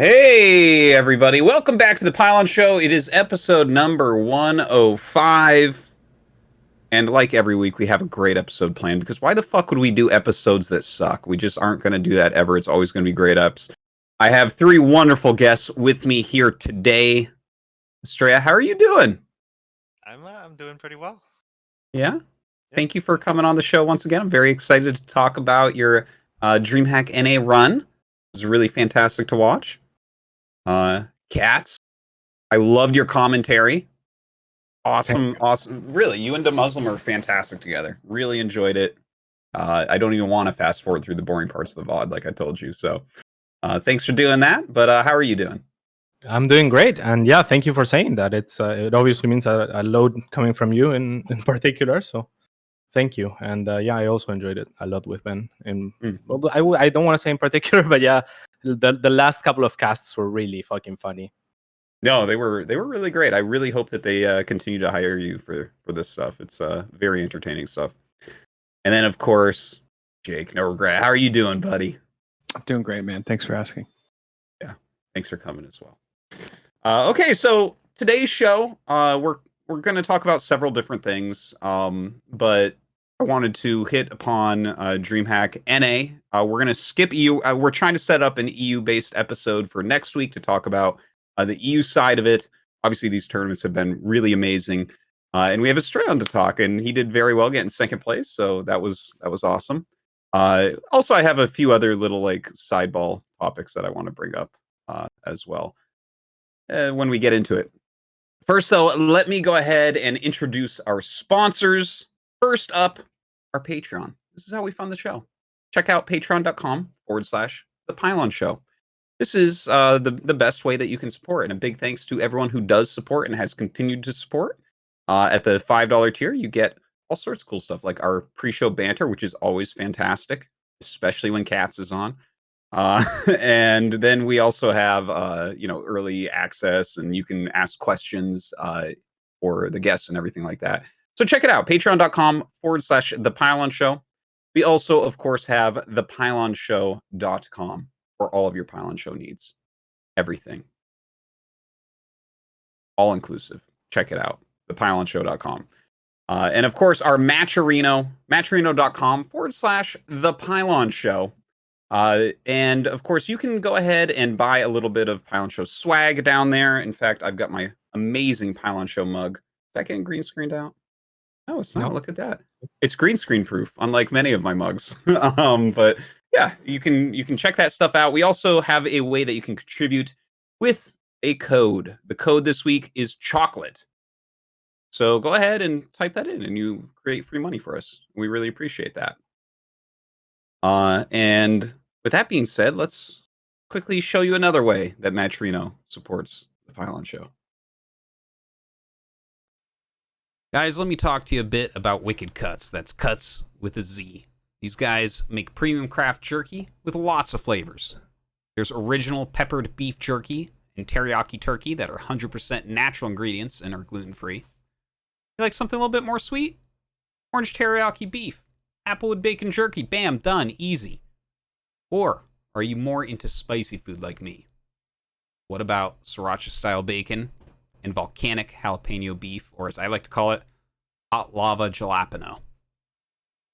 Hey, everybody. Welcome back to the Pylon Show. It is episode number 105. And like every week, we have a great episode planned because why the fuck would we do episodes that suck? We just aren't going to do that ever. It's always going to be great eps. I have three wonderful guests with me here today. Estrella, how are you doing? I'm doing pretty well. Yeah? Thank you for coming on the show once again. I'm very excited to talk about your Dreamhack NA run. It was really fantastic to watch. Cats, I loved your commentary. Awesome. Really, you and the Muslim are fantastic together. Really enjoyed it. I don't even want to fast forward through the boring parts of the VOD, like I told you. So, thanks for doing that. But how are you doing? I'm doing great, and yeah, thank you for saying that. It obviously means a load coming from you in particular. So, thank you. And yeah, I also enjoyed it a lot with Ben. And well, I don't want to say in particular, but yeah, the last couple of casts were really fucking funny. No, they were really great. I really hope that they continue to hire you for this stuff. It's very entertaining stuff. And then of course, Jake, no regret. How are you doing, buddy? I'm doing great, man. Thanks for asking. Yeah, thanks for coming as well. Okay, so today's show, we're going to talk about several different things, but I wanted to hit upon DreamHack NA. We're going to skip EU. We're trying to set up an EU-based episode for next week to talk about the EU side of it. Obviously, these tournaments have been really amazing, and we have Estrella to talk, and he did very well, getting second place, so that was awesome. Also, I have a few other little like sideball topics that I want to bring up as well when we get into it. First, though, let me go ahead and introduce our sponsors. First up, our Patreon. This is how we fund the show. Check out patreon.com/The Pylon Show. This is the best way that you can support. And a big thanks to everyone who does support and has continued to support. At the $5 tier, you get all sorts of cool stuff, like our pre-show banter, which is always fantastic, especially when Cats is on. And then we also have, early access, and you can ask questions for the guests and everything like that. So check it out, patreon.com/The Pylon Show. We also, of course, have thepylonshow.com for all of your Pylon Show needs. Everything. All inclusive. Check it out, thepylonshow.com. And of course, our Matcherino, matcherino.com/The Pylon Show. And of course, you can go ahead and buy a little bit of Pylon Show swag down there. In fact, I've got my amazing Pylon Show mug. Is that getting green screened out? No, it's not. No. Look at that. It's green screen proof, unlike many of my mugs. But yeah, you can check that stuff out. We also have a way that you can contribute with a code. The code this week is chocolate. So go ahead and type that in, and you create free money for us. We really appreciate that. And with that being said, let's quickly show you another way that Matcherino supports the Pylon Show. Guys, let me talk to you a bit about Wicked Cuts. That's Cuts with a Z. These guys make premium craft jerky with lots of flavors. There's original peppered beef jerky and teriyaki turkey that are 100% natural ingredients and are gluten-free. You like something a little bit more sweet? Orange teriyaki beef, applewood bacon jerky, bam, done, easy. Or are you more into spicy food like me? What about sriracha-style bacon and volcanic jalapeno beef, or as I like to call it, hot lava jalapeno?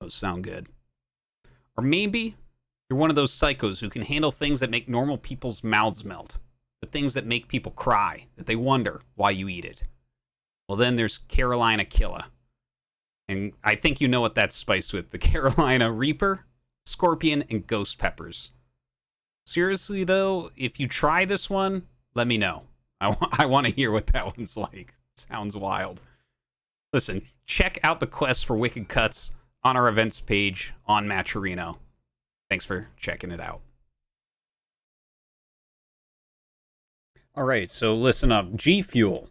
Those sound good. Or maybe you're one of those psychos who can handle things that make normal people's mouths melt, the things that make people cry, that they wonder why you eat it. Well, then there's Carolina Killa. And I think you know what that's spiced with. The Carolina Reaper, Scorpion, and Ghost Peppers. Seriously, though, if you try this one, let me know. I want to hear what that one's like. It sounds wild. Listen, check out the quest for Wicked Cuts on our events page on Matcherino. Thanks for checking it out. All right, so listen up. G Fuel.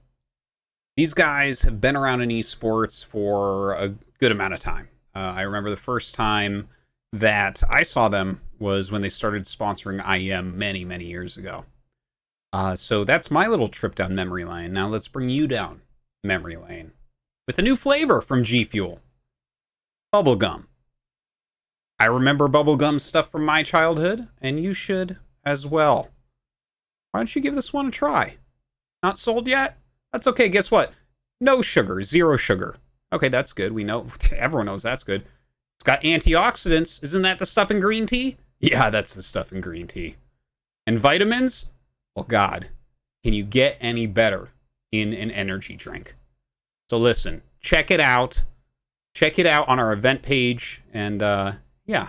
These guys have been around in esports for a good amount of time. I remember the first time that I saw them was when they started sponsoring IEM many, many years ago. So that's my little trip down memory lane. Now let's bring you down memory lane with a new flavor from G Fuel. Bubblegum. I remember bubblegum stuff from my childhood, and you should as well. Why don't you give this one a try? Not sold yet? That's okay. Guess what? No sugar, 0 sugar. Okay, that's good. We know, everyone knows that's good. It's got antioxidants. Isn't that the stuff in green tea? Yeah, that's the stuff in green tea. And vitamins? Well, God, can you get any better in an energy drink? So listen, check it out. Check it out on our event page. And yeah,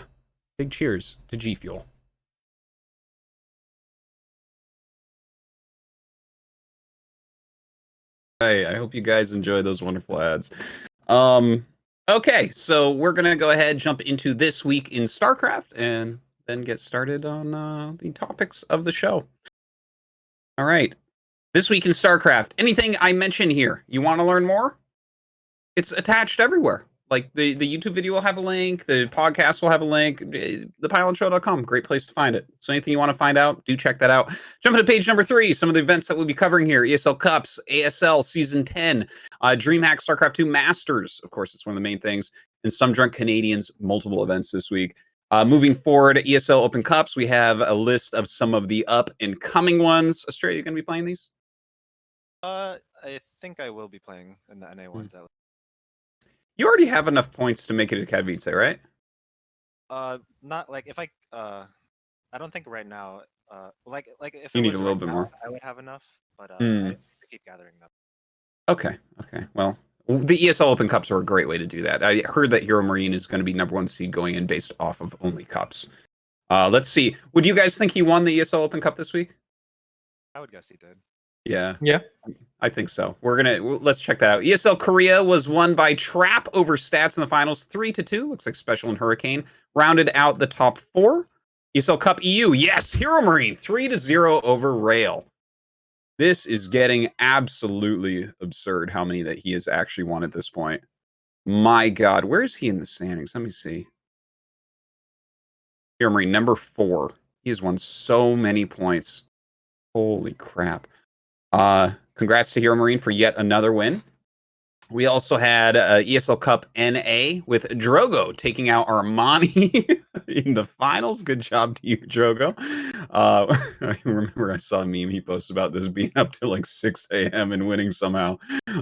big cheers to G Fuel. Hey, I hope you guys enjoy those wonderful ads. Okay, so we're gonna go ahead, jump into this week in StarCraft, and then get started on the topics of the show. All right, this week in StarCraft. Anything I mention here, you want to learn more? It's attached everywhere. Like the YouTube video will have a link, the podcast will have a link, thepylonshow.com, great place to find it. So anything you want to find out, do check that out. Jump into page number 3, some of the events that we'll be covering here: ESL Cups, ASL Season 10, Dreamhack StarCraft 2 Masters, of course, it's one of the main things, and some drunk Canadians, multiple events this week. Moving forward, ESL Open Cups, we have a list of some of the up and coming ones. Australia, you going to be playing these? I think I will be playing in the NA ones. You already have enough points to make it a Katowice, right? Not like if I don't think right now. Like if You it need was a little right bit now, more. I would have enough, but I have to keep gathering them. Okay. Well, the ESL Open Cups are a great way to do that. I heard that Hero Marine is going to be #1 seed going in based off of only cups. Let's see. Would you guys think he won the ESL Open Cup this week? I would guess he did. Yeah. Yeah. I think so. Let's check that out. ESL Korea was won by Trap over Stats in the finals, 3-2. Looks like Special and Hurricane rounded out the top 4. ESL Cup EU, yes, Hero Marine, 3-0 over Rail. This is getting absolutely absurd how many that he has actually won at this point. My God, where is he in the standings? Let me see. Hero Marine, number 4. He has won so many points. Holy crap. Congrats to Hero Marine for yet another win. We also had ESL Cup NA with Drogo taking out Armani in the finals. Good job to you, Drogo. I remember I saw a meme he posted about this being up to like 6 a.m. and winning somehow.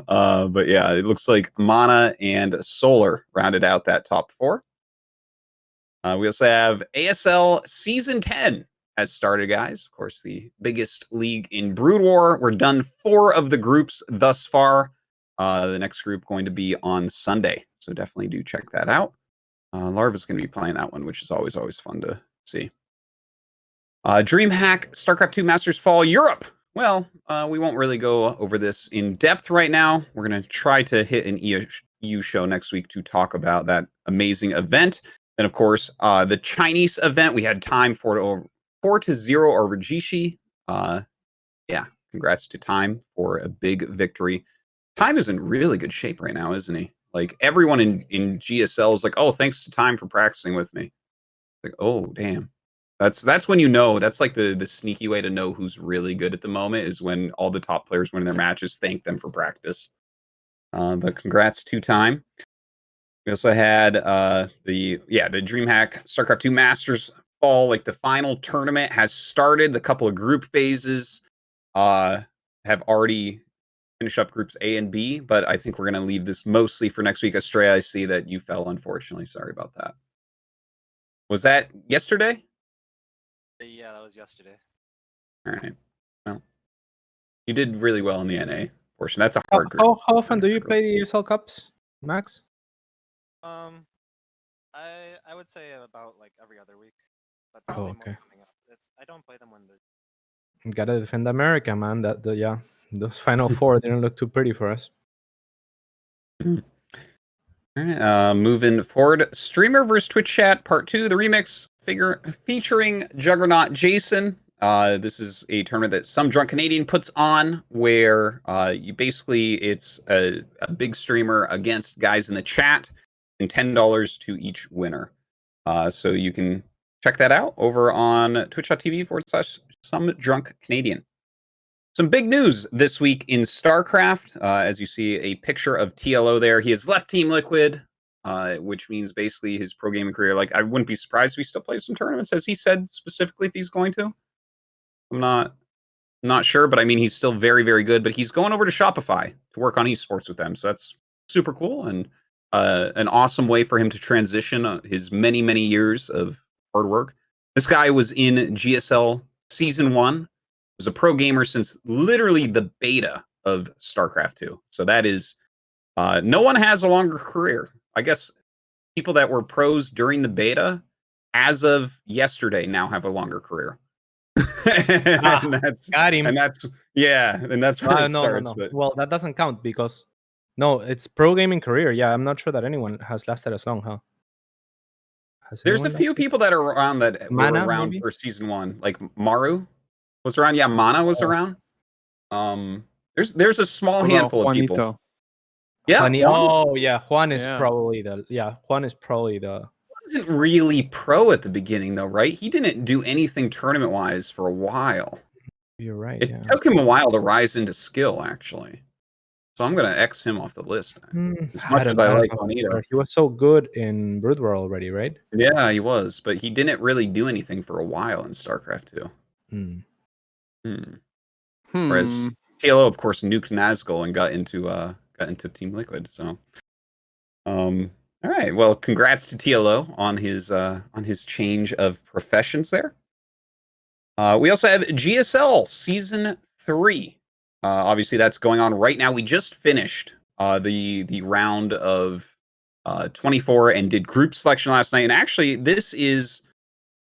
But yeah, it looks like Mana and Solar rounded out that top 4. We also have ASL Season 10 has started, guys. Of course, the biggest league in Brood War. We're done 4 of the groups thus far. The next group going to be on Sunday, so definitely do check that out. Larva's going to be playing that one, which is always fun to see. Dreamhack StarCraft 2 Masters Fall Europe. Well, we won't really go over this in depth right now. We're going to try to hit an EU show next week to talk about that amazing event. And of course, the Chinese event, we had time for 4-0 over Jishi. Yeah, congrats to Time for a big victory. Time is in really good shape right now, isn't he? Like everyone in GSL is like, oh, thanks to Time for practicing with me. Like, oh, damn. That's when you know. That's like the sneaky way to know who's really good at the moment is when all the top players win their matches, thank them for practice. But congrats to Time. We also had the Dreamhack StarCraft 2 Masters Fall, like the final tournament has started. The couple of group phases have already finished up groups A and B, but I think we're going to leave this mostly for next week. Astrea, I see that you fell, unfortunately. Sorry about that. Was that yesterday? Yeah, that was yesterday. All right. Well, you did really well in the NA portion. That's a How, hard group. how often do you play the ESL Cups, Max? I would say about like every other week, but Oh, probably okay. more coming up. I don't play them when they're. Gotta defend America, man. Those final 4 didn't look too pretty for us. All right, moving forward, Streamer versus Twitch Chat Part 2, the remix featuring Juggernaut Jason. This is a tournament that Some Drunk Canadian puts on where it's a big streamer against guys in the chat and $10 to each winner. So you can check that out over on twitch.tv/Some Drunk Canadian. Some big news this week in StarCraft. As you see a picture of TLO there, he has left Team Liquid, which means basically his pro gaming career. Like, I wouldn't be surprised if he still plays some tournaments. Has he said specifically if he's going to? I'm not Not sure, but I mean, he's still very, very good. But he's going over to Shopify to work on esports with them. So that's super cool and an awesome way for him to transition his many, many years of hard work. This guy was in GSL Season 1. Was a pro gamer since literally the beta of StarCraft 2. So that is, no one has a longer career. I guess people that were pros during the beta, as of yesterday, now have a longer career. and that's got him. and that's and that's where it starts. No. But Well, that doesn't count because it's pro gaming career. Yeah, I'm not sure that anyone has lasted as long, huh? there's a few people that are around that were Mana, around maybe? for Season 1, like Maru was around. Yeah, Mana was around. There's a small What about handful of people. Juanito? Yeah, Juan, Juan oh yeah, Juan is Yeah. probably the wasn't really pro at the beginning though, right? He didn't do anything tournament wise for a while. You're right. It Yeah. took him a while to rise into skill, actually. So I'm gonna X him off the list. As much as I like Juanito. He was so good in Brood War already, right? Yeah, he was, but he didn't really do anything for a while in StarCraft 2. Whereas TLO, of course, nuked Nazgul and got into Team Liquid. So, all right. Well, congrats to TLO on his change of professions there. We also have GSL Season 3. Obviously, that's going on right now. We just finished the round of 24 and did group selection last night. And actually, this is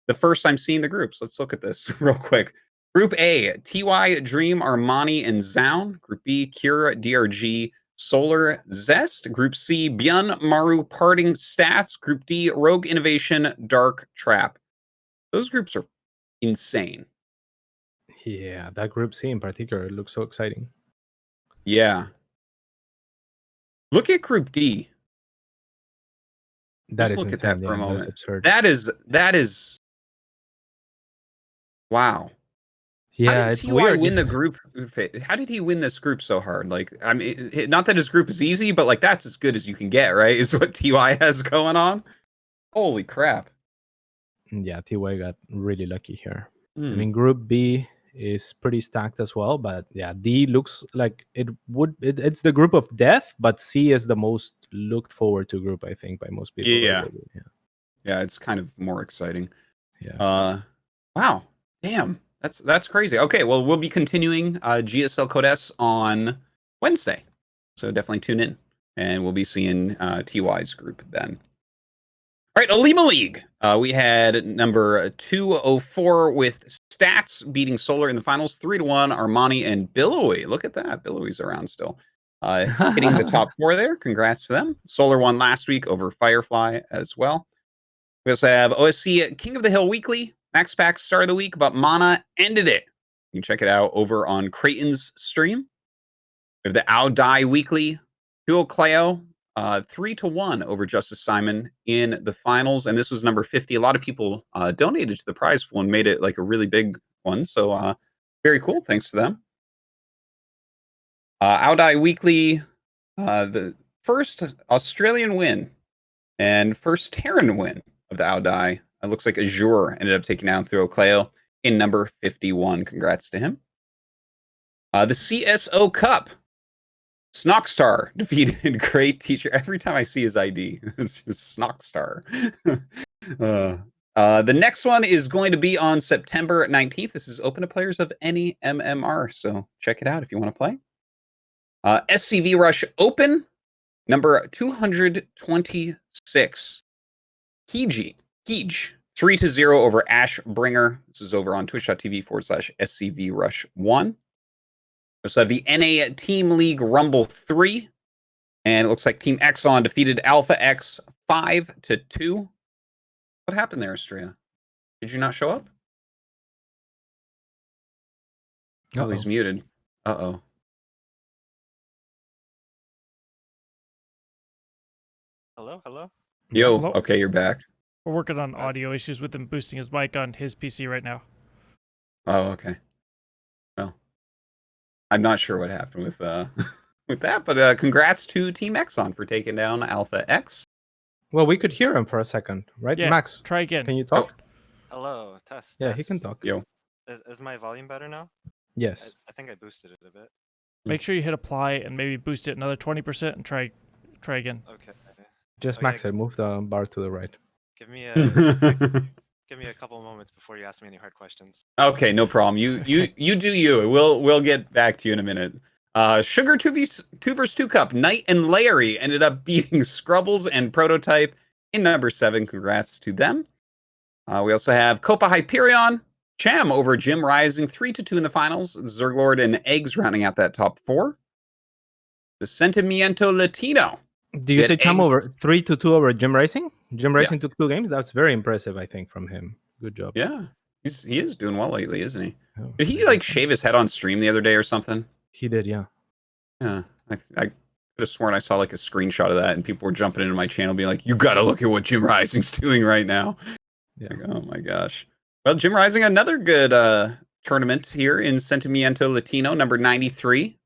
the first time seeing the groups. Let's look at this real quick. Group A, TY, Dream, Armani, and Zound. Group B, Kira, DRG, Solar, Zest. Group C, ByuN, Maru, Parting, Stats. Group D, Rogue, Innovation, Dark, Trap. Those groups are insane. Yeah, that Group C in particular looks so exciting. Yeah. Look at Group D. That Just is look insane. at that for a That is moment. absurd. That is wow. Yeah, How did it's TY weird. win the group? How did he win this group so hard? Like, I mean, not that his group is easy, but like that's as good as you can get, right? Is what TY has going on. Holy crap! Yeah, TY got really lucky here. I Hmm. mean, Group B is pretty stacked as well, but yeah, D looks like it's the group of death, but C is the most looked forward to group, I think, by most people. Yeah. Right? Yeah, it's kind of more exciting. Yeah. Wow, damn, that's crazy. Okay, well, we'll be continuing GSL Code S on Wednesday, so definitely tune in, and we'll be seeing TY's group then. All right, Alima League. We had number 204 with Stats beating Solar in the finals, 3-1. Armani and Billowy. Look at that, Billowy's around still, hitting the top 4 there. Congrats to them. Solar won last week over Firefly as well. We also have OSC King of the Hill Weekly, Max Pack Star of the Week, but Mana ended it. You can check it out over on Creighton's stream. We have the Ao Dai Weekly, Duo Cleo, 3-1 over Justice Simon in the finals. And this was number 50. A lot of people donated to the prize pool and made it like a really big one. So very cool. Thanks to them. Ao Dai Weekly, the first Australian win and first Terran win of the Ao Dai. It looks like Azure ended up taking down through Cleo in number 51. Congrats to him. The CSO Cup. Snockstar defeated Great Teacher. Every time I see his ID, it's just Snockstar. The next one is going to be on September 19th. This is open to players of any MMR, so check it out if you want to play. SCV Rush Open, number 226. Keej, 3-0 over Ashbringer. This is over on twitch.tv/SCV Rush 1. We also have the NA Team League Rumble 3. And it looks like Team Exxon defeated Alpha X 5-2. What happened there, Astrea? Did you not show up? Oh, he's muted. Uh-oh. Hello, hello. Yo, Hello? okay, you're back. We're working on audio issues with him boosting his mic on his PC right now. Oh, okay. Well, I'm not sure what happened with with that, but congrats to Team Exxon for taking down Alpha X. Well, we could hear him for a second, right? Yeah, Max, try again. can you talk? Hello, test. Yeah, he can test. talk. Yo. Is my volume better now? Yes. I think I boosted it a bit. Make sure you hit apply and maybe boost it another 20% and try again. Okay. Just Oh, max yeah. it. Move the bar to the right. Give me a couple of moments before you ask me any hard questions. Okay, no problem. You do you. We'll get back to you in a minute. Sugar 2 vs 2 Cup, Knight and Larry ended up beating Scrubbles and Prototype in number 7. Congrats to them. We also have Copa Hyperion, Cham over Jim Rising 3-2 in the finals. Zerglord and Eggs rounding out that top 4. The Sentimiento Latino. Do you Get say Cham eggs- over 3-2 over Jim Racing? Jim Yeah. Racing took 2 games. That's very impressive, I think, from him. Good job. Yeah, he is doing well lately, isn't he? Oh, Did he very like good. shave his head on stream the other day or something? He did, yeah. Yeah, I could have sworn I saw like a screenshot of that, and people were jumping into my channel, being like, "You got to look at what Jim Rising's doing right now." Yeah. Like, oh my gosh. Well, Jim Rising, another good tournament here in Sentimiento Latino, number 93.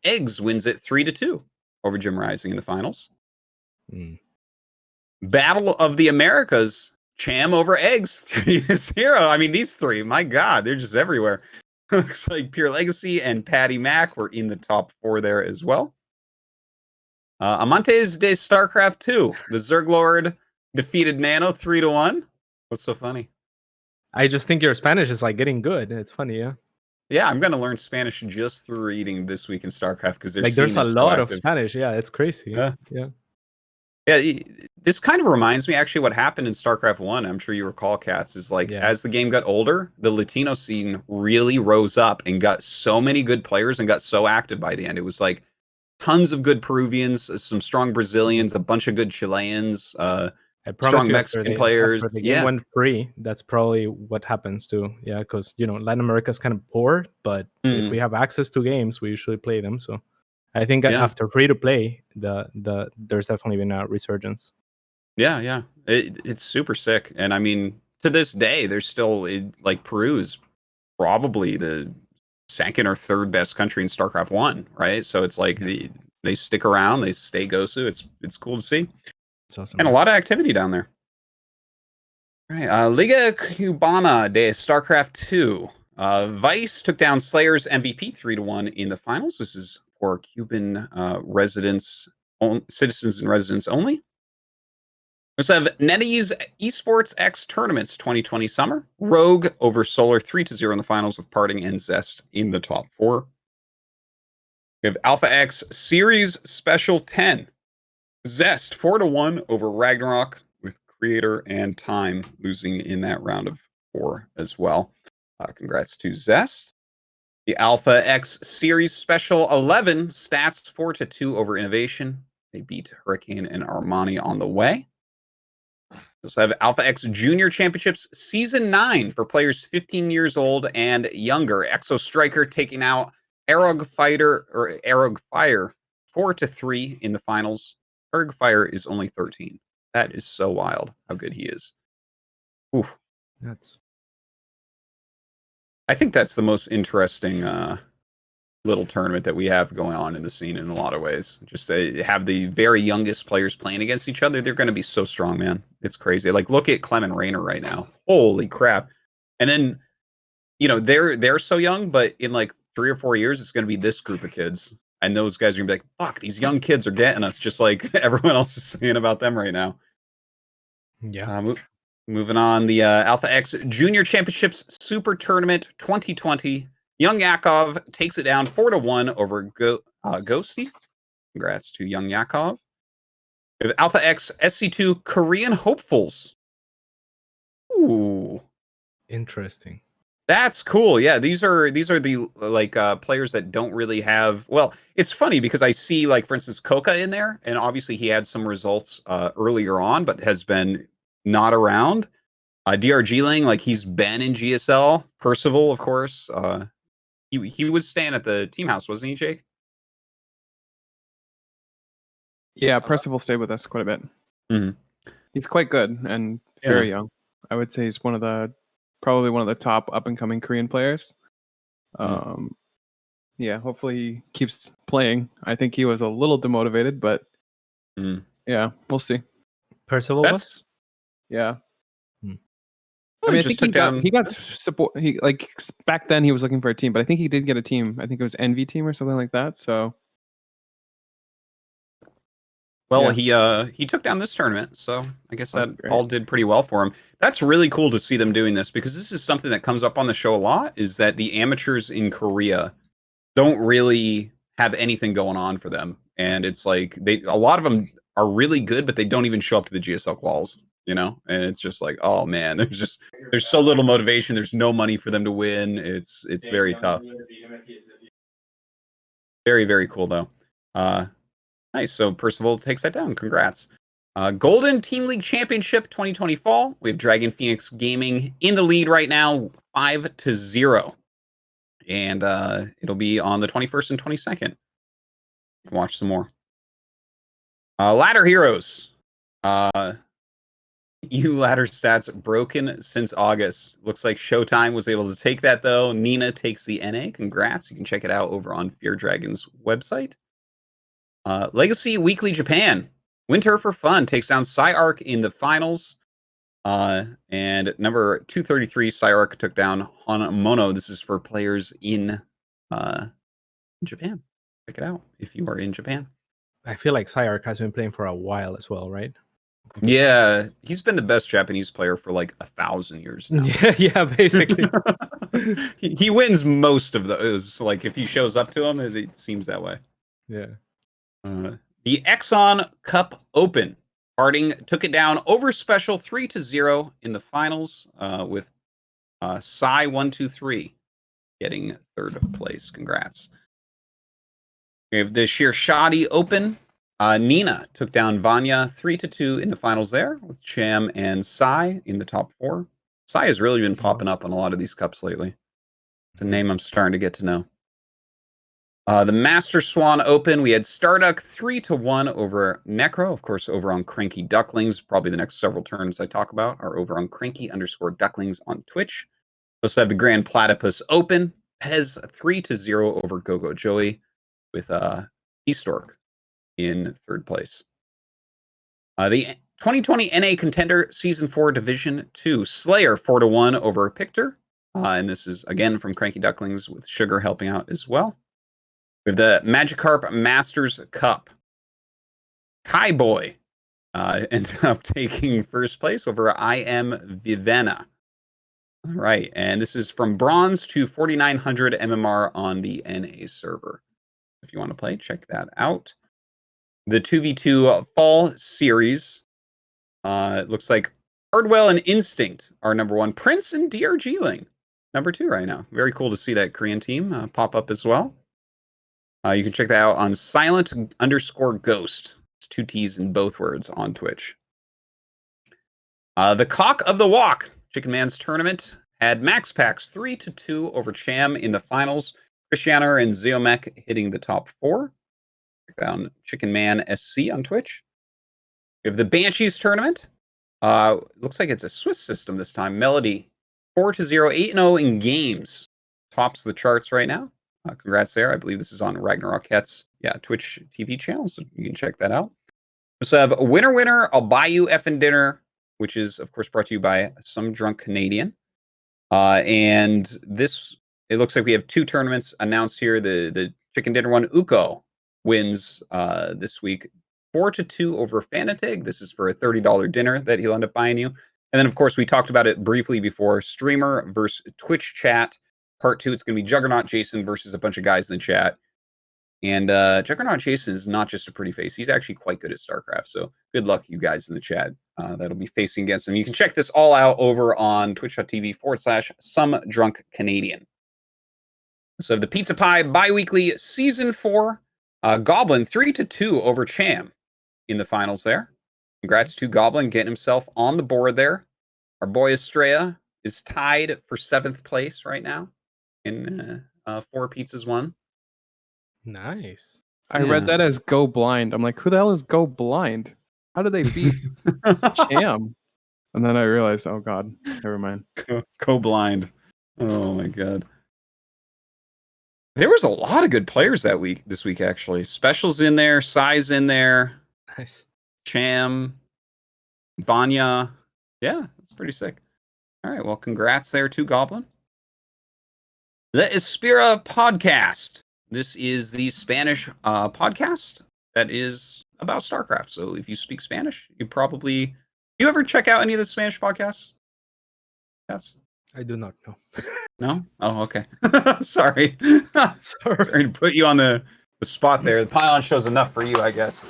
Eggs wins it 3-2 over Jim Rising in the finals. Mm. Battle of the Americas, Cham over Eggs 3-0. I mean, these three, my God, they're just everywhere. Looks like Pure Legacy and Patty Mac were in the top 4 there as well. Amantes de StarCraft 2. The Zerglord defeated Nano 3-1. What's so funny? I just think your Spanish is like getting good. It's funny, yeah. Yeah, I'm going to learn Spanish just through reading This Week in StarCraft because There's a lot of Spanish. Yeah, it's crazy. Yeah. Yeah. Yeah, this kind of reminds me actually what happened in StarCraft 1. I'm sure you recall, Cats, is like as the game got older, the Latino scene really rose up and got so many good players and got so active by the end. It was like tons of good Peruvians, some strong Brazilians, a bunch of good Chileans, I promise strong you Mexican players. After the game went free, that's probably what happens too. Yeah, because Latin America is kind of poor, but if we have access to games, we usually play them. So I think after free to play, there's definitely been a resurgence. Yeah. It's super sick. And I mean, to this day, there's still like Peru is probably the second or third best country in StarCraft 1, right? So it's like they stick around, they stay Gosu. It's cool to see. It's awesome. And a lot of activity down there. All right, Liga Cubana de StarCraft 2. Vice took down Slayer's MVP 3-1 in the finals. This is for Cuban citizens and residents only. We also have NetEase Esports X Tournaments 2020 Summer. Rogue over Solar 3-0 in the finals with Parting and Zest in the top 4. We have Alpha X Series Special 10. Zest 4-1 over Ragnarok with Creator and Time losing in that round of 4 as well. Congrats to Zest. The Alpha X Series Special 11 stats 4-2 over Innovation. They beat Hurricane and Armani on the way. We also have Alpha X Junior Championships Season 9 for players 15 years old and younger. Exo Striker taking out Arog Fire 4-3 in the finals. Erg Fire is only 13. That is so wild how good he is. Oof. I think that's the most interesting little tournament that we have going on in the scene in a lot of ways. Just have the very youngest players playing against each other. They're going to be so strong, man. It's crazy. Like, look at Clem and Raynor right now. Holy crap. And then, they're so young, but in like 3 or 4 years, it's going to be this group of kids. And those guys are going to be like, fuck, these young kids are getting us, just like everyone else is saying about them right now. Yeah. Moving on, the Alpha X Junior Championships Super Tournament 2020. Young Yakov takes it down 4-1 over Ghosty. Congrats to Young Yakov. We have Alpha X SC2 Korean Hopefuls. Ooh. Interesting. That's cool. Yeah, these are the like players that don't really have. Well, it's funny because I see like for instance Koka in there, and obviously he had some results earlier on, but has been not around. DRG Ling, like he's been in GSL. Percival, of course. He was staying at the team house, wasn't he, Jake? Yeah, Percival stayed with us quite a bit. Mm-hmm. He's quite good and very young. I would say he's probably one of the top up and coming Korean players. Yeah, hopefully he keeps playing. I think he was a little demotivated, but yeah, we'll see. Percival was? Yeah. I mean, I just think took he got support. He like back then he was looking for a team, but I think he did get a team. I think it was Envy team or something like that. So Well, yeah. he took down this tournament, so I guess that That's great. all did pretty well for him. That's really cool to see them doing this because this is something that comes up on the show a lot. Is that the amateurs in Korea don't really have anything going on for them, and it's like a lot of them are really good, but they don't even show up to the GSL quals, you know. And it's just like, oh man, there's so little motivation. There's no money for them to win. It's very tough. Very, very cool though. Nice. So Percival takes that down. Congrats. Golden Team League Championship 2020 fall. We have Dragon Phoenix Gaming in the lead right now, 5-0. And it'll be on the 21st and 22nd. Watch some more. Ladder Heroes. EU ladder stats broken since August. Looks like Showtime was able to take that though. Nina takes the NA. Congrats. You can check it out over on Fear Dragon's website. Legacy Weekly Japan. Winter for Fun takes down Psyark in the finals. And number 233, Psyark took down Hanamono. This is for players in Japan. Check it out if you are in Japan. I feel like Psyark has been playing for a while as well, right? Yeah, he's been the best Japanese player for like 1,000 years now. Yeah, basically. he wins most of those. Like if he shows up to him, it seems that way. Yeah. The Exxon Cup Open. Harding took it down over special 3-0 in the finals with Psy123 getting third place. Congrats. We have the Shirshadi Open. Nina took down Vanya 3-2 in the finals there with Cham and Psy in the top 4. Psy has really been popping up on a lot of these cups lately. It's a name I'm starting to get to know. The Master Swan Open, we had Starduck 3-1 over Necro. Of course, over on Cranky Ducklings. Probably the next several turns I talk about are over on Cranky_Ducklings on Twitch. We also have the Grand Platypus Open. Pez 3-0 over Gogo Joey with E-Stork in third place. The 2020 NA Contender Season 4 Division 2. Slayer 4-1 over Pictor. And this is, again, from Cranky Ducklings with Sugar helping out as well. We have the Magikarp Masters Cup. Kai Boy ends up taking first place over I Am Vivena. All right, and this is from bronze to 4,900 MMR on the NA server. If you want to play, check that out. The 2v2 Fall Series. It looks like Hardwell and Instinct are number 1. Prince and DRG-Ling, number 2 right now. Very cool to see that Korean team pop up as well. You can check that out on silent_ghost. It's 2 T's in both words on Twitch. The Cock of the Walk Chicken Man's tournament had Max Packs 3-2 over Cham in the finals. Christiana and Zeomech hitting the top 4. Check down Chicken Man SC on Twitch. We have the Banshees tournament. Looks like it's a Swiss system this time. Melody 4-0, 8-0 in games. Tops the charts right now. Congrats there. I believe this is on Ragnarok Het's Twitch TV channel, so you can check that out. We also have Winner, I'll buy you effing dinner, which is, of course, brought to you by Some Drunk Canadian. And this, it looks like we have 2 tournaments announced here. The chicken dinner one, Uko wins this week 4-2 over Fanateg. This is for a $30 dinner that he'll end up buying you. And then, of course, we talked about it briefly before. Streamer versus Twitch chat. Part 2, it's going to be Juggernaut Jason versus a bunch of guys in the chat. And Juggernaut Jason is not just a pretty face. He's actually quite good at StarCraft. So good luck, you guys in the chat that'll be facing against him. You can check this all out over on twitch.tv/SomeDrunkCanadian. So the Pizza Pie Biweekly Season 4. Goblin 3-2 over Cham in the finals there. Congrats to Goblin getting himself on the board there. Our boy Estrella is tied for 7th place right now in 4 pizzas won. Nice. I read that as Go Blind. I'm like, who the hell is Go Blind? How did they beat Cham? And then I realized, oh god, never mind. Go Blind. Oh my god. There was a lot of good players this week actually. Specials in there, Size in there. Nice. Cham, Vanya. Yeah, it's pretty sick. All right. Well, congrats there to Goblin. The Espira podcast. This is the Spanish podcast that is about StarCraft. So if you speak Spanish, you probably... Do you ever check out any of the Spanish podcasts? Yes. I do not know. No? Oh, okay. Sorry. Sorry. Sorry to put you on the spot there. The Pylon show's enough for you, I guess.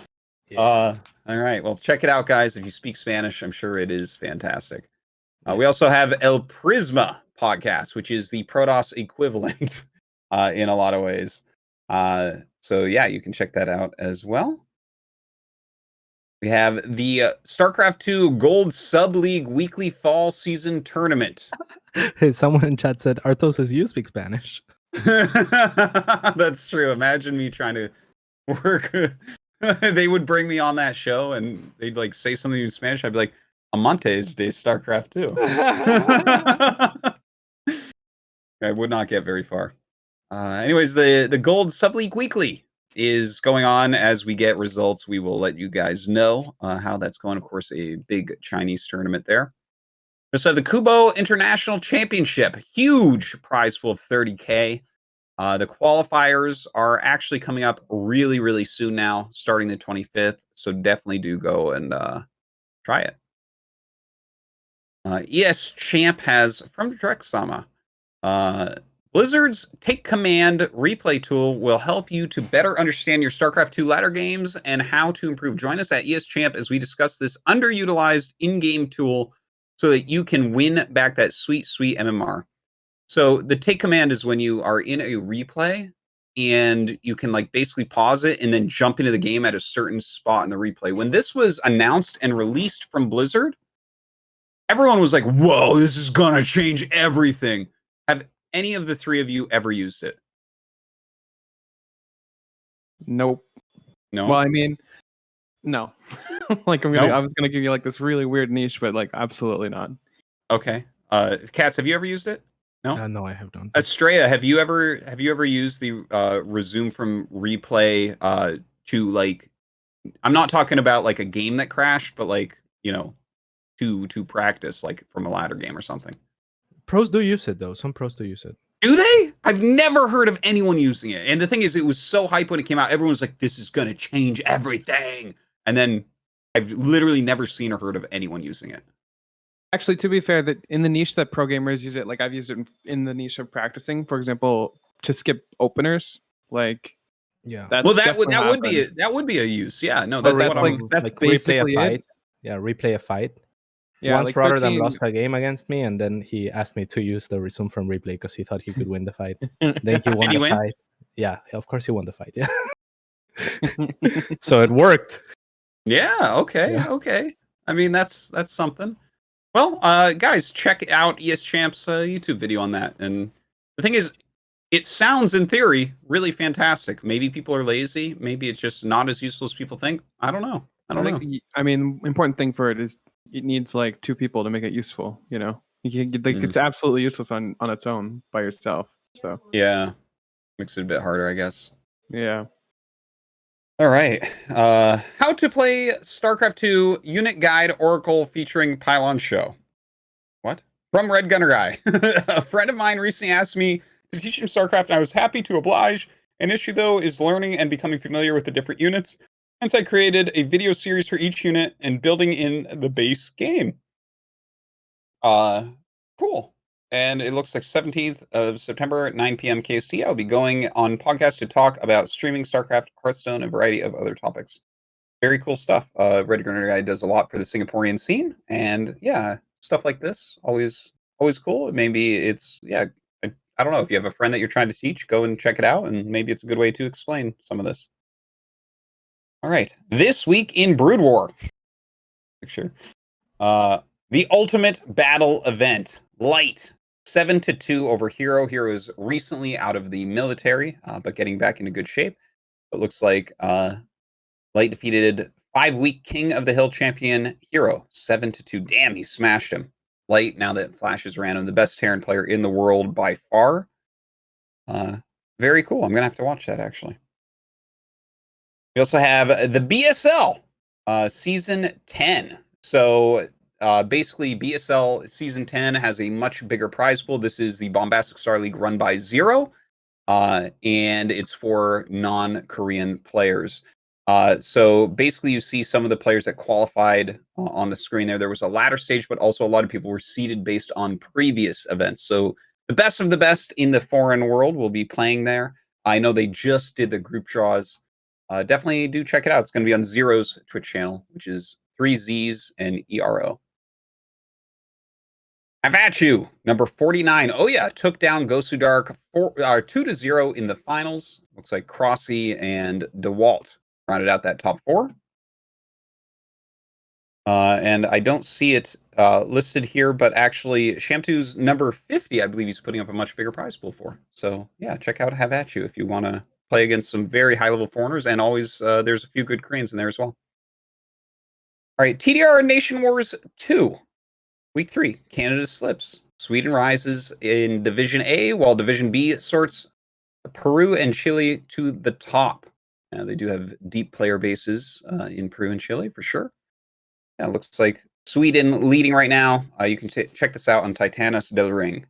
Yeah. All right. Well, check it out, guys. If you speak Spanish, I'm sure it is fantastic. Yeah. We also have El Prisma podcast, which is the Protoss equivalent in a lot of ways. So, yeah, you can check that out as well. We have the StarCraft 2 Gold Sub-League Weekly Fall Season Tournament. Hey, someone in chat said, Artosis, you speak Spanish. That's true. Imagine me trying to work. They would bring me on that show and they'd like say something in Spanish. I'd be like, Amantes de StarCraft 2. I would not get very far. Anyways, the Gold Sub-League Weekly is going on. As we get results, we will let you guys know how that's going. Of course, a big Chinese tournament there. We also have the Kubo International Championship. Huge prize pool of 30K. The qualifiers are actually coming up really, really soon now, starting the 25th. So definitely do go and try it. ES Champ has, from Drexama, Blizzard's Take Command replay tool will help you to better understand your StarCraft 2 ladder games and how to improve. Join us at ES Champ as we discuss this underutilized in-game tool so that you can win back that sweet, sweet MMR. So the Take Command is when you are in a replay and you can like basically pause it and then jump into the game at a certain spot in the replay. When this was announced and released from Blizzard, everyone was like, whoa, this is going to change everything. Have any of the three of you ever used it? Nope. No? Well, I mean, no. Like I was gonna give you like this really weird niche, but like absolutely not. Okay. Katz, have you ever used it? No? No, I have not. Estrella, have you ever used the resume from replay to like, I'm not talking about like a game that crashed, but like, you know, to practice like from a ladder game or something? Pros do use it though. Some pros do use it. Do they? I've never heard of anyone using it. And the thing is, it was so hype when it came out. Everyone was like, this is going to change everything. And then I've literally never seen or heard of anyone using it. Actually, to be fair, that in the niche that pro gamers use it, like I've used it in the niche of practicing, for example, to skip openers. Like, yeah, that's well, that would be a use. Yeah, no, that's what I'm that's like basically replay a fight. it. Yeah, replay a fight. Yeah, once like Rotterdam 13... lost a game against me, and then he asked me to use the resume from replay because he thought he could win the fight. Then he won the fight. Yeah, of course he won the fight. Yeah. So it worked. Yeah. Okay. Yeah. Okay. I mean, that's something. Well, guys, check out ES Champ's YouTube video on that. And the thing is, it sounds in theory really fantastic. Maybe people are lazy. Maybe it's just not as useful as people think. I don't know. I mean, important thing for it is it needs like two people to make it useful. You know, it's absolutely useless on its own by yourself. So yeah, makes it a bit harder, I guess. Yeah. All right. How to play StarCraft 2 Unit Guide Oracle featuring Pylon show. What? From Red Gunner Guy. A friend of mine recently asked me to teach him StarCraft, and I was happy to oblige. An issue, though, is learning and becoming familiar with the different units. Hence, I created a video series for each unit and building in the base game. Cool. And it looks like 17th of September at 9 p.m. KST. I'll be going on podcast to talk about streaming StarCraft, Hearthstone, and a variety of other topics. Very cool stuff. Red Gunner Guy does a lot for the Singaporean scene, and yeah, stuff like this always cool. Maybe it's I don't know, if you have a friend that you're trying to teach, go and check it out, and maybe it's a good way to explain some of this. All right, this week in Brood War. Picture. The Ultimate Battle Event. Light. 7-2 over Hero. Hero is recently out of the military, but getting back into good shape. It looks like Light defeated 5-week King of the Hill champion Hero. 7-2. Damn, he smashed him. Light, now that Flash is random, the best Terran player in the world by far. Very cool. I'm going to have to watch that, actually. We also have the BSL Season 10. So basically BSL Season 10 has a much bigger prize pool. This is the Bombastic Star League run by Zero, and it's for non-Korean players. So basically, you see some of the players that qualified on the screen there. There was a ladder stage, but also a lot of people were seeded based on previous events. So the best of the best in the foreign world will be playing there. I know they just did the group draws. Definitely do check it out. It's going to be on Zero's Twitch channel, which is 3Zs and ERO. I've at you, number 49. Oh yeah, took down Gosu Dark 2-0 in the finals. Looks like Crossy and DeWalt rounded out that top 4. And I don't see it listed here, but actually Shamtu's number 50, I believe he's putting up a much bigger prize pool for. So yeah, check out Have At You if you want to play against some very high-level foreigners, and always there's a few good Koreans in there as well. All right, TDR Nation Wars 2. Week 3, Canada slips. Sweden rises in Division A, while Division B sorts Peru and Chile to the top. They do have deep player bases in Peru and Chile, for sure. Yeah, it looks like Sweden leading right now. You can check this out on Titanes del Ring.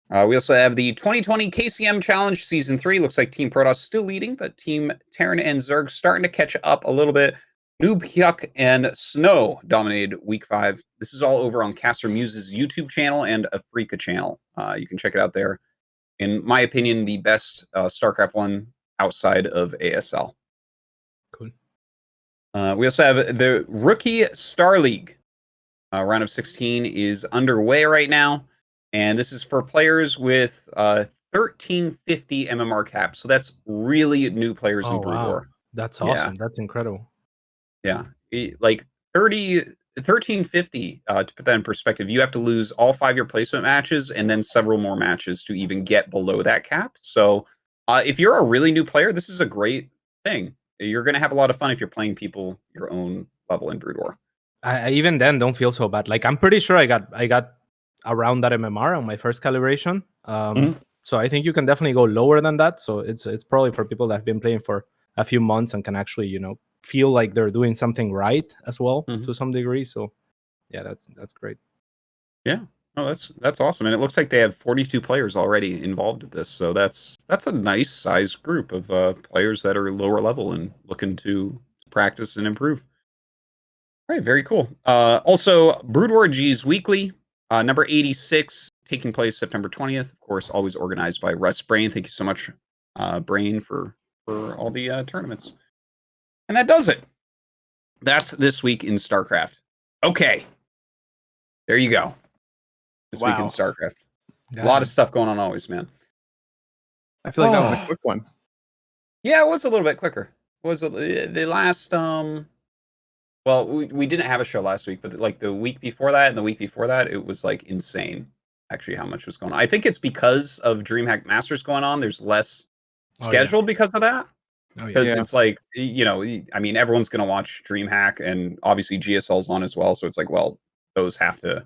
We also have the 2020 KCM Challenge Season 3. Looks like Team Protoss still leading, but Team Terran and Zerg starting to catch up a little bit. Noob Hyuk and Snow dominated Week 5. This is all over on Caster Muse's YouTube channel and Afrika channel. You can check it out there. In my opinion, the best StarCraft one outside of ASL. Cool. We also have the Rookie Star League. Round of 16 is underway right now. And this is for players with 1350 MMR cap. So that's really new players in Brood War. That's awesome. That's incredible. Yeah. Like 1350, to put that in perspective, you have to lose all 5-year placement matches and then several more matches to even get below that cap. So if you're a really new player, this is a great thing. You're going to have a lot of fun if you're playing people your own level in Brood War. I even then don't feel so bad. Like, I'm pretty sure I got around that MMR on my first calibration. So I think you can definitely go lower than that. So it's probably for people that have been playing for a few months and can actually, feel like they're doing something right as well to some degree. So yeah, that's great. Yeah. Oh, that's awesome. And it looks like they have 42 players already involved with this. So that's a nice sized group of players that are lower level and looking to practice and improve. All right, very cool. Also, Brood War G's Weekly, number 86, taking place September 20th. Of course, always organized by Russ Brain. Thank you so much, Brain, for all the tournaments. And that does it. That's this week in StarCraft. Okay. There you go. This week in StarCraft. A lot of stuff going on always, man. I feel like that was a quick one. Yeah, it was a little bit quicker. It was the last... Well, we didn't have a show last week, but like the week before that and the week before that, it was like insane, actually, how much was going on. I think it's because of DreamHack Masters going on. There's less scheduled because of that. Because it's like, I mean, everyone's going to watch DreamHack, and obviously GSL's on as well. So it's like, well, those have to.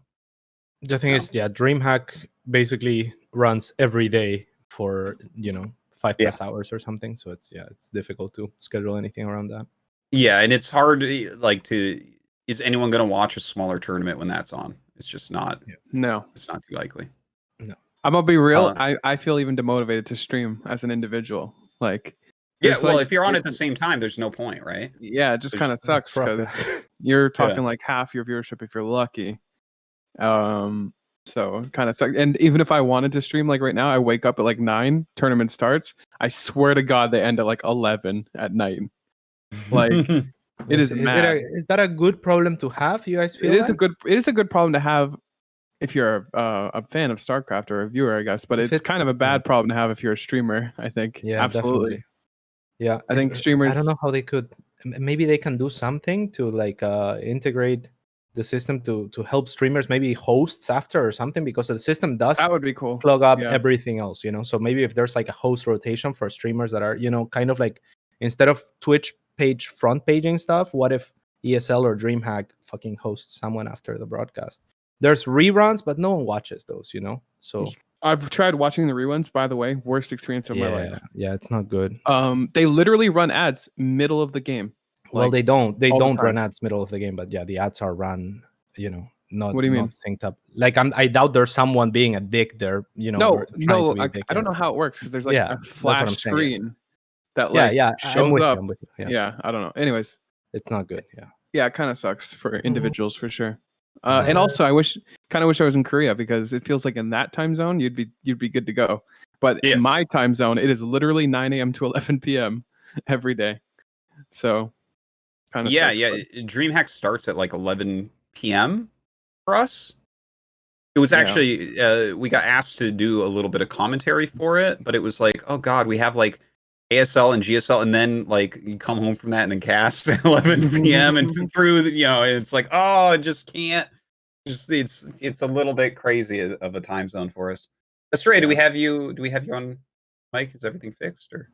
The thing is, DreamHack basically runs every day for, 5+ hours or something. So it's difficult to schedule anything around that. Yeah, and it's hard, is anyone going to watch a smaller tournament when that's on? It's just not. No. It's not too likely. No. I'm going to be real. I feel even demotivated to stream as an individual. Like, yeah, well, if you're on at the same time, there's no point, right? Yeah, it just kind of sucks because you're talking like half your viewership if you're lucky. So it kind of sucks. And even if I wanted to stream like right now, I wake up at like 9, tournament starts. I swear to God, they end at like 11 at night. Like it is mad. Is that a good problem to have? You guys feel it is a good problem to have if you're a fan of StarCraft or a viewer, I guess. But it's kind of a bad problem to have if you're a streamer. I think. Yeah, absolutely. Definitely. Yeah, I think streamers. I don't know how they could. Maybe they can do something to like integrate the system to help streamers, maybe hosts after or something, because the system does that would be cool. Plug up everything else, So maybe if there's like a host rotation for streamers that are, kind of like instead of Twitch page front paging stuff, what if ESL or DreamHack fucking hosts someone after the broadcast? There's reruns, but no one watches those, So I've tried watching the reruns. By the way, worst experience of my life. Yeah, it's not good. They literally run ads middle of the game. Well, they don't run ads middle of the game, but yeah, the ads are run not What do you mean? not synced up. Like I doubt there's someone being a dick there, No, or trying to be a like, dick. I don't know how it works because there's like Yeah, a that's what flash I'm saying. screen that Yeah, like yeah, I'm shows with up. you. I'm with you. Yeah, I don't know. Anyways, It's not good. Yeah. yeah, it kind of sucks for individuals for sure. Mhm. And also, I wish I was in Korea because it feels like in that time zone you'd be good to go. But in Yes. my time zone, it is literally 9 a.m. to 11 p.m. every day. So kind of Yeah, sucks, yeah. but- DreamHack starts at like 11 p.m. for us. It was Yeah. actually we got asked to do a little bit of commentary for it, but it was like, oh god, we have like ASL and GSL, and then like you come home from that and then cast at 11 p.m. and through, and it's like, oh, I just can't. Just it's a little bit crazy of a time zone for us. Astray, Yeah. do we have you on mic? Is everything fixed or?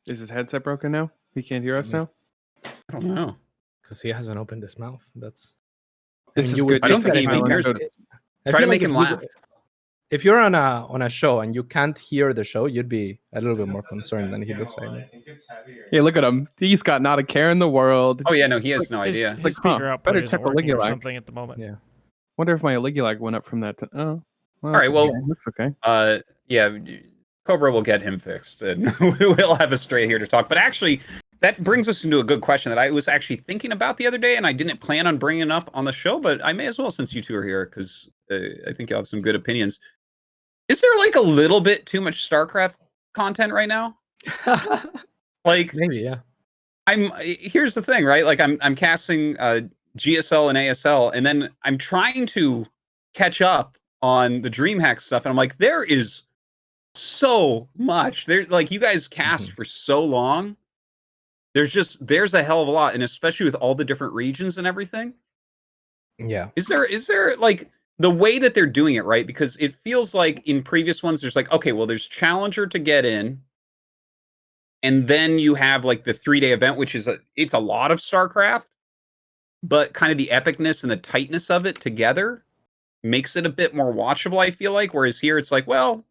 Is his headset broken now? He can't hear us now. I don't know. Because he hasn't opened his mouth. That's. This is you would good. I don't think think that he if even you- hears Pylon it. I Try to feel make like him if you- laugh. If you're on a show and you can't hear the show, you'd be a little bit more concerned than he looks like. Yeah, look at him. He's got not a care in the world. Oh yeah, no, he has no His, idea. his like, speaker huh, output better isn't check the working or Ligilag. something at the moment. Yeah. Wonder if my Ligilag went up from that. Oh, well, All right, well, looks okay. Yeah, Cobra will get him fixed, and we'll have Astray here to talk. But actually, that brings us into a good question that I was actually thinking about the other day, and I didn't plan on bringing up on the show, but I may as well since you two are here because I think you have some good opinions. Is there like a little bit too much StarCraft content right now? Like, Maybe, yeah. here's the thing, right? Like, I'm casting GSL and ASL, and then I'm trying to catch up on the DreamHack stuff, and I'm like, there is so much. There's like you guys cast for so long. There's a hell of a lot, and especially with all the different regions and everything. Yeah. Is there like the way that they're doing it, right? Because it feels like in previous ones, there's like, okay, well, there's Challenger to get in. And then you have like the 3-day event, which is it's a lot of StarCraft, but kind of the epicness and the tightness of it together makes it a bit more watchable, I feel like. Whereas here it's like, well,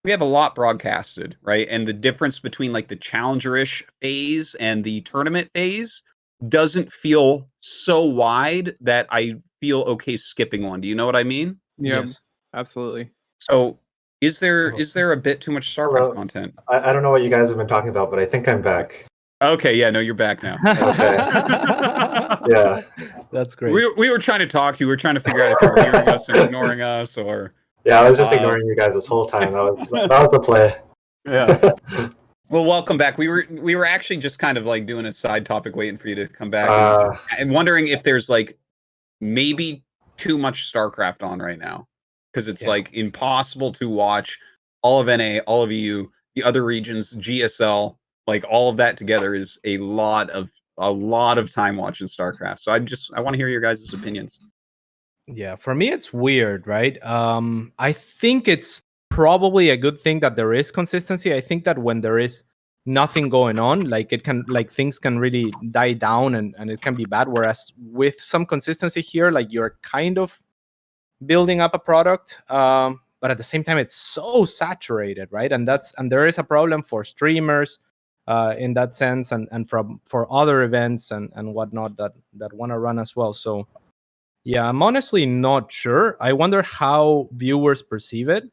we have a lot broadcasted, right? And the difference between like the Challenger-ish phase and the tournament phase doesn't feel so wide that I feel okay skipping one. Do you know what I mean? Yeah, Yes. absolutely. So is there a bit too much StarCraft Hello. content? I don't know what you guys have been talking about, but I think I'm back. Okay, yeah, no, you're back now. Yeah. That's great. We were trying to talk to you. We were trying to figure out if you were hearing us and ignoring us, or Yeah, I was just ignoring you guys this whole time. That was the play. yeah. Well, welcome back. We were actually just kind of like doing a side topic, waiting for you to come back, and wondering if there's like maybe too much StarCraft on right now, because it's like impossible to watch all of NA, all of EU, the other regions, GSL, like all of that together is a lot of time watching StarCraft. So I want to hear your guys' opinions. Yeah, for me it's weird, right? I think it's probably a good thing that there is consistency. I think that when there is nothing going on, like things can really die down and it can be bad. Whereas with some consistency here, like you're kind of building up a product, but at the same time it's so saturated, right? And there is a problem for streamers in that sense, and for other events and whatnot that want to run as well. So yeah, I'm honestly not sure. I wonder how viewers perceive it.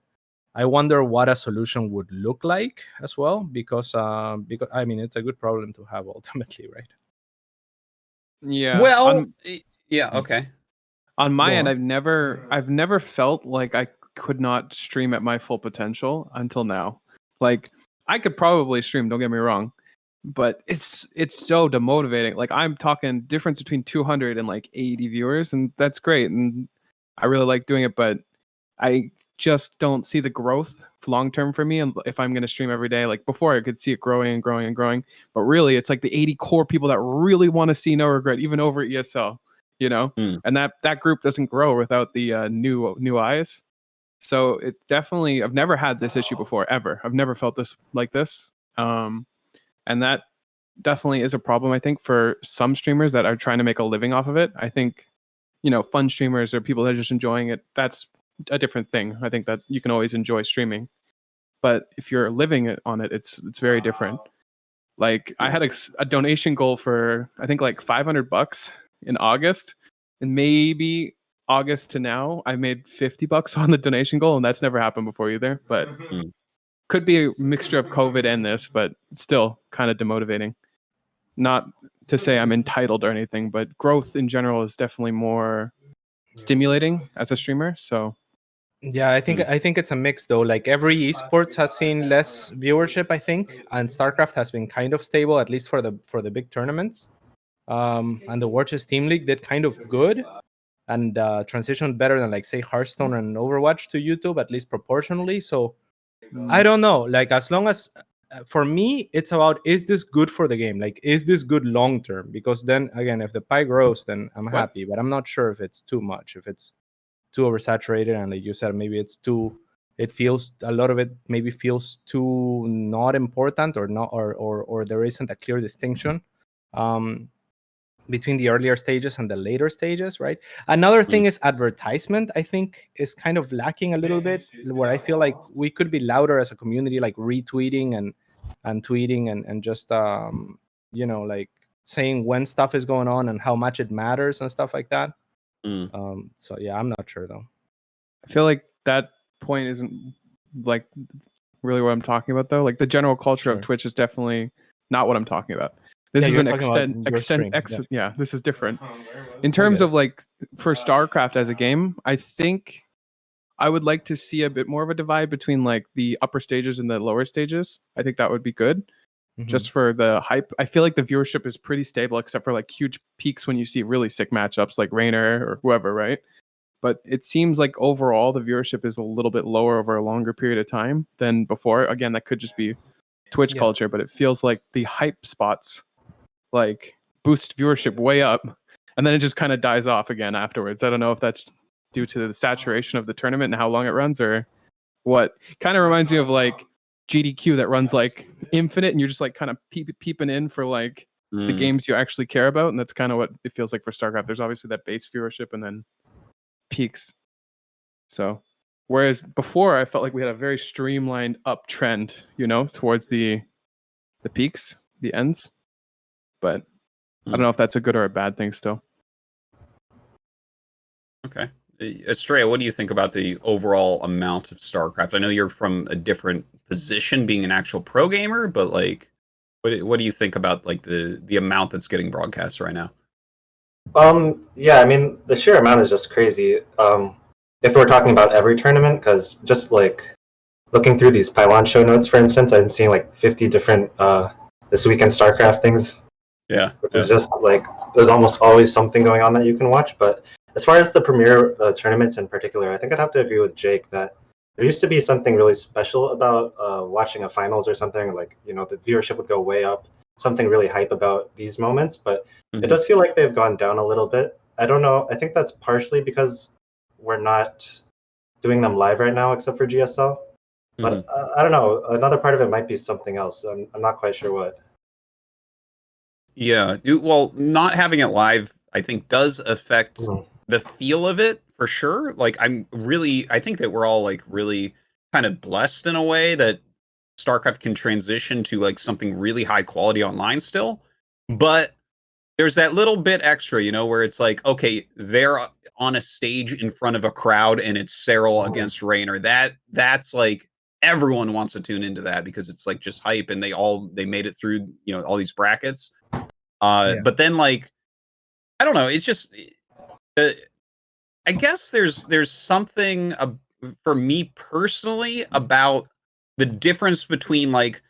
I wonder what a solution would look like as well, because I mean it's a good problem to have ultimately, right? Yeah. Well, yeah, okay. On my Go end, on. I've never felt like I could not stream at my full potential until now. Like I could probably stream, don't get me wrong, but it's so demotivating. Like I'm talking difference between 200 and like 80 viewers, and that's great, and I really like doing it, but I just don't see the growth long term for me. And if I'm going to stream every day, like before, I could see it growing and growing and growing, but really, it's like the 80 core people that really want to see No Regret, even over ESL, you know. And that group doesn't grow without the new eyes. So it definitely, I've never had this issue before ever. I've never felt this like this, and that definitely is a problem, I think, for some streamers that are trying to make a living off of it. I think, you know, fun streamers or people that are just enjoying it, that's a different thing. I think that you can always enjoy streaming, but if you're living on it, it's very different. Like I had a donation goal for I think like $500 in August, and maybe August to now I made $50 on the donation goal, and that's never happened before either. But could be a mixture of COVID and this, but still kind of demotivating. Not to say I'm entitled or anything, but growth in general is definitely more stimulating as a streamer. So yeah, I think it's a mix though. Like every esports has seen less viewership, I think, and StarCraft has been kind of stable, at least for the big tournaments. And the Watches Team League did kind of good and transitioned better than like say Hearthstone and Overwatch to YouTube, at least proportionally. So I don't know. Like as long as for me, it's about is this good for the game? Like is this good long term? Because then again, if the pie grows, then I'm happy. But I'm not sure if it's too much. If it's too oversaturated, and like you said, maybe it's too. It feels a lot of it maybe feels too not important or not or there isn't a clear distinction between the earlier stages and the later stages, right? Another thing is advertisement, I think, is kind of lacking a little bit, where I feel like we could be louder as a community, like retweeting and tweeting and just like saying when stuff is going on and how much it matters and stuff like that. So yeah, I'm not sure though. I feel like that point isn't like really what I'm talking about though. Like the general culture of Twitch is definitely not what I'm talking about. This is an yeah, this is different. In terms of like for StarCraft as a game, I think I would like to see a bit more of a divide between like the upper stages and the lower stages. I think that would be good. Just for the hype. I feel like the viewership is pretty stable, except for like huge peaks when you see really sick matchups like Raynor or whoever, right? But it seems like overall the viewership is a little bit lower over a longer period of time than before. Again, that could just be Twitch culture, but it feels like the hype spots like boost viewership way up, and then it just kind of dies off again afterwards. I don't know if that's due to the saturation of the tournament and how long it runs or what. Kind of reminds me of like GDQ that runs like infinite, and you're just like kind of peeping in for like the games you actually care about, and that's kind of what it feels like for StarCraft. There's obviously that base viewership and then peaks. So whereas before I felt like we had a very streamlined uptrend, towards the peaks, the ends. But I don't know if that's a good or a bad thing still. Okay. Estrella, what do you think about the overall amount of StarCraft? I know you're from a different position, being an actual pro gamer, but like, what do you think about like the amount that's getting broadcast right now? Yeah, I mean, the sheer amount is just crazy. If we're talking about every tournament, because just like looking through these Pylon show notes, for instance, I'm seeing like 50 different this weekend StarCraft things. Yeah. It's just like there's almost always something going on that you can watch. But as far as the premier tournaments in particular, I think I'd have to agree with Jake that there used to be something really special about watching a finals or something. Like, the viewership would go way up, something really hype about these moments. But it does feel like they've gone down a little bit. I don't know. I think that's partially because we're not doing them live right now, except for GSL. But I don't know. Another part of it might be something else. I'm not quite sure what. Yeah. Well, not having it live, I think, does affect the feel of it for sure. Like, I think that we're all like really kind of blessed in a way that StarCraft can transition to like something really high quality online still. But there's that little bit extra, where it's like, okay, they're on a stage in front of a crowd and it's Serral against Raynor. That's like everyone wants to tune into that because it's like just hype, and they made it through, all these brackets. But then like, I don't know, it's just I guess there's something for me personally about the difference between like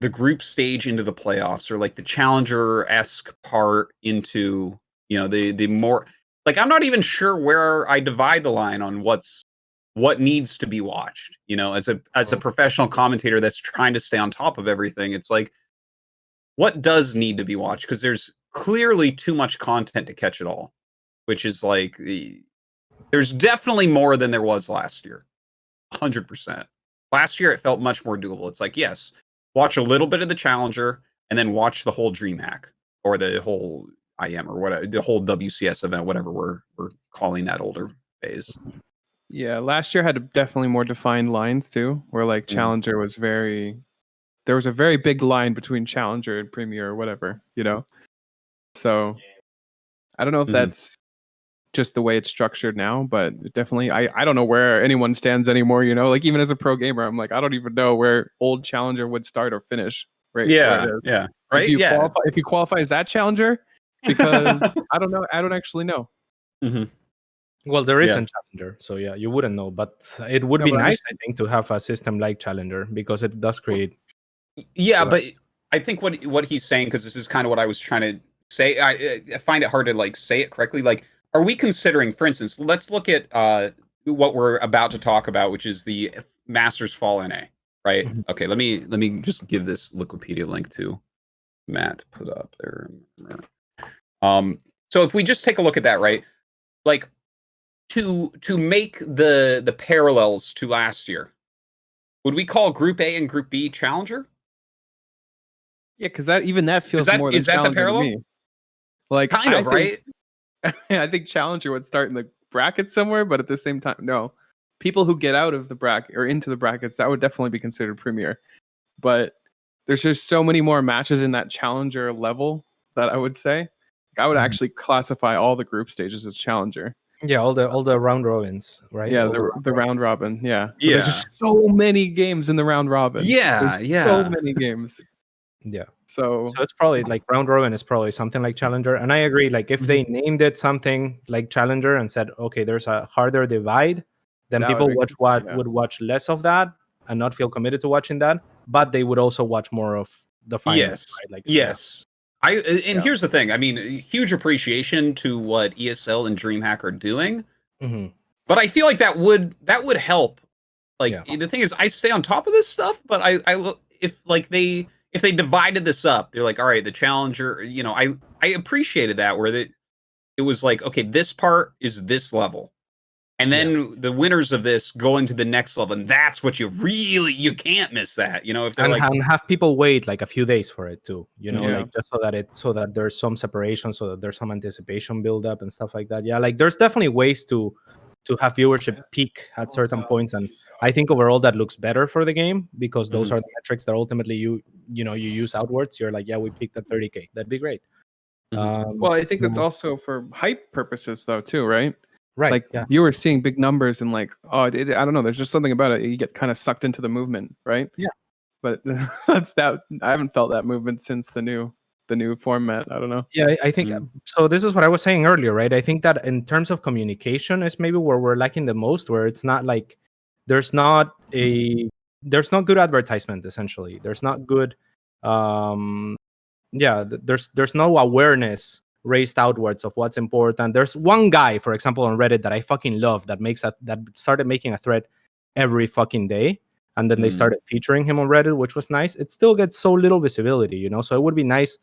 the group stage into the playoffs, or like the challenger-esque part into, the more like, I'm not even sure where I divide the line on what needs to be watched, as a professional commentator that's trying to stay on top of everything. It's like, what does need to be watched? Because there's clearly too much content to catch it all, which is like there's definitely more than there was last year. 100%. Last year, it felt much more doable. It's like, yes, watch a little bit of the Challenger and then watch the whole Dreamhack or the whole IM or whatever, the whole WCS event, whatever we're calling that older phase. Yeah, last year had definitely more defined lines too, where like Challenger was very there was a very big line between Challenger and Premier or whatever, you know. So I don't know if that's just the way it's structured now, but definitely I don't know where anyone stands anymore, you know. Like even as a pro gamer, I'm like I don't even know where old Challenger would start or finish. Right? Yeah, Where it is. yeah, right. If you qualify as that Challenger, because I don't know, I don't actually know. Well, there isn't Challenger, so yeah, you wouldn't know. But it would be nice, I think, to have a system like Challenger because it does create. Yeah, but I think what he's saying, because this is kind of what I was trying to say. I find it hard to like say it correctly. Like, are we considering, for instance, let's look at what we're about to talk about, which is the Masters Fall NA, right? Okay, let me just give this Wikipedia link to Matt to put up there. So if we just take a look at that, right? Like to make the parallels to last year, would we call Group A and Group B Challenger? Yeah, because that feels more than Challenger to me. Like kind of, right? I think Challenger would start in the bracket somewhere, but at the same time, no. People who get out of the bracket or into the brackets, that would definitely be considered Premier. But there's just so many more matches in that Challenger level that I would say. I would actually classify all the group stages as Challenger. Yeah, all the round robins, right? Yeah, the round robin. Yeah. So there's just so many games in the round robin. So many games. Yeah. So it's probably like round robin is probably something like Challenger. And I agree, like if they named it something like Challenger and said, okay, there's a harder divide, then that people would would watch less of that and not feel committed to watching that, but they would also watch more of the finals. Right? Like, Here's the thing. I mean, huge appreciation to what ESL and Dreamhack are doing. But I feel like that would help. Like the thing is, I stay on top of this stuff, but if they divided this up, they're like, all right, the Challenger, you know, I appreciated that where it was like, okay, this part is this level. And then the winners of this go into the next level, and that's what you can't miss that, you know. If they're and have people wait like a few days for it too, you know, like just so that there's some separation, so that there's some anticipation build up and stuff like that. Yeah, like there's definitely ways to have viewership peak at certain points, and I think overall that looks better for the game because those are the metrics that ultimately you use outwards. You're like, yeah, we peaked at 30K. That'd be great. Well, I think that's also for hype purposes though too, right? Right. Like viewers seeing big numbers and like, I don't know, there's just something about it. You get kind of sucked into the movement, right? Yeah. But I haven't felt that movement since the new format. I don't know. Yeah, I think so. This is what I was saying earlier, right? I think that in terms of communication is maybe where we're lacking the most, where it's not like there's not good advertisement. Essentially, there's not good. There's no awareness raised outwards of what's important. There's one guy, for example, on Reddit that I fucking love that started making a thread every fucking day, and then they started featuring him on Reddit, which was nice. It still gets so little visibility, you know. So it would be nice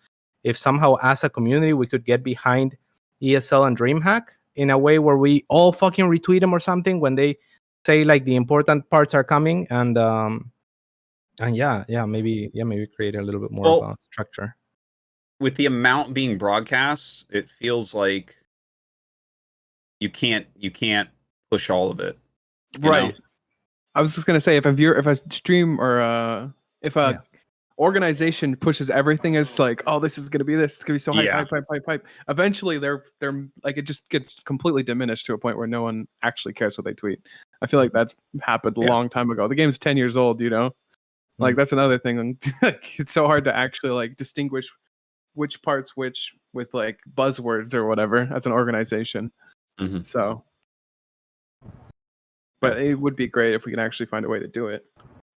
if somehow as a community we could get behind ESL and Dreamhack in a way where we all fucking retweet them or something when they say like the important parts are coming, and maybe create a little bit more of a structure. With the amount being broadcast, it feels like you can't push all of it. Right. Know? I was just gonna say if a stream or if a organization pushes everything as like, oh, this is gonna be this, it's gonna be so hype. Eventually they're like it just gets completely diminished to a point where no one actually cares what they tweet. I feel like that's happened a long time ago. The game's 10 years old, you know? Like that's another thing. It's so hard to actually like distinguish which parts which with like buzzwords or whatever as an organization. So but it would be great if we can actually find a way to do it.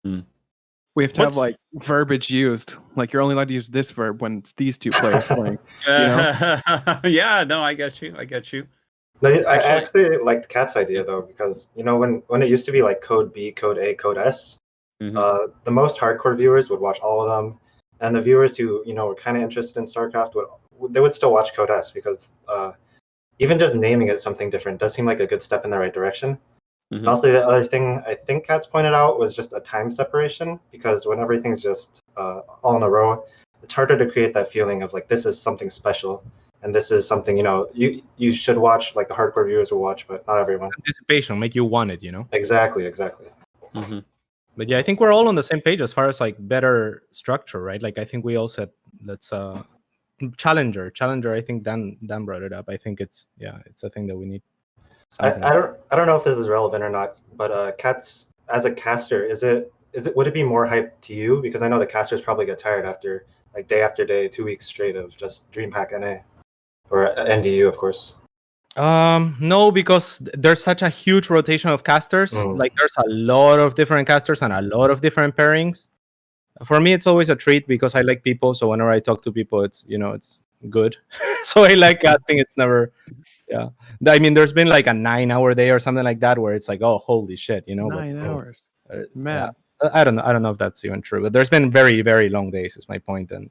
We have to have like verbiage used, like you're only allowed to use this verb when it's these two players playing, you know? Yeah, no, I get you No, I actually liked Cat's idea though, because you know when it used to be like code B, code A, code S, the most hardcore viewers would watch all of them. And the viewers who, you know, were kind of interested in StarCraft would still watch Code S because even just naming it something different does seem like a good step in the right direction. And also, the other thing I think Katz pointed out was just a time separation, because when everything's just all in a row, it's harder to create that feeling of like this is something special and this is something, you know, you should watch, like the hardcore viewers will watch, but not everyone. Anticipation make you want it, you know. Exactly. But yeah, I think we're all on the same page as far as like better structure, right? Like I think we all said let's challenger. I think Dan brought it up. I think it's a thing that we need. I don't know if this is relevant or not, but Cats as a caster, would it be more hype to you? Because I know the casters probably get tired after like day after day, 2 weeks straight of just Dreamhack NA or NDU, of course. No, because there's such a huge rotation of casters. Like there's a lot of different casters and a lot of different pairings. For me, it's always a treat because I like people. So whenever I talk to people, it's good. So I like casting. It's never, I mean, there's been like a 9-hour day or something like that where it's like, oh, holy shit, 9 hours. Man, I don't know if that's even true, but there's been very, very long days. Is my point, and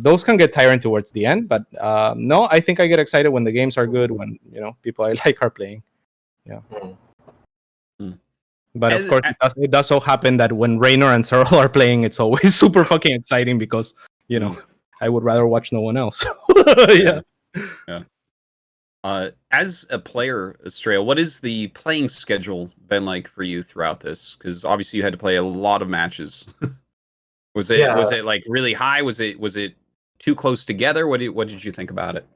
those can get tiring towards the end. But no, I think I get excited when the games are good, when people I like are playing. Yeah. But of course, it does so happen that when Raynor and Serral are playing, it's always super fucking exciting because I would rather watch no one else. Yeah. As a player, Estrella, what is the playing schedule been like for you throughout this? Because obviously you had to play a lot of matches. Was it like really high? Was it too close together? What did you think about it?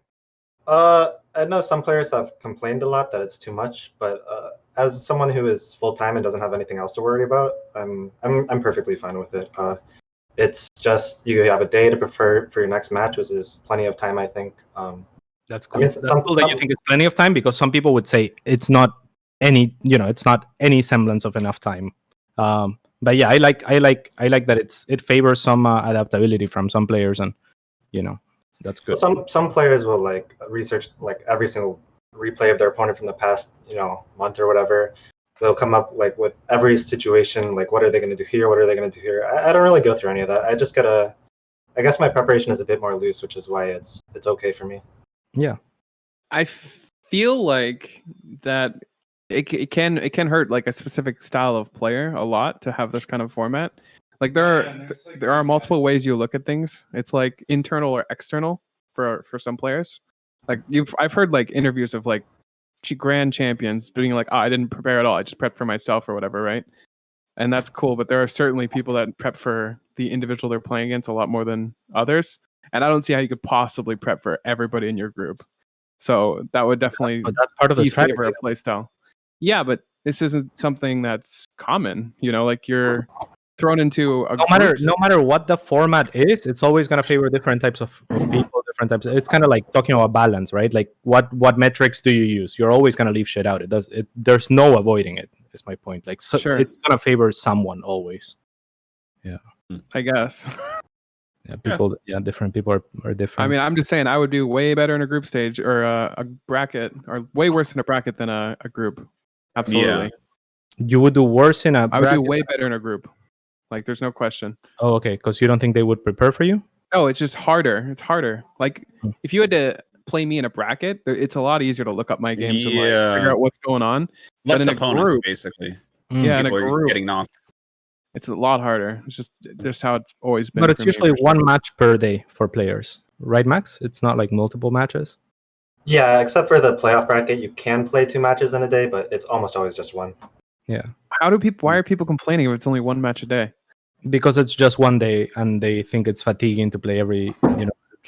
I know some players have complained a lot that it's too much, but as someone who is full time and doesn't have anything else to worry about, I'm perfectly fine with it. It's just you have a day to prepare for your next match, which is plenty of time, I think. That's cool. That's cool that you think it's plenty of time, because some people would say it's not any semblance of enough time. But yeah, I like that it favors some adaptability from some players, and that's good. Some players will like research like every single replay of their opponent from the past month or whatever. They'll come up like with every situation, like what are they going to do here? What are they going to do here? I don't really go through any of that. I just I guess my preparation is a bit more loose, which is why it's okay for me. Yeah, I feel like that it can hurt like a specific style of player a lot to have this kind of format. Like there are multiple ways you look at things. It's like internal or external for some players. Like I've heard like interviews of like grand champions being like, I didn't prepare at all. I just prepped for myself or whatever, right? And that's cool. But there are certainly people that prep for the individual they're playing against a lot more than others. And I don't see how you could possibly prep for everybody in your group. So that would definitely that's part of the strategy. Favor a play style. Yeah, but this isn't something that's common. Like you're thrown into a no matter what the format is, it's always going to favor different types of people, different types. It's kind of like talking about balance, right? Like what metrics do you use? You're always going to leave shit out. There's no avoiding it, is my point. Like sure. It's going to favor someone always. Yeah, I guess. Yeah, different people are different. I mean, I'm just saying I would do way better in a group stage or a bracket, or way worse in a bracket than a group. Absolutely. Yeah. You would do worse in a bracket? I would do way better in a group. Like, there's no question. Oh, okay. Because you don't think they would prepare for you? No, it's just harder. It's harder. Like, if you had to play me in a bracket, it's a lot easier to look up my games and like figure out what's going on. Less but in opponents, a group, basically. Yeah, in a group, getting knocked. It's a lot harder. It's just how it's always been. But it's usually one match per day for players, right, Max? It's not like multiple matches. Yeah, except for the playoff bracket, you can play 2 matches in a day, but it's almost always just one. Yeah. Why are people complaining if it's only 1 match a day? Because it's just one day, and they think it's fatiguing to play every,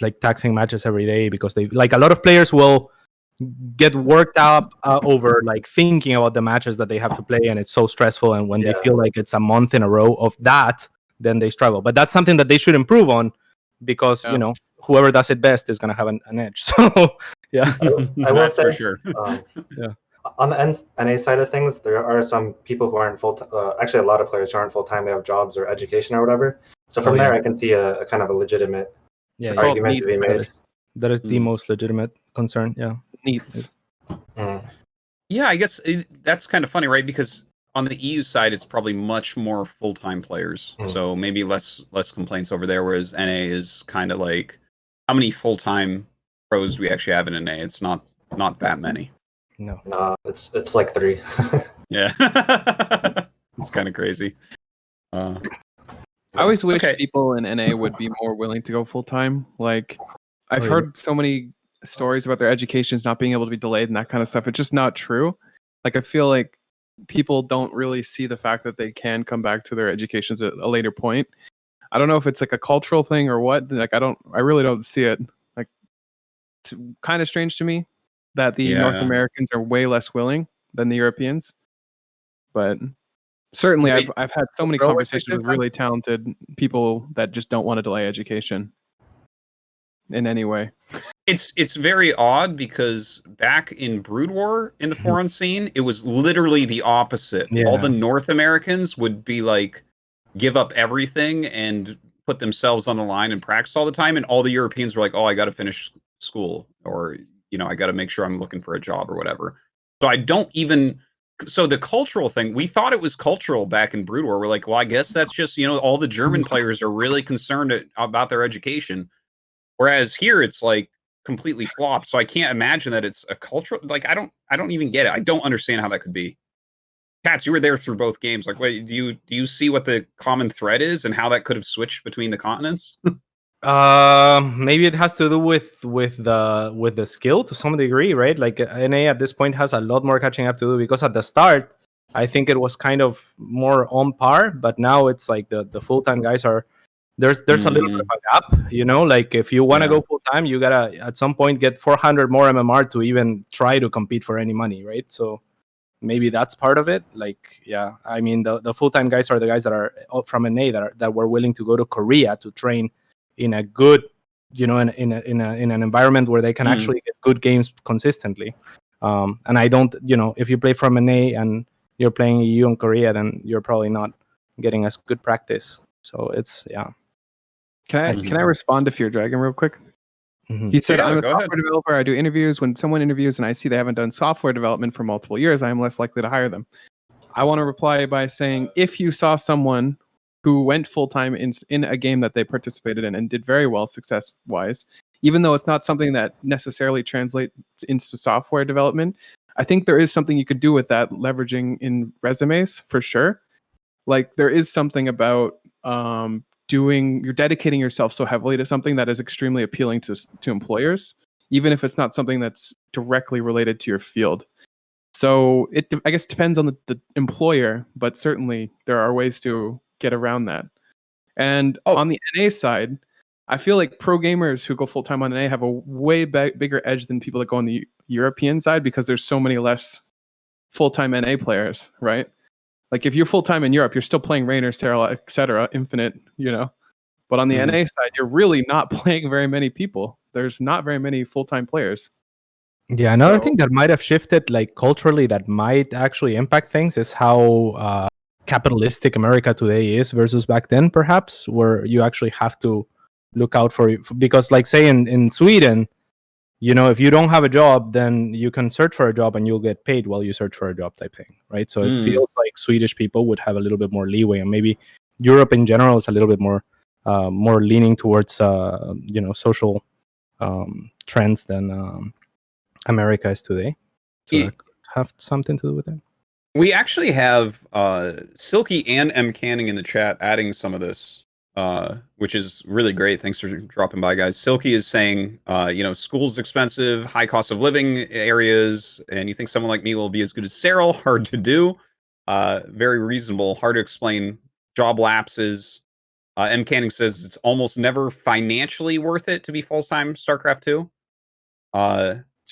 like taxing matches every day, because they like a lot of players will get worked up over like thinking about the matches that they have to play, and it's so stressful. And when they feel like it's a month in a row of that, then they struggle. But that's something that they should improve on, because whoever does it best is going to have an edge. So yeah, I will say for sure. On the NA side of things, there are some people who aren't actually a lot of players who aren't full time. They have jobs or education or whatever. So from there, I can see a kind of a legitimate argument to be made. That is the most legitimate concern. Yeah. Needs. Yeah, I guess that's kind of funny, right? Because on the EU side, it's probably much more full-time players, so maybe less complaints over there. Whereas NA is kind of like, how many full-time pros do we actually have in NA? It's not that many. No, it's like 3. Yeah, it's kind of crazy. I always wish people in NA would be more willing to go full-time. Like, I've heard so many stories about their educations not being able to be delayed and that kind of stuff. It's just not true. Like, I feel like people don't really see the fact that they can come back to their educations at a later point. I don't know if it's like a cultural thing or what. Like I really don't see it. Like it's kind of strange to me that the North Americans are way less willing than the Europeans. But certainly I've had so many conversations with really talented people that just don't want to delay education in any way. It's very odd because back in Brood War in the foreign scene, it was literally the opposite. Yeah. All the North Americans would be like give up everything and put themselves on the line and practice all the time, and all the Europeans were like, "Oh, I got to finish school," or I got to make sure I'm looking for a job or whatever. So I don't even. So the cultural thing, we thought it was cultural back in Brood War. We're like, well, I guess that's just all the German players are really concerned about their education, whereas here it's like completely flopped. So I can't imagine that it's a cultural. Like I don't even get it. I don't understand how that could be. Katz, you were there through both games. Like, wait, do you see what the common thread is and how that could have switched between the continents? Maybe it has to do with the skill to some degree, right? Like NA at this point has a lot more catching up to do, because at the start I think it was kind of more on par, but now it's like the full-time guys are there's a little bit of a gap, like if you want to go full-time, you gotta at some point get 400 more MMR to even try to compete for any money, right? So maybe that's part of it. Like, yeah, I mean the full-time guys are the guys that are from NA that were willing to go to Korea to train in a good, in an environment where they can actually get good games consistently. And I don't, if you play from NA and you're playing EU in Korea, then you're probably not getting as good practice. So it's, yeah. Can I respond to Fear Dragon real quick? He said, I'm a software developer. I do interviews. When someone interviews and I see they haven't done software development for multiple years, I am less likely to hire them. I want to reply by saying, if you saw someone who went full-time in a game that they participated in and did very well success-wise, even though it's not something that necessarily translates into software development, I think there is something you could do with that, leveraging in resumes for sure. Like there is something about you're dedicating yourself so heavily to something that is extremely appealing to employers, even if it's not something that's directly related to your field. So it, I guess, depends on the employer, but certainly there are ways to get around that. And on the NA side, I feel like pro gamers who go full-time on NA have a way bigger edge than people that go on the European side, because there's so many less full-time NA players, right? Like if you're full-time in Europe, you're still playing Rainer, Serral, etc., Infinite, But on the NA side, you're really not playing very many people. There's not very many full-time players. Yeah, another thing that might have shifted, like culturally, that might actually impact things is how capitalistic America today is versus back then, perhaps, where you actually have to look out because, like, say in Sweden, if you don't have a job, then you can search for a job and you'll get paid while you search for a job type thing, right? So it feels like Swedish people would have a little bit more leeway, and maybe Europe in general is a little bit more leaning towards social trends than America is today. So that could have something to do with it. We actually have Silky and M Canning in the chat adding some of this, which is really great. Thanks for dropping by, guys. Silky is saying, school's expensive, high cost of living areas, and you think someone like me will be as good as Serral? Hard to do. Very reasonable. Hard to explain. Job lapses. M Canning says it's almost never financially worth it to be full-time StarCraft 2.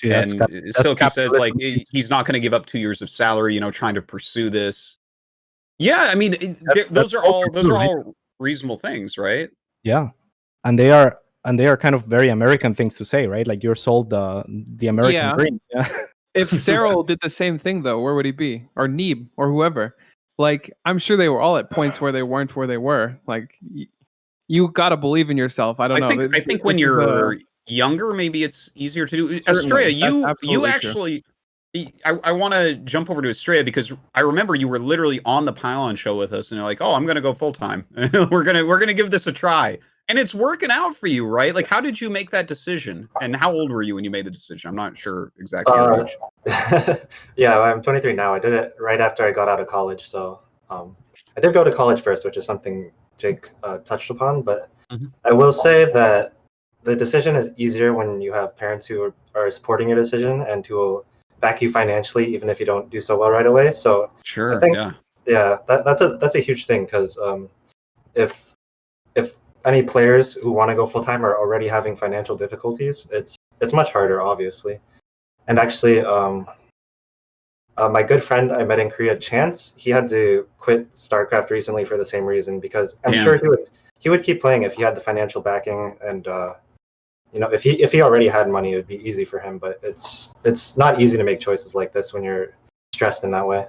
Silky says like he's not going to give up 2 years of salary, trying to pursue this. Yeah, I mean, those are all reasonable things, right? Yeah, and they are kind of very American things to say, right? Like you're sold the American dream. Yeah. If Serral did the same thing, though, where would he be? Or Neeb, or whoever? Like, I'm sure they were all at points where they weren't where they were. Like, you gotta believe in yourself. I don't know. I think when you're younger, maybe it's easier to do. Estrella, you actually, I want to jump over to Estrella because I remember you were literally on the Pylon show with us, and you're like, "Oh, I'm gonna go full time. we're gonna give this a try," and it's working out for you, right? Like, how did you make that decision? And how old were you when you made the decision? I'm not sure exactly your age. Yeah, I'm 23 now. I did it right after I got out of college, so I did go to college first, which is something Jake touched upon. But I will say that the decision is easier when you have parents who are supporting your decision and who will back you financially, even if you don't do so well right away. So Sure. I think, yeah. that's a huge thing, because if any players who want to go full time are already having financial difficulties, it's much harder, obviously. And actually, my good friend I met in Korea, Chance, he had to quit StarCraft recently for the same reason, because I'm Damn. sure he would keep playing if he had the financial backing, and you know, if he already had money, it would be easy for him. But it's not easy to make choices like this when you're stressed in that way.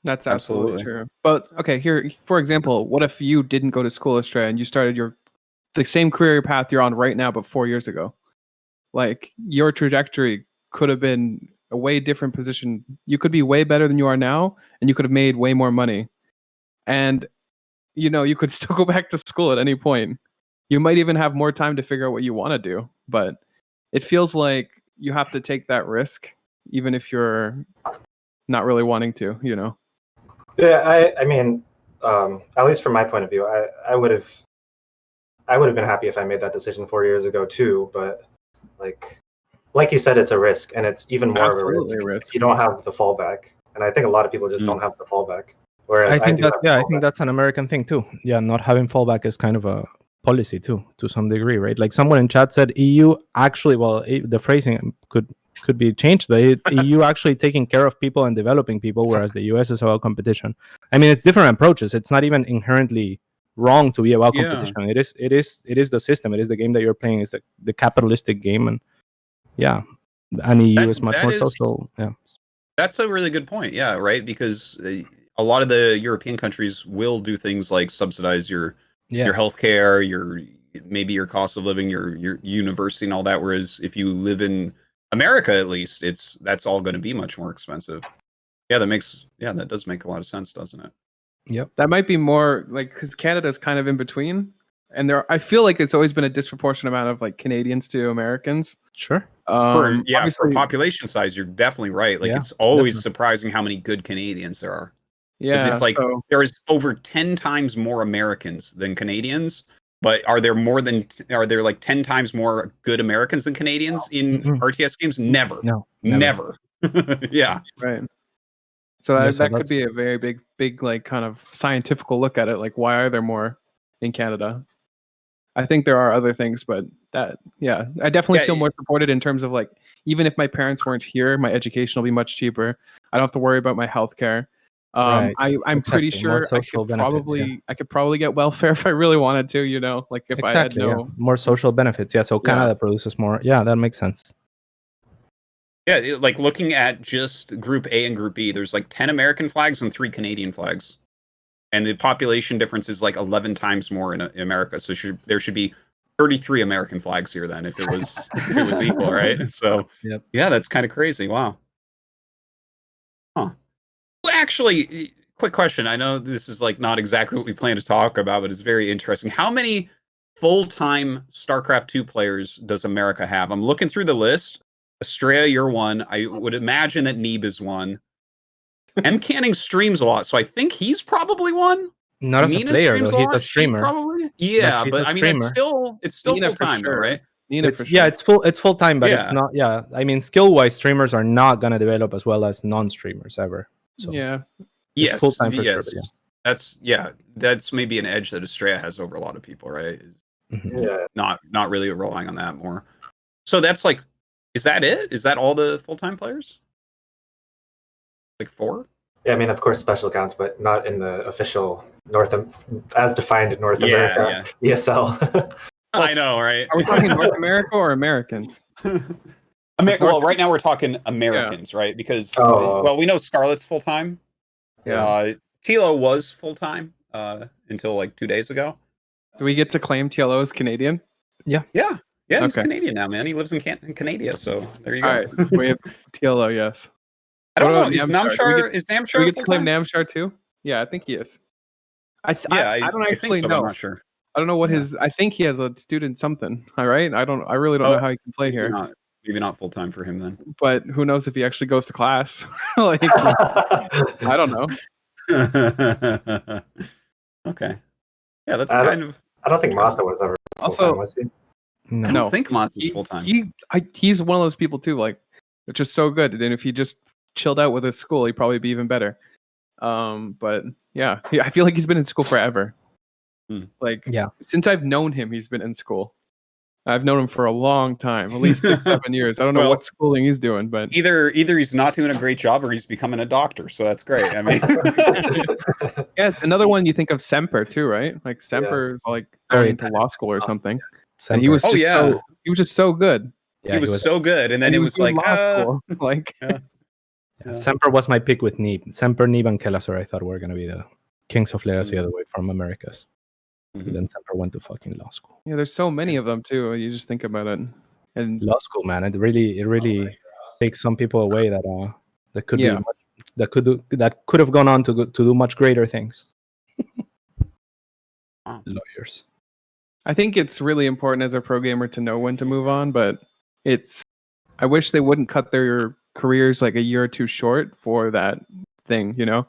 That's absolutely true. But okay, here, for example, what if you didn't go to school, Australia, and you started the same career path you're on right now, but 4 years ago? Like, your trajectory could have been a way different position. You could be way better than you are now, and you could have made way more money. And, you know, you could still go back to school at any point. You might even have more time to figure out what you want to do. But it feels like you have to take that risk, even if you're not really wanting to, you know? Yeah, I mean, at least from my point of view, I would have been happy if I made that decision 4 years ago too. But like you said, it's a risk, and it's even more Absolutely of a a risk risk. if you don't have the fallback. And I think a lot of people just don't have the fallback. Whereas I think do have the I think fallback. that's an American thing too. Yeah, not having fallback is kind of a policy too, to some degree, right? Like someone in chat said, EU actually, well, the phrasing could be changed, but EU actually taking care of people and developing people, whereas the US is about competition. I mean, it's different approaches. It's not even inherently wrong to be about competition. It is the system. It is the game that you're playing. It's the capitalistic game, and yeah, and EU is much more social. Yeah, that's a really good point. Yeah, right, because a lot of the European countries will do things like subsidize your healthcare, maybe your cost of living, your university and all that. Whereas if you live in America, at least, that's all going to be much more expensive. Yeah, that does make a lot of sense, doesn't it? Yep. That might be more like, because Canada's kind of in between, and I feel like it's always been a disproportionate amount of like Canadians to Americans. Sure. For population size, you're definitely right. Like, it's always surprising how many good Canadians there are. Yeah, it's like there is over 10 times more Americans than Canadians, but are there like 10 times more good Americans than Canadians in RTS games? Never. No, never. Yeah. Right. So that could be a very big like kind of scientific look at it. Like, why are there more in Canada? I think there are other things, but I definitely feel more supported in terms of like, even if my parents weren't here, my education will be much cheaper. I don't have to worry about my healthcare. I'm pretty sure I could probably get welfare if I really wanted to, you know, like if I had more social benefits. Yeah, so Canada produces more. Yeah, that makes sense. Yeah, like looking at just Group A and Group B, there's like 10 American flags and 3 Canadian flags. And the population difference is like 11 times more in America. So there should be 33 American flags here then if it was equal, right? So yeah, that's kind of crazy. Wow. Huh. Well, actually, quick question. I know this is like not exactly what we plan to talk about, but it's very interesting. How many full-time StarCraft 2 players does America have? I'm looking through the list. Estrella, you're one. I would imagine that Neeb is one. M. Canning streams a lot, so I think he's probably one. Not as a player, though. He's a streamer. Probably. Yeah, but I mean, it's still full time, though, right? It's full time, but it's not. Yeah, I mean, skill wise, streamers are not gonna develop as well as non-streamers ever. So yes, full time for sure. That's maybe an edge that Estrella has over a lot of people, right? Yeah, not really relying on that more. So that's like, is that it? Is that all the full time players? Like 4? Yeah, I mean, of course, special counts, but not in the official as defined in North America ESL. I know, right? Are we talking North America or Americans? Well, right now we're talking Americans, right? Because we know Scarlett's full time. Yeah. Tilo was full time until like 2 days ago. Do we get to claim TLO as Canadian? Yeah. He's Canadian now, man. He lives in Canada, so there you go. All right, we have TLO, yes. I don't know. Is Namshar? Do we get to claim Namshar too? Yeah, I think he is. I don't actually know. I'm not sure. I don't know what his. I think he has a student something. All right. I really don't know how he can play here. Maybe not full time for him then. But who knows if he actually goes to class? Like, I don't know. Okay. Yeah, that's kind of. I don't think Masta was ever full time, was he? No, I don't think Masta's full time. He's one of those people too. Like, which is so good. And if he just chilled out with his school, he'd probably be even better. But yeah, I feel like he's been in school forever. Like, since I've known him, he's been in school. I've known him for a long time, at least 6-7 years. I don't know what schooling he's doing, but either he's not doing a great job or he's becoming a doctor. So that's great. I mean, yeah, another one you think of Semper too, right? Like Semper is like going into law school or something. And he was just so good. Yeah, he was so good, and then it was like like Semper was my pick with Neeb. Semper, Neeb, and Kellasor I thought were going to be the kings of Legacy all the way from Americas. Then Semper went to fucking law school. Yeah, there's so many of them too. You just think about it. And law school, man, it really takes some people away that could be that could have gone on to do much greater things. Lawyers. I think it's really important as a pro gamer to know when to move on, but I wish they wouldn't cut their careers like a year or two short for that thing, you know?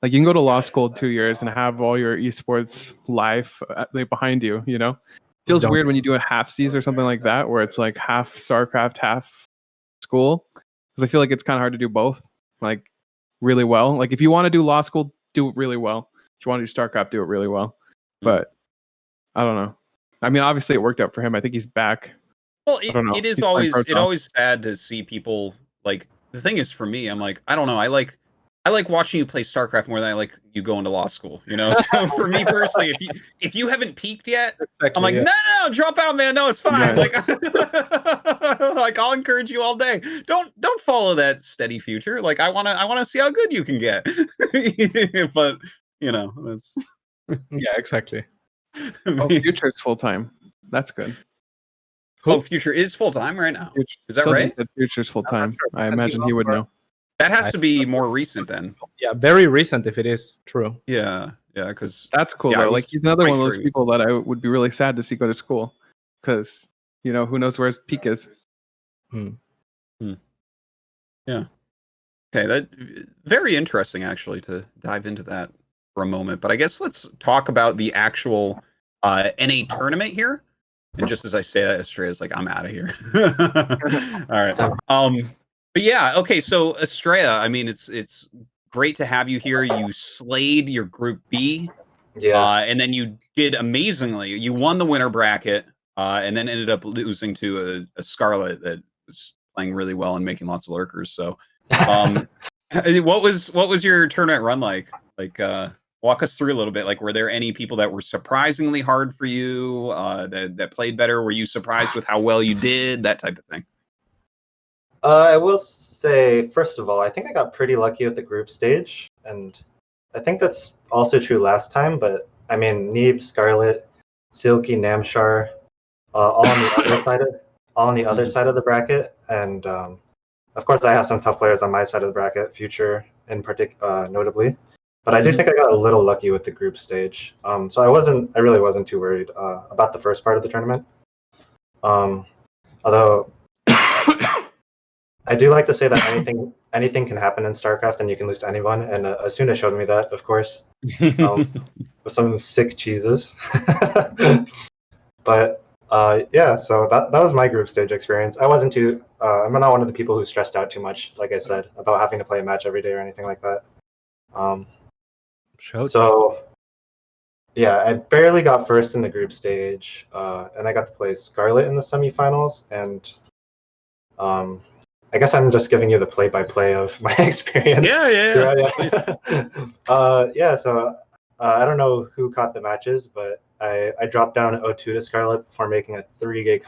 Like you can go to law school 2 years and have all your esports life behind you, you know? Feels weird when you do a half seas or something like that, where it's like half StarCraft, half school. Because I feel like it's kind of hard to do both, like really well. Like if you want to do law school, do it really well. If you want to do StarCraft, do it really well. But I don't know. I mean, obviously it worked out for him. I think he's back. Well, it is always sad to see people like. The thing is, for me, I'm like, I don't know. I like watching you play StarCraft more than I like you going to law school. You know, so for me personally, if you haven't peaked yet, I'm like, no, drop out, man. No, it's fine. Like, like I'll encourage you all day. Don't follow that steady future. Like, I wanna see how good you can get. But you know, that's exactly. Oh, Future is full time. That's good. Oh, Future is full time right now. Is that right? Future's full time. I imagine he would know. That has to be more recent then. Yeah, very recent if it is true. Yeah, because that's cool though. Like he's another one of those people that I would be really sad to see go to school, because you know who knows where his peak is. Yeah. Okay, that very interesting actually to dive into that for a moment. But I guess let's talk about the actual NA tournament here. And just as I say that, Estrella's like, I'm out of here. All right. But yeah, okay. So Estrella, I mean, it's great to have you here. You slayed your Group B. Yeah. And then you did amazingly. You won the winner bracket, and then ended up losing to a Scarlett that was playing really well and making lots of lurkers. So, what was your tournament run like? Like, walk us through a little bit. Like, were there any people that were surprisingly hard for you that played better? Were you surprised with how well you did? That type of thing. I will say, first of all, I think I got pretty lucky with the group stage, and I think that's also true last time. But I mean, Neeb, Scarlett, Silky, Namshar, all on the other side of the bracket, and of course, I have some tough players on my side of the bracket, Future in particular, notably. But I do think I got a little lucky with the group stage. So I really wasn't too worried about the first part of the tournament. Although I do like to say that anything can happen in StarCraft and you can lose to anyone. And Asuna showed me that, of course, with some sick cheeses. But yeah, so that was my group stage experience. I wasn't too. I'm not one of the people who stressed out too much, like I said, about having to play a match every day or anything like that. So yeah, I barely got first in the group stage, and I got to play Scarlett in the semifinals. And I guess I'm just giving you the play-by-play of my experience. Yeah. Yeah. So I don't know who caught the matches, but I dropped down 0-2 to Scarlett before making a three-game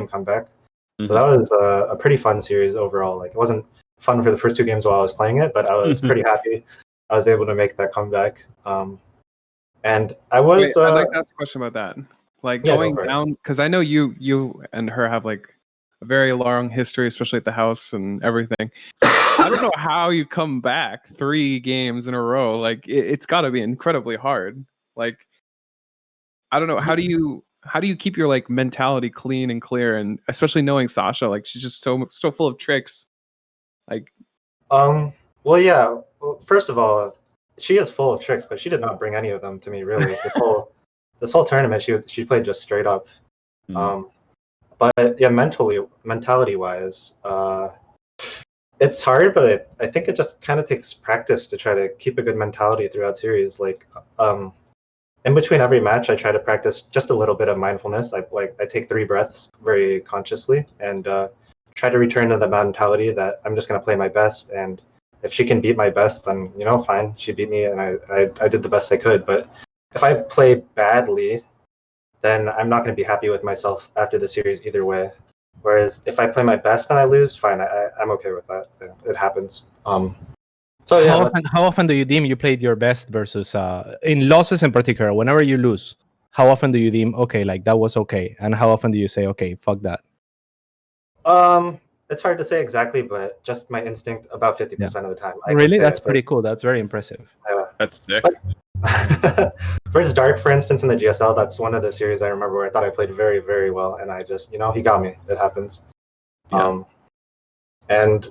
comeback. Mm-hmm. So that was a pretty fun series overall. Like, it wasn't fun for the first 2 games while I was playing it, but I was pretty happy I was able to make that comeback. And I was. I'd like to ask a question about that. Like, going down, because I know you and her have like a very long history, especially at the house and everything. I don't know how you come back 3 games in a row. Like, it's got to be incredibly hard. Like, I don't know, how do you keep your like mentality clean and clear, and especially knowing Sasha, like she's just so full of tricks. Like, well, yeah. Well, first of all, she is full of tricks, but she did not bring any of them to me, really. This whole tournament, she played just straight up. But yeah, mentality wise, It's hard, but I think it just kind of takes practice to try to keep a good mentality throughout series. Like, in between every match, I try to practice just a little bit of mindfulness. I take 3 breaths very consciously and try to return to the mentality that I'm just going to play my best. And if she can beat my best, then fine, she beat me, and I did the best I could. But if I play badly, then I'm not going to be happy with myself after the series either way. Whereas if I play my best and I lose, fine, I'm okay with that. It happens. So yeah. How often do you deem you played your best versus in losses in particular? Whenever you lose, how often do you deem okay, like that was okay, and how often do you say okay, fuck that? It's hard to say exactly, but just my instinct about 50% of the time. Really, that's pretty cool. That's very impressive. That's sick. Versus Dark, for instance, in the GSL, that's one of the series I remember where I thought I played very, very well, and I just, he got me. It happens. Yeah. And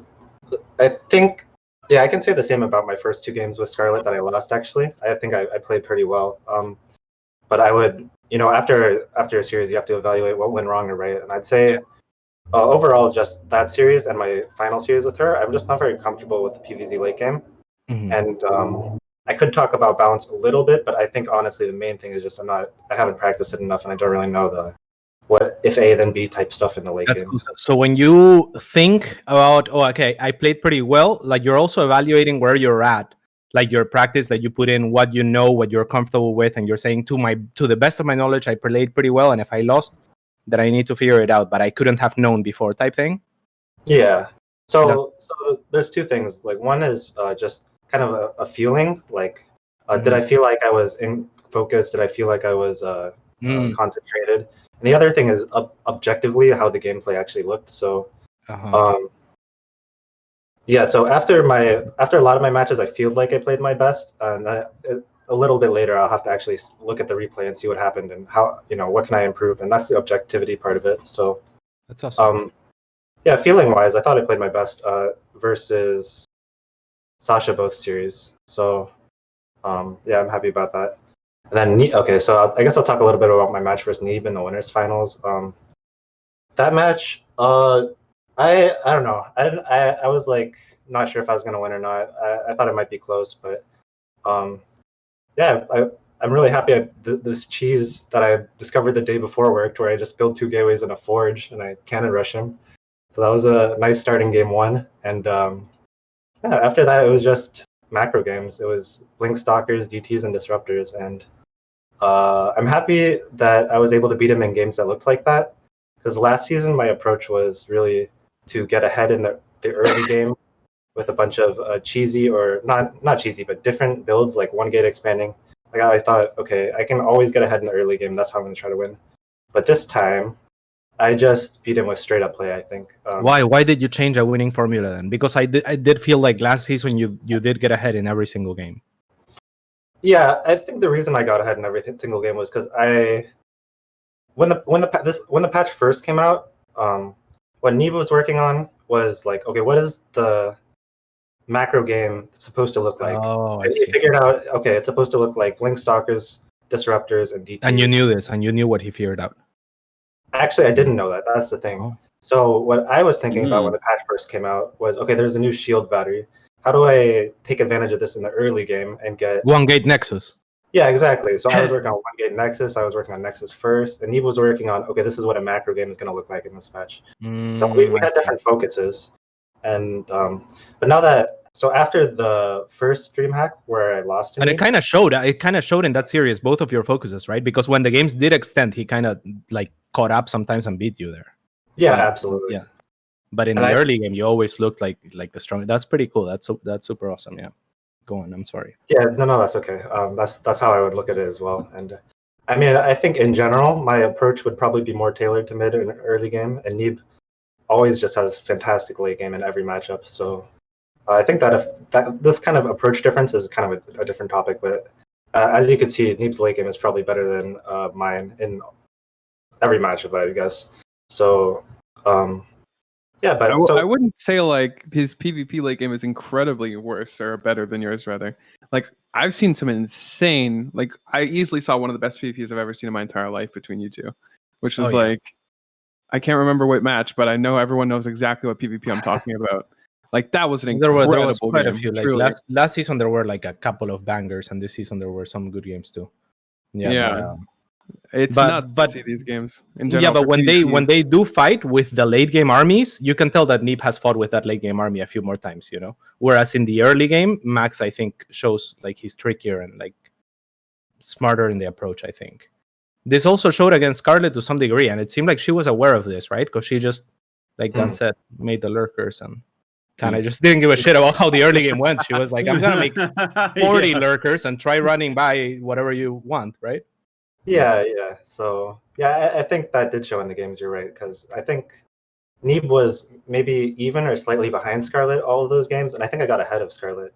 I think, I can say the same about my first 2 games with Scarlett that I lost, actually. I think I played pretty well. But I would, after a series, you have to evaluate what went wrong or right. And I'd say overall, just that series and my final series with her, I'm just not very comfortable with the PvZ late game. Mm-hmm. And I could talk about balance a little bit, but I think honestly the main thing is just I haven't practiced it enough, and I don't really know the what if A then B type stuff in the late game. Cool. So when you think about, okay, I played pretty well, like you're also evaluating where you're at, like your practice that you put in, what you know, what you're comfortable with, and you're saying to the best of my knowledge, I played pretty well, and if I lost, then I need to figure it out, but I couldn't have known before type thing. Yeah. So there's 2 things. Like one is just kind of a feeling, like did I feel like I was in focus? Did I feel like I was concentrated? And the other thing is objectively how the gameplay actually looked. So so after a lot of my matches, I feel like I played my best, and a little bit later I'll have to actually look at the replay and see what happened and how what can I improve, and that's the objectivity part of it. So that's awesome. Feeling wise, I thought I played my best versus Sasha both series. So I'm happy about that. And then so I guess I'll talk a little bit about my match versus Neeb in the winners finals. That match, I don't know. I was like not sure if I was gonna win or not. I thought it might be close, but I'm really happy. This cheese that I discovered the day before worked, where I just built 2 gateways in a forge and I cannon rush him. So that was a nice starting game 1, and after that it was just macro games. It was Blink Stalkers, DTs, and Disruptors, and I'm happy that I was able to beat him in games that looked like that, because last season my approach was really to get ahead in the early game with a bunch of cheesy, or not cheesy, but different builds, like 1 gate expanding. Like I thought, okay, I can always get ahead in the early game. That's how I'm going to try to win. But this time, I just beat him with straight up play, I think. Why did you change a winning formula then? Because I did feel like last season you did get ahead in every single game. Yeah, I think the reason I got ahead in every single game was because when the patch first came out, what Neeb was working on was like, okay, what is the macro game supposed to look like? Oh, and he figured out, okay, it's supposed to look like Blink Stalkers, Disruptors, and DTs. And you knew this, and you knew what he figured out. Actually, I didn't know that. That's the thing. Oh. So what I was thinking about when the patch first came out was, okay, there's a new shield battery. How do I take advantage of this in the early game and get 1 gate Nexus? Yeah, exactly. So I was working on 1 gate Nexus. I was working on Nexus first, and he was working on, okay, this is what a macro game is going to look like in this patch. So we had different focuses, and but now that after the first DreamHack where I lost him, and it kind of showed. It kind of showed in that series both of your focuses, right? Because when the games did extend, he kind of like caught up sometimes and beat you there. Yeah, absolutely. Yeah, but in the early game, you always looked like the strong. That's pretty cool. That's super awesome. Yeah, go on. I'm sorry. Yeah, no, that's okay. That's how I would look at it as well. And I mean, I think in general, my approach would probably be more tailored to mid and early game. And Neeb always just has fantastic late game in every matchup. So I think that if this kind of approach difference is kind of a different topic, but as you can see, Neeb's late game is probably better than mine in every matchup, I guess. So yeah, but I wouldn't say like his PvP late game is incredibly worse or better than yours. Rather, like I've seen some insane. Like I easily saw one of the best PvPs I've ever seen in my entire life between you two, which was like I can't remember what match, but I know everyone knows exactly what PvP I'm talking about. Like that was an There incredible was quite a game, few. Like truly. last season, there were like a couple of bangers, and this season there were some good games too. Yeah. It's but- nuts but- to see these games in general. Yeah, but for when PvP. they do fight with the late game armies, you can tell that Neep has fought with that late game army a few more times, you know. Whereas in the early game, Max I think shows like he's trickier and like smarter in the approach. I think this also showed against Scarlett to some degree, and it seemed like she was aware of this, right? Because she just, like Dan said, made the lurkers and kind of just didn't give a shit about how the early game went. She was like, I'm gonna make 40 lurkers and try running by whatever you want, right? Yeah. So yeah, I think that did show in the games. You're right, because I think Neeb was maybe even or slightly behind Scarlett all of those games, and I think I got ahead of Scarlett.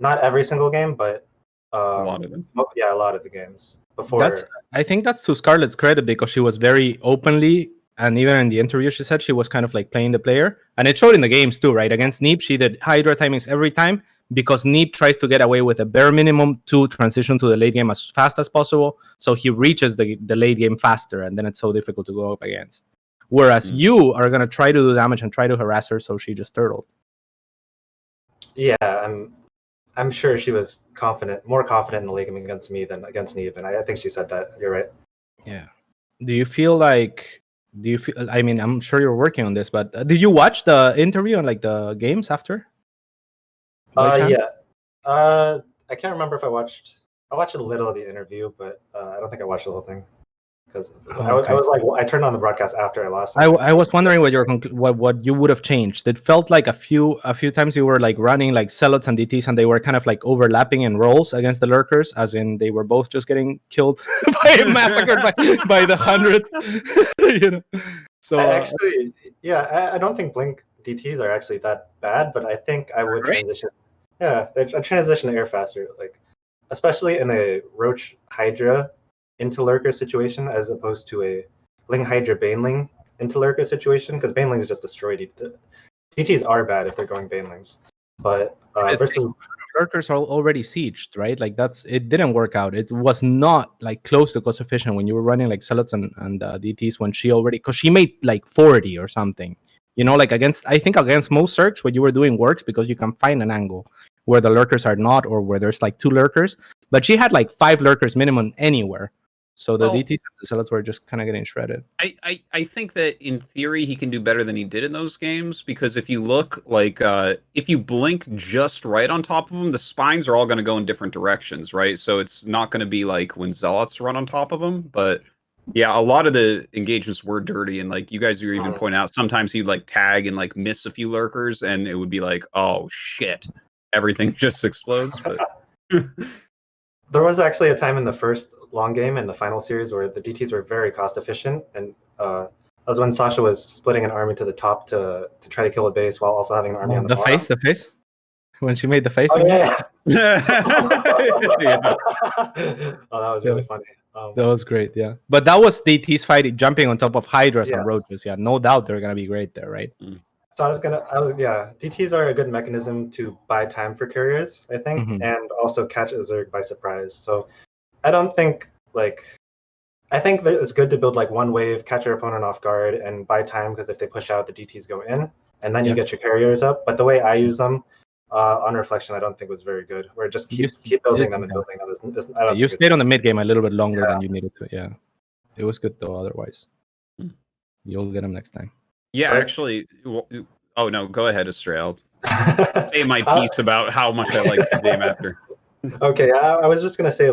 Not every single game, but A lot of them. Yeah, a lot of the games before. I think that's to Scarlett's credit because she was very openly, and even in the interview she said she was kind of like playing the player, and it showed in the games too, right? Against Neep she did Hydra timings every time because Neep tries to get away with a bare minimum to transition to the late game as fast as possible, so he reaches the late game faster, and then it's so difficult to go up against. Whereas you are going to try to do damage and try to harass her, so she just turtled. Yeah, I'm sure she was more confident in the late game against me than against Neeb, and I think she said that. You're right. Yeah. Do you feel? I mean, I'm sure you're working on this, but did you watch the interview and like the games after? Yeah. I can't remember if I watched a little of the interview, but I don't think I watched the whole thing because I was like, I turned on the broadcast after I lost. I was wondering what you would have changed. It felt like a few times you were like running like zealots and DTs, and they were kind of like overlapping in roles against the lurkers, as in they were both just getting killed massacred by the hundreds. You know. So actually, yeah, I don't think Blink DTs are actually that bad, but I think I would transition. Yeah, I transition to air faster, like especially in a Roach Hydra into lurker situation as opposed to a Ling Hydra Baneling into lurker situation, because Banelings just destroy DTs are bad if they're going Banelings, but versus lurkers are already sieged, right? Like it didn't work out. It was not like close to cost efficient when you were running like zealots and DTs when because she made like 40 or something. You know, like I think against most Zergs, what you were doing works because you can find an angle where the lurkers are not, or where there's like 2 lurkers. But she had like 5 lurkers minimum anywhere. So the DTs and the zealots were just kind of getting shredded. I think that in theory he can do better than he did in those games, because if you look like if you blink just right on top of them, the spines are all going to go in different directions, right? So it's not going to be like when zealots run on top of them, but yeah, a lot of the engagements were dirty, and like you guys were even pointing out, sometimes he'd like tag and like miss a few lurkers, and it would be like, oh shit, everything just explodes. But there was actually a time in the first long game in the final series where the DTs were very cost efficient, and that was when Sasha was splitting an army to the top to try to kill a base while also having an army on the bottom. The face when she made the face. Oh yeah. Yeah. Oh, that was really funny. That was great, yeah. But that was DTs fighting, jumping on top of Hydras and Yes. Roaches. Yeah, no doubt they're gonna be great there, right? So DTs are a good mechanism to buy time for carriers, I think, and also catch a Zerg by surprise. So I don't think I think that it's good to build like one wave, catch your opponent off guard, and buy time, because if they push out, the DTs go in, and then you get your carriers up. But the way I use them on reflection, I don't think was very good. Where just keep building them and building them. You stayed on the mid game a little bit longer than you needed to. Yeah, it was good though. Otherwise, you'll get them next time. Yeah, actually. Oh no, go ahead, Serral. I'll say my piece about how much I like the game after. Okay, I was just gonna say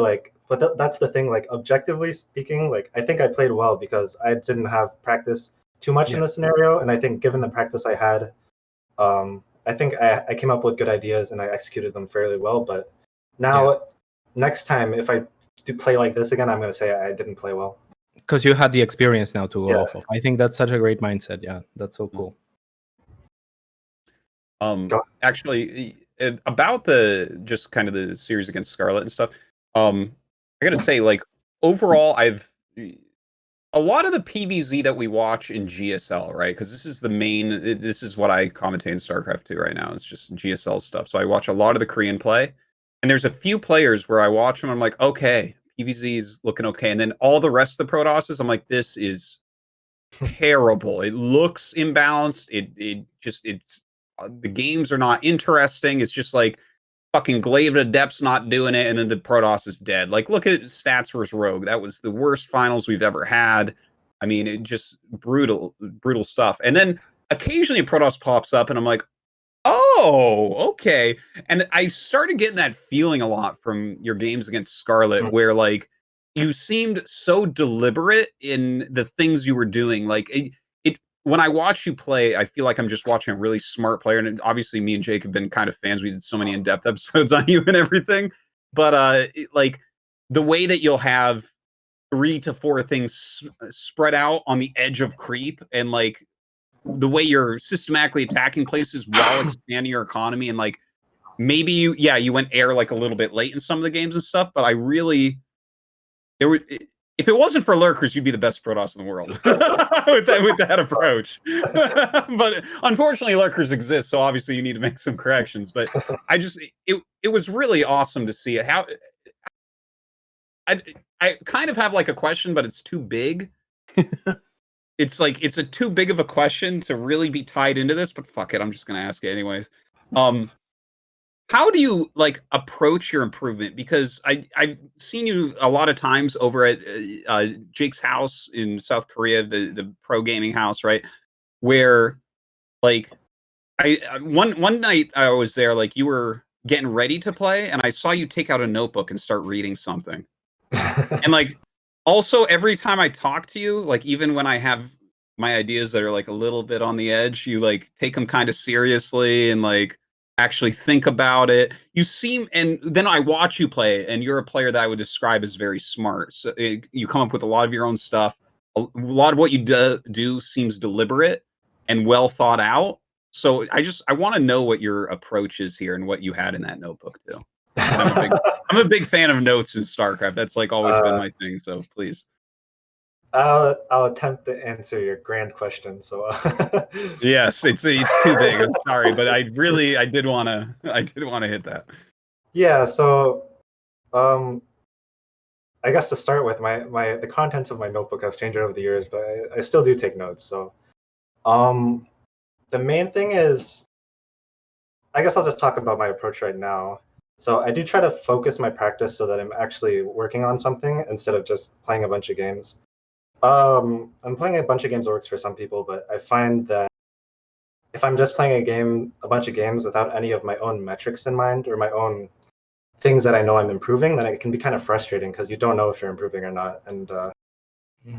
but that's the thing. Like objectively speaking, I think I played well because I didn't have practice too much in the scenario, and I think given the practice I had, I think I came up with good ideas and I executed them fairly well. But now, next time if I do play like this again, I'm gonna say I didn't play well. Because you had the experience now to go off of. I think that's such a great mindset. Yeah, that's so cool. Actually, about the just kind of the series against Scarlett and stuff, I gotta say, like overall, a lot of the PvZ that we watch in GSL, right? Because this is what I commentate in StarCraft 2 right now. It's just GSL stuff. So I watch a lot of the Korean play, and there's a few players where I watch them, I'm like, okay, PvZ is looking okay, and then all the rest of the Protosses, I'm like, this is terrible. It looks imbalanced. It's the games are not interesting. It's just like fucking Glaive Adept's not doing it, and then the Protoss is dead. Like, look at Stats versus Rogue. That was the worst finals we've ever had. I mean, it just brutal stuff. And then occasionally a Protoss pops up, and I'm like, oh, okay. And I started getting that feeling a lot from your games against Scarlett, where like you seemed so deliberate in the things you were doing. Like it when I watch you play, I feel like I'm just watching a really smart player. And obviously, me and Jake have been kind of fans. We did so many in-depth episodes on you and everything. But like the way that you'll have 3 to 4 things spread out on the edge of creep, and like the way you're systematically attacking places while expanding your economy, and like maybe you went air like a little bit late in some of the games and stuff, but I really if it wasn't for lurkers, you'd be the best Protoss in the world with that approach. But unfortunately, lurkers exist, so obviously you need to make some corrections. But I just it was really awesome to see it. How I kind of have like a question, but it's too big. It's like it's a too big of a question to really be tied into this. But fuck it, I'm just gonna ask it anyways. How do you like approach your improvement? Because I've seen you a lot of times over at Jake's house in South Korea, the pro gaming house, right? Where like one night I was there, like you were getting ready to play, and I saw you take out a notebook and start reading something. And like also every time I talk to you, like even when I have my ideas that are like a little bit on the edge, you like take them kind of seriously and like actually think about it. You seem, and then I watch you play, and you're a player that I would describe as very smart. So you come up with a lot of your own stuff. A lot of what you do seems deliberate and well thought out. So I want to know what your approach is here and what you had in that notebook too. I'm a big fan of notes in StarCraft. That's like always been my thing. So please. I'll attempt to answer your grand question. So yes, it's too big. I'm sorry, but I did want to hit that. Yeah. So, I guess to start with, the contents of my notebook have changed over the years, but I still do take notes. So, the main thing is, I guess I'll just talk about my approach right now. So I do try to focus my practice so that I'm actually working on something instead of just playing a bunch of games. I'm playing a bunch of games works for some people, but I find that if I'm just playing a bunch of games without any of my own metrics in mind or my own things that I know I'm improving, then it can be kind of frustrating because you don't know if you're improving or not. And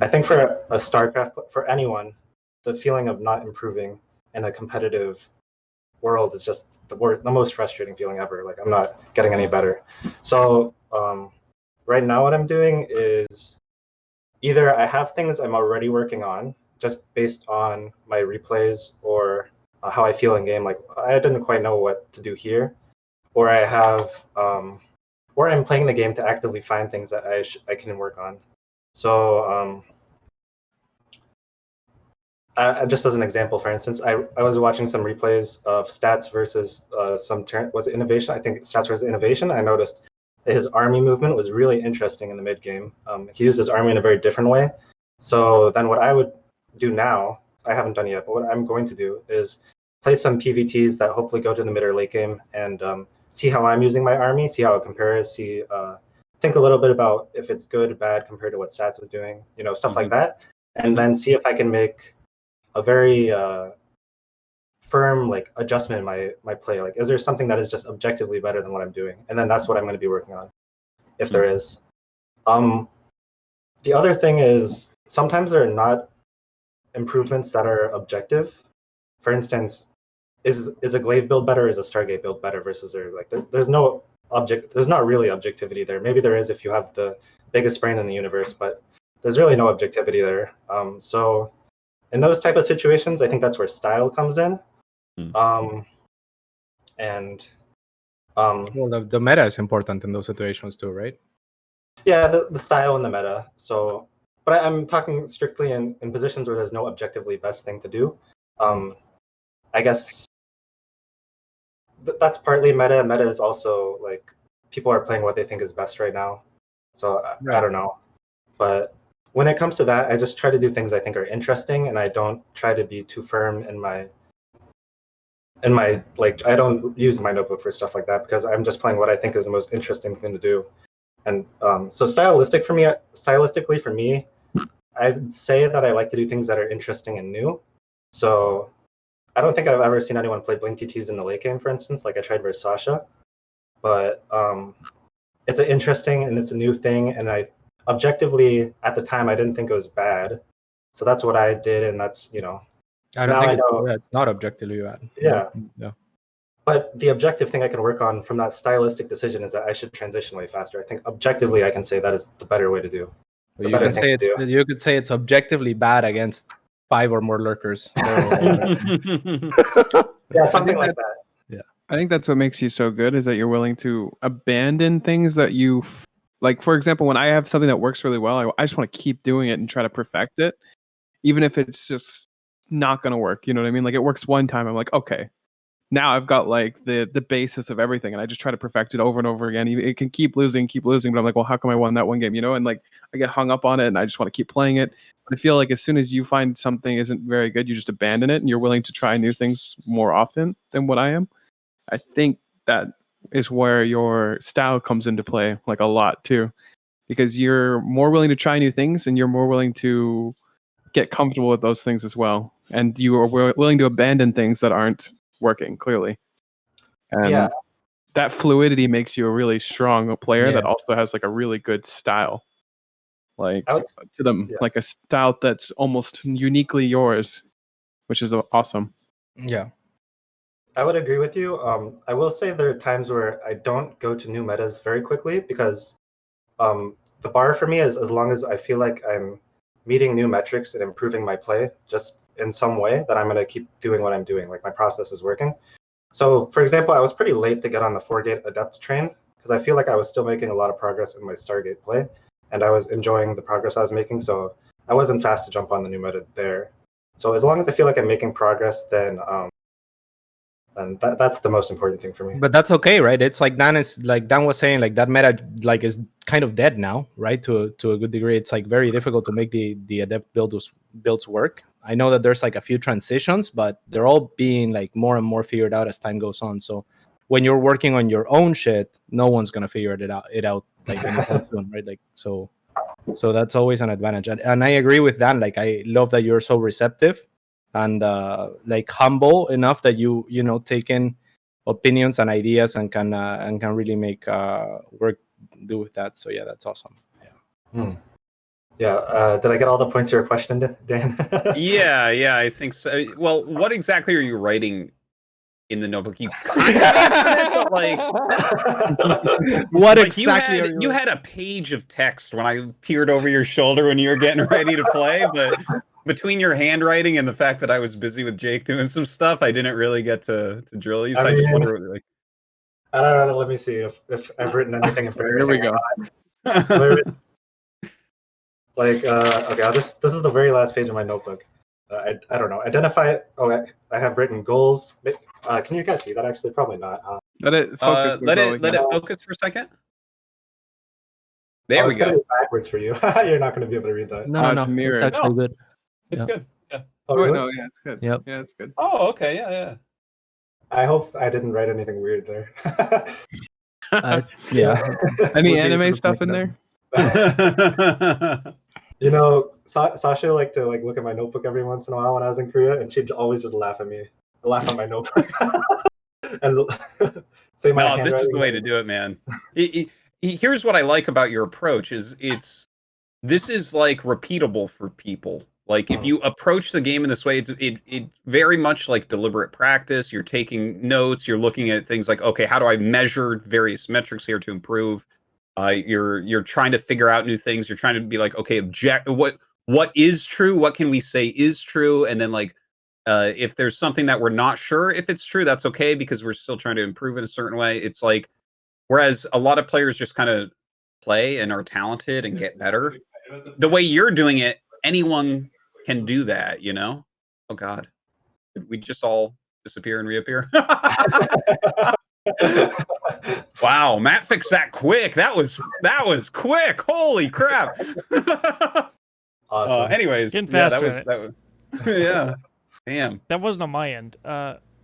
I think for a StarCraft, for anyone, the feeling of not improving in a competitive world is just the most frustrating feeling ever. Like I'm not getting any better. So right now what I'm doing is either I have things I'm already working on just based on my replays or how I feel in game. Like I didn't quite know what to do here, or I have or I'm playing the game to actively find things that I can work on. So just as an example, for instance, I was watching some replays of stats versus was it innovation? I think stats versus innovation. I noticed that his army movement was really interesting in the mid game. He used his army in a very different way. So then what I would do now, I haven't done yet, but what I'm going to do is play some PvTs that hopefully go to the mid or late game and see how I'm using my army, see how it compares, think a little bit about if it's good, bad compared to what stats is doing, stuff like that. And then see if I can make a very firm like adjustment in my play. Like, is there something that is just objectively better than what I'm doing? And then that's what I'm going to be working on, if there is. The other thing is sometimes there are not improvements that are objective. For instance, is a Glaive build better? Is a Stargate build better? Versus there's not really objectivity there. Maybe there is if you have the biggest brain in the universe, but there's really no objectivity there. So in those type of situations, I think that's where style comes in. Well, the meta is important in those situations too, right? Yeah, the style and the meta. So, but I'm talking strictly in positions where there's no objectively best thing to do. I guess that's partly meta. Meta is also like people are playing what they think is best right now. So I don't know, but when it comes to that, I just try to do things I think are interesting, and I don't try to be too firm in my in my I don't use my notebook for stuff like that because I'm just playing what I think is the most interesting thing to do. And so stylistically for me, I'd say that I like to do things that are interesting and new. So I don't think I've ever seen anyone play Blink TTs in the late game, for instance. Like I tried versus Sasha, but it's an interesting and it's a new thing. And I objectively at the time I didn't think it was bad. So that's what I did, and that's I don't think it's not objectively bad. Yeah. Yeah. But the objective thing I can work on from that stylistic decision is that I should transition way faster. I think objectively I can say that is the better way to do. Well, you could say it's objectively bad against 5 or more lurkers. Yeah, something like that. Yeah. I think that's what makes you so good is that you're willing to abandon things that you like. For example, when I have something that works really well, I just want to keep doing it and try to perfect it, even if it's just not going to work. You know what I mean? Like it works one time. I'm like, okay, now I've got like the basis of everything, and I just try to perfect it over and over again. It can keep losing, but I'm like, well, how come I won that one game? And like I get hung up on it, and I just want to keep playing it. But I feel like as soon as you find something isn't very good, you just abandon it, and you're willing to try new things more often than what I am. I think that is where your style comes into play, like a lot too, because you're more willing to try new things, and you're more willing to get comfortable with those things as well, and you are willing to abandon things that aren't working clearly. And that fluidity makes you a really strong player that also has like a really good style, like to them, like a style that's almost uniquely yours, which is awesome. Yeah, I would agree with you. I will say there are times where I don't go to new metas very quickly because the bar for me is as long as I feel like I'm meeting new metrics and improving my play just in some way, that I'm going to keep doing what I'm doing, like my process is working. So for example, I was pretty late to get on the 4-gate adept train because I feel like I was still making a lot of progress in my Stargate play, and I was enjoying the progress I was making, so I wasn't fast to jump on the new meta there. So as long as I feel like I'm making progress, then that's the most important thing for me. But that's okay, right? It's like Dan was saying, like that meta like is kind of dead now, right? To a good degree, it's like very difficult to make the adept builds work. I know that there's like a few transitions, but they're all being like more and more figured out as time goes on. So when you're working on your own shit, no one's gonna figure it out like anytime soon, right? Like so that's always an advantage. And I agree with Dan. Like I love that you're so receptive and like humble enough that you take in opinions and ideas and can really make work do with that. So yeah, that's awesome. Yeah. Did I get all the points to your question, Dan? Yeah, I think so. Well, what exactly are you writing in the notebook? You kind of answered it, but like, what like exactly? You had a page of text when I peered over your shoulder when you were getting ready to play, but between your handwriting and the fact that I was busy with Jake doing some stuff, I didn't really get to drill you. So I just wonder, like, I don't know. Let me see if I've written anything embarrassing. Here we go. Like, okay, this is the very last page of my notebook. I don't know. Identify. Oh, I have written goals. Can you guys see that? Actually, probably not. Let it focus. Let it focus for a second. There we go. Backwards for you. You're not going to be able to read that. No, it's actually good. It's good. Yeah. Oh, really? No, yeah, it's good. Yep. Yeah, it's good. Oh, okay. Yeah. I hope I didn't write anything weird there. Yeah. Any anime stuff in there? Sasha liked to look at my notebook every once in a while when I was in Korea, and she'd always just laugh at me, laugh at my notebook, and say my handwriting. This is the way to do it, man. Here's what I like about your approach: this is like repeatable for people. Like if you approach the game in this way, it very much like deliberate practice. You're taking notes. You're looking at things like, okay, how do I measure various metrics here to improve? You're trying to figure out new things. You're trying to be like, okay, what is true? What can we say is true? And then if there's something that we're not sure if it's true, that's okay because we're still trying to improve in a certain way. It's like, whereas a lot of players just kind of play and are talented and get better. The way you're doing it, anyone can do that, Oh God, did we just all disappear and reappear? Wow, Matt fixed that quick. That was quick. Holy crap! Awesome. Anyways, Getting faster. That was yeah. Damn. That wasn't on my end.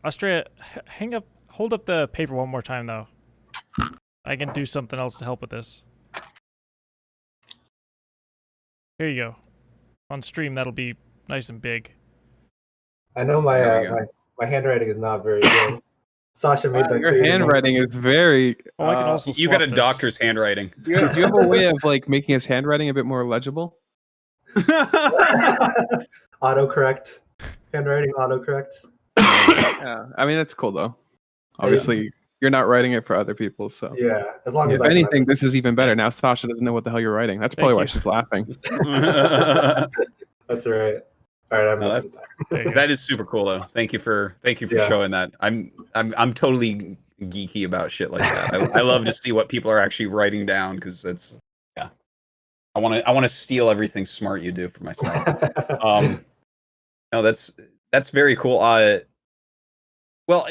Australia, hold up the paper one more time though. I can do something else to help with this. Here you go. On stream, that'll be nice and big. I know my handwriting is not very good. Sasha made that Your clear. handwriting is very. Oh, I can also You got a swap this. doctor's handwriting. Do you have a way of like making his handwriting a bit more legible? Autocorrect. Handwriting autocorrect. Yeah, I mean that's cool though. Obviously, you're not writing it for other people, so Yeah, as long as if anything, this is even better. Now Sasha doesn't know what the hell you're writing. That's probably why she's laughing. That's all right. All right, that is super cool though. Thank you for showing that. I'm totally geeky about shit like that. I love to see what people are actually writing down because it's I want to steal everything smart you do for myself. No, that's very cool. Well,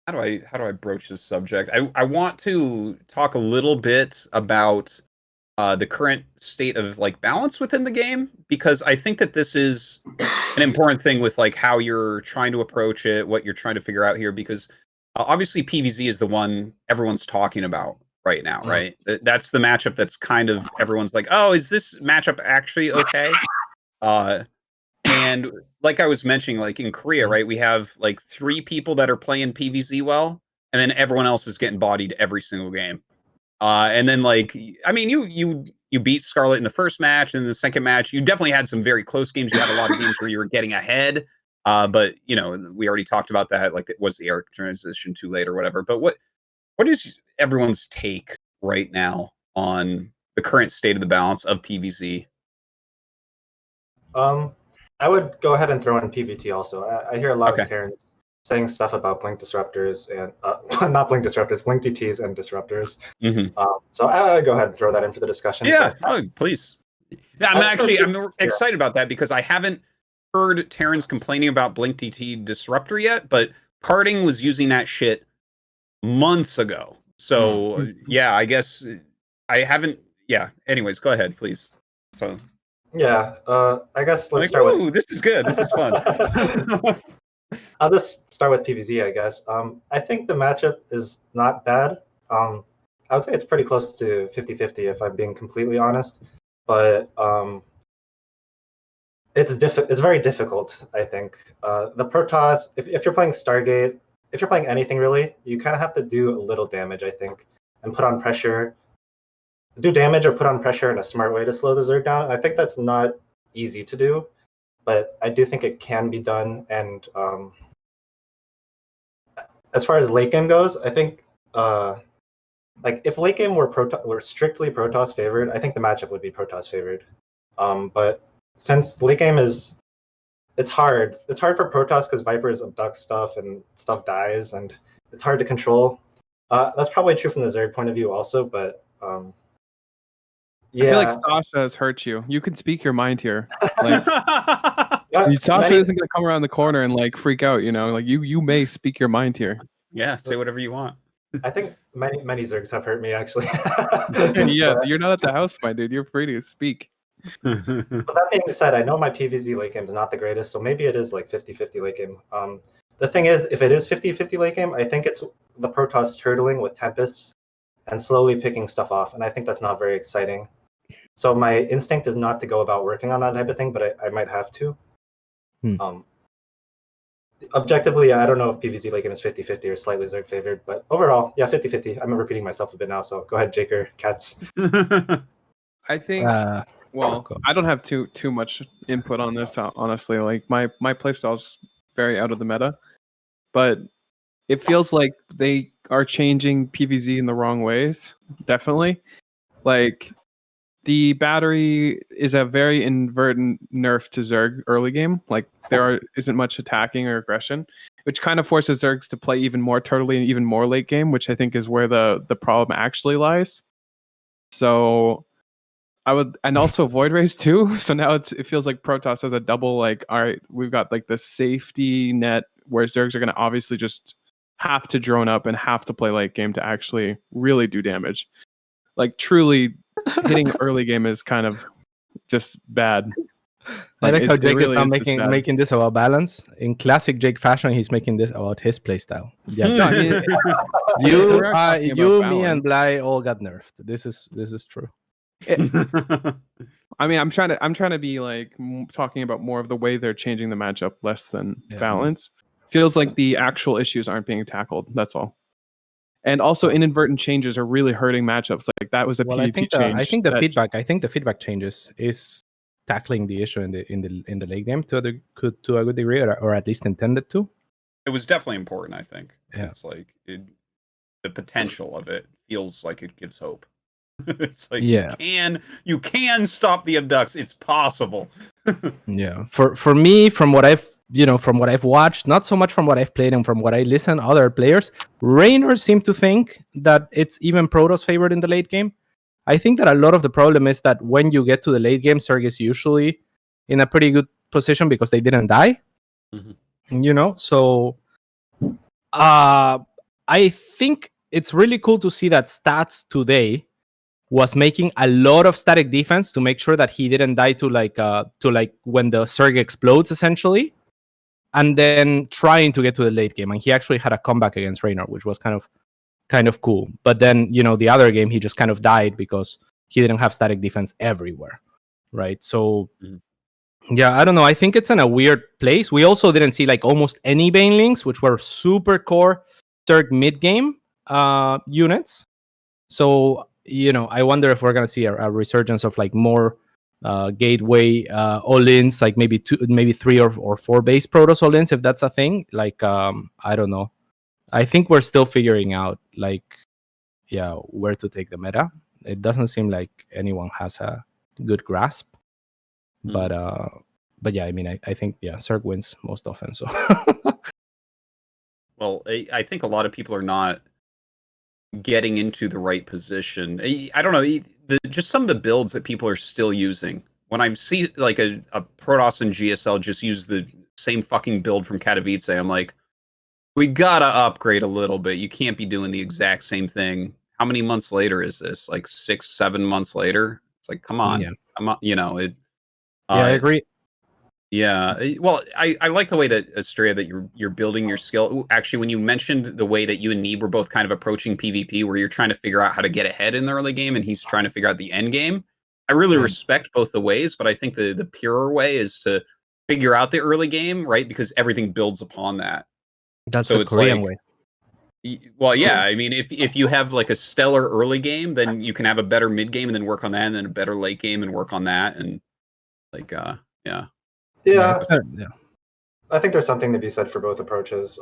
how do I broach this subject? I want to talk a little bit about the current state of like balance within the game, because I think that this is an important thing with like how you're trying to approach it, what you're trying to figure out here, because obviously PvZ is the one everyone's talking about right now, right? That's the matchup that's kind of everyone's like, oh, is this matchup actually okay? And like I was mentioning, like in Korea, right, we have like 3 people that are playing PvZ well, and then everyone else is getting bodied every single game. And then like, I mean, you beat Scarlett in the first match, and in the second match, you definitely had some very close games. You had a lot of games where you were getting ahead. But you know, we already talked about that. Like, was the arc transition too late or whatever? But what is everyone's take right now on the current state of the balance of PvZ? I would go ahead and throw in PvT also. I hear a lot of Terrans saying stuff about blink disruptors and not blink disruptors, blink DTs and disruptors. So I would go ahead and throw that in for the discussion. Yeah, please. Yeah, I'm excited about that because I haven't heard Terrans complaining about blink DT disruptor yet, but Parting was using that shit months ago. So yeah, I guess I haven't. Yeah. Anyways, go ahead, please. So. Yeah, I guess let's start with. This is good. This is fun. I'll just start with PvZ, I guess. I think the matchup is not bad. I would say it's pretty close to 50-50 if I'm being completely honest. But it's very difficult, I think. The Protoss, if you're playing Stargate, if you're playing anything really, you kind of have to do a little damage, I think, and put on pressure. Do damage or put on pressure in a smart way to slow the Zerg down. I think that's not easy to do, but I do think it can be done. And as far as late game goes, I think like if late game were strictly Protoss favored, I think the matchup would be Protoss favored. But since late game it's hard. It's hard for Protoss because Vipers abduct stuff and stuff dies, and it's hard to control. That's probably true from the Zerg point of view also, but yeah. I feel like Sasha has hurt you. You can speak your mind here. Like, Sasha isn't going to come around the corner and like freak out. You know, like you may speak your mind here. Yeah, say whatever you want. I think many Zergs have hurt me actually. Yeah, you're not at the house, my dude. You're free to speak. But that being said, I know my PvZ late game is not the greatest, so maybe it is like 50-50 late game. The thing is, if it is 50-50 late game, I think it's the Protoss turtling with Tempests and slowly picking stuff off, and I think that's not very exciting. So my instinct is not to go about working on that type of thing, but I might have to. Objectively, I don't know if PvZ late game is 50-50 or slightly Zerg favored, but overall, yeah, 50-50. I'm repeating myself a bit now, so go ahead, Jake or Katz. I think. Well, I don't have too much input on this, honestly. Like my playstyle is very out of the meta, but it feels like they are changing PvZ in the wrong ways. Definitely, like the battery is a very inadvertent nerf to Zerg early game. Like isn't much attacking or aggression, which kind of forces Zergs to play even more turtly and even more late game, which I think is where the problem actually lies. So I would, and also voidrays too. So now it feels like Protoss has a double, like, all right, we've got like the safety net where Zergs are going to obviously just have to drone up and have to play late game to actually really do damage. Like truly hitting early game is kind of just bad. I like how Jake is now just bad. making this about balance. In classic Jake fashion, he's making this about his playstyle. Yeah, No, I mean, you, we're talking about me, and balance. Bly all got nerfed. This is true. I mean, I'm trying to be like talking about more of the way they're changing the matchup, less than balance. Feels like the actual issues aren't being tackled. That's all. And also, inadvertent changes are really hurting matchups. Like that was a PvP change. I think the feedback changes is tackling the issue in the late game to a good degree, or at least intended to. It was definitely important. I think it's like the potential of it feels like it gives hope. It's like you can stop the abducts. It's possible. Yeah. For me, from what I've watched, not so much from what I've played and from what I listen other players, Raynors seem to think that it's even Protoss favored in the late game. I think that a lot of the problem is that when you get to the late game, Zerg is usually in a pretty good position because they didn't die. Mm-hmm. So I think it's really cool to see that Stats today was making a lot of static defense to make sure that he didn't die to when the Zerg explodes, essentially, and then trying to get to the late game. And he actually had a comeback against Raynor, which was kind of cool. But then, the other game, he just kind of died because he didn't have static defense everywhere, right? So, yeah, I don't know. I think it's in a weird place. We also didn't see almost any Banelings, which were super core Zerg mid-game units. So, I wonder if we're going to see a resurgence of more gateway all-ins, maybe 3 or 4 base Protoss all-ins, if that's a thing. I don't know. I think we're still figuring out where to take the meta. It doesn't seem like anyone has a good grasp. But yeah, I mean, I think Zerg wins most often. So well, I think a lot of people are not getting into the right position. I don't know, just some of the builds that people are still using. When I see a Protoss and GSL just use the same fucking build from Katowice, I'm like, we gotta upgrade a little bit. You can't be doing the exact same thing. How many months later is this? 6-7 months later? It's like, come on. I agree. Yeah, well, I like the way that Astrea, that you're building your skill. Actually, when you mentioned the way that you and Neeb were both kind of approaching PvP, where you're trying to figure out how to get ahead in the early game, and he's trying to figure out the end game. I really respect both the ways, but I think the purer way is to figure out the early game, right? Because everything builds upon that. That's the Korean way. Well, yeah, I mean, if you have a stellar early game, then you can have a better mid game and then work on that, and then a better late game and work on that, and yeah. Yeah, I think there's something to be said for both approaches.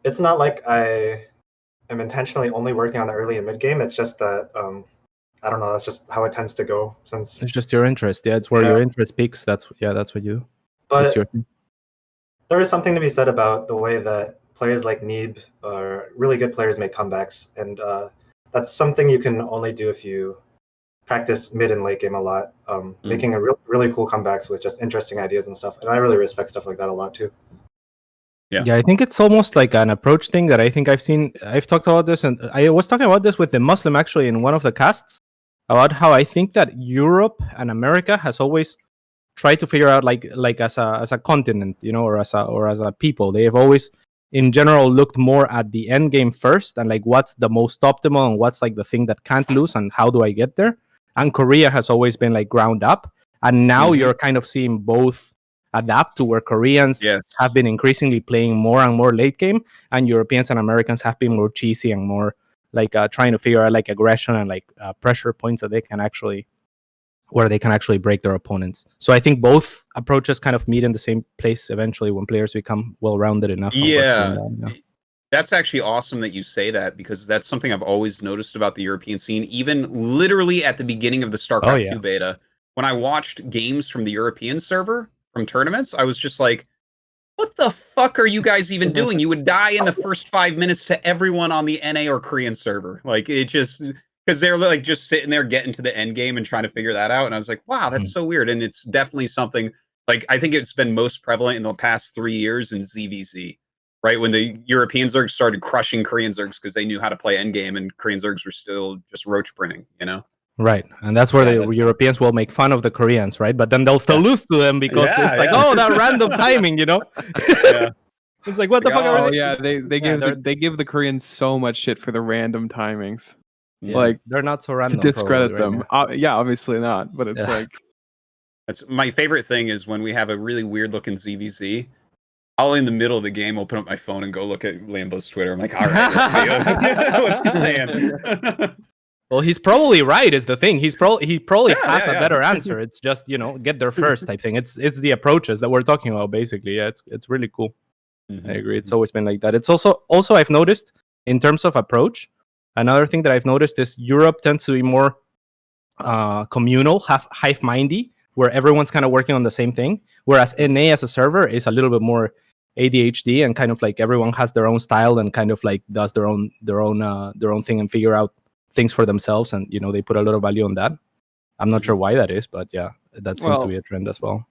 It's not like I am intentionally only working on the early and mid game. It's just that I don't know. That's just how it tends to go. Since it's just your interest. Yeah, it's where your interest peaks. That's what you do. But there is something to be said about the way that players like Neeb or really good players make comebacks, and that's something you can only do if you practice mid and late game a lot, making really cool comebacks with just interesting ideas and stuff. And I really respect stuff like that a lot too. Yeah, I think it's almost like an approach thing that I think I've seen. I've talked about this, and I was talking about this with the Muslim actually in one of the casts, about how I think that Europe and America has always tried to figure out like as a continent, or as a people. They have always in general looked more at the end game first, and what's the most optimal and what's the thing that can't lose and how do I get there. And Korea has always been ground up. And now you're kind of seeing both adapt to where Koreans have been increasingly playing more and more late game, and Europeans and Americans have been more cheesy and more trying to figure out aggression and pressure points that they can actually break their opponents. So I think both approaches kind of meet in the same place eventually when players become well-rounded enough. Yeah. That's actually awesome that you say that, because that's something I've always noticed about the European scene, even literally at the beginning of the StarCraft 2 beta. When I watched games from the European server, from tournaments, I was just like, what the fuck are you guys even doing? You would die in the first 5 minutes to everyone on the NA or Korean server. It just, because they're just sitting there getting to the end game and trying to figure that out. And I was like, wow, that's so weird. And it's definitely something, I think it's been most prevalent in the past 3 years in ZVZ. Right, when the European Zergs started crushing Korean Zergs because they knew how to play endgame, and Korean Zergs were still just roach printing, Right, and that's where Yeah, the Europeans will make fun of the Koreans, right? But then they'll still lose to them because it's like, oh, that random timing, you know? Yeah. It's like, what the fuck are Oh they? yeah, they they're- give the Koreans so much shit for the random timings. Yeah. Like They're not so to random. discredit probably, them. right Yeah, obviously not. But it's Yeah. like That's my favorite thing is when we have a really weird looking ZVZ. I'll in the middle of the game open up my phone and go look at Lambo's Twitter. I'm like, all right, let's see what's he saying. Well, he's probably right. Is the thing. He probably Yeah, has yeah, a yeah. better answer. It's just get there first type thing. It's the approaches that we're talking about basically. Yeah, it's really cool. Mhm. I agree. It's always been like that. It's also I've noticed in terms of approach. Another thing that I've noticed is Europe tends to be more communal, hive-mindy, where everyone's kind of working on the same thing. Whereas NA as a server is a little bit more ADHD and kind of like everyone has their own style and kind of like does their own thing and figure out things for themselves, and they put a lot of value on that. I'm not sure why that is, but yeah, that seems to be a trend as well.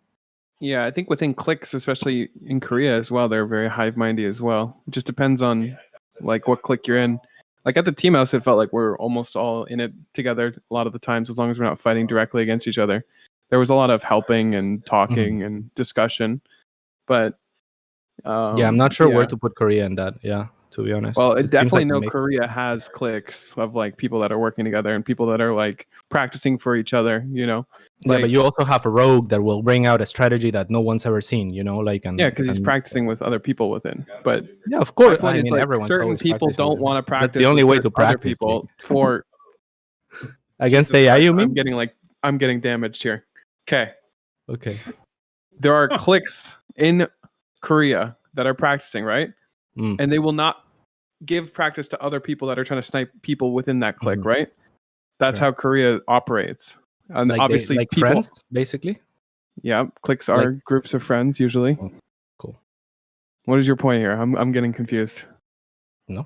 Yeah, I think within cliques, especially in Korea as well, they're very hive-mindy as well. It just depends on like what clique you're in. Like at the team house, it felt like we're almost all in it together a lot of the times, as long as we're not fighting directly against each other. There was a lot of helping and talking and discussion, but yeah, I'm not sure where to put Korea in that. Yeah, to be honest. Well, It seems definitely like know Korea has cliques of like people that are working together and people that are like practicing for each other. Yeah, but you also have a rogue that will bring out a strategy that no one's ever seen. Because he's practicing with other people within. But yeah, of course. my point is, like, everyone's certain always people practicing don't with want to it. practice. That's the only way with to other practice people for against Jesus AI. Christ, You mean? I'm getting damaged here. Okay. There are cliques in Korea that are practicing, right? And they will not give practice to other people that are trying to snipe people within that clique, right? That's how Korea operates. And like obviously, like people, friends, basically. yeah, cliques are groups of friends usually. Oh, cool. What is your point here? I'm getting confused. No,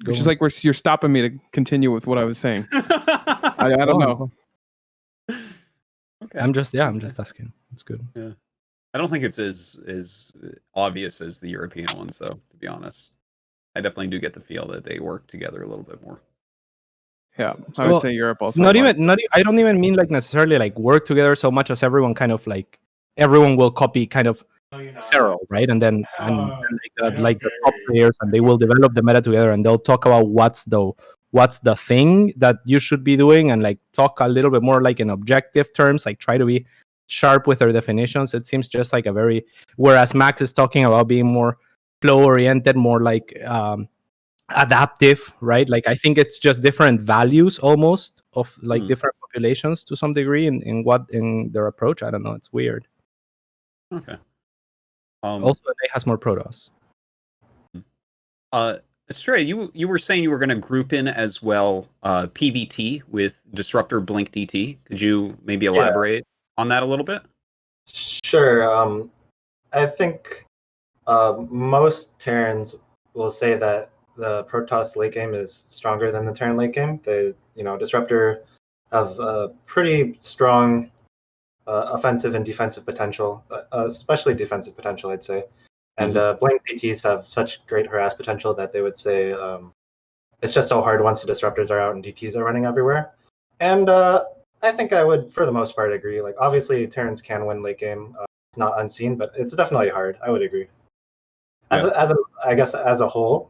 which is like you're stopping me to continue with what I was saying. I don't know. Okay. I'm just asking. It's good. Yeah. I don't think it's as obvious as the European ones, though, to be honest. I definitely do get the feel that they work together a little bit more. Yeah, I would say Europe also. Not even. I don't even mean like necessarily like work together so much as everyone kind of like everyone will copy kind of Serral, right? And then like the top players, and they will develop the meta together, and they'll talk about what's the thing that you should be doing, and like talk a little bit more like in objective terms, like try to be sharp with their definitions. It seems just like whereas Max is talking about being more flow oriented, more like adaptive, right? Like I think it's just different values almost of like different populations to some degree in their approach. I don't know. It's weird. Okay. Also, it has more Protoss. Stray, you were saying you were going to group in as well PvT with Disruptor Blink DT. Could you maybe elaborate on that a little bit? Sure. I think most Terrans will say that the Protoss late game is stronger than the Terran late game. Disruptor have a pretty strong offensive and defensive potential, especially defensive potential, I'd say. And Blink DTs have such great harass potential that they would say it's just so hard once the disruptors are out and DTs are running everywhere. And I think I would, for the most part, agree. Like, obviously, Terrans can win late game. It's not unseen, but it's definitely hard. I would agree. I guess as a whole,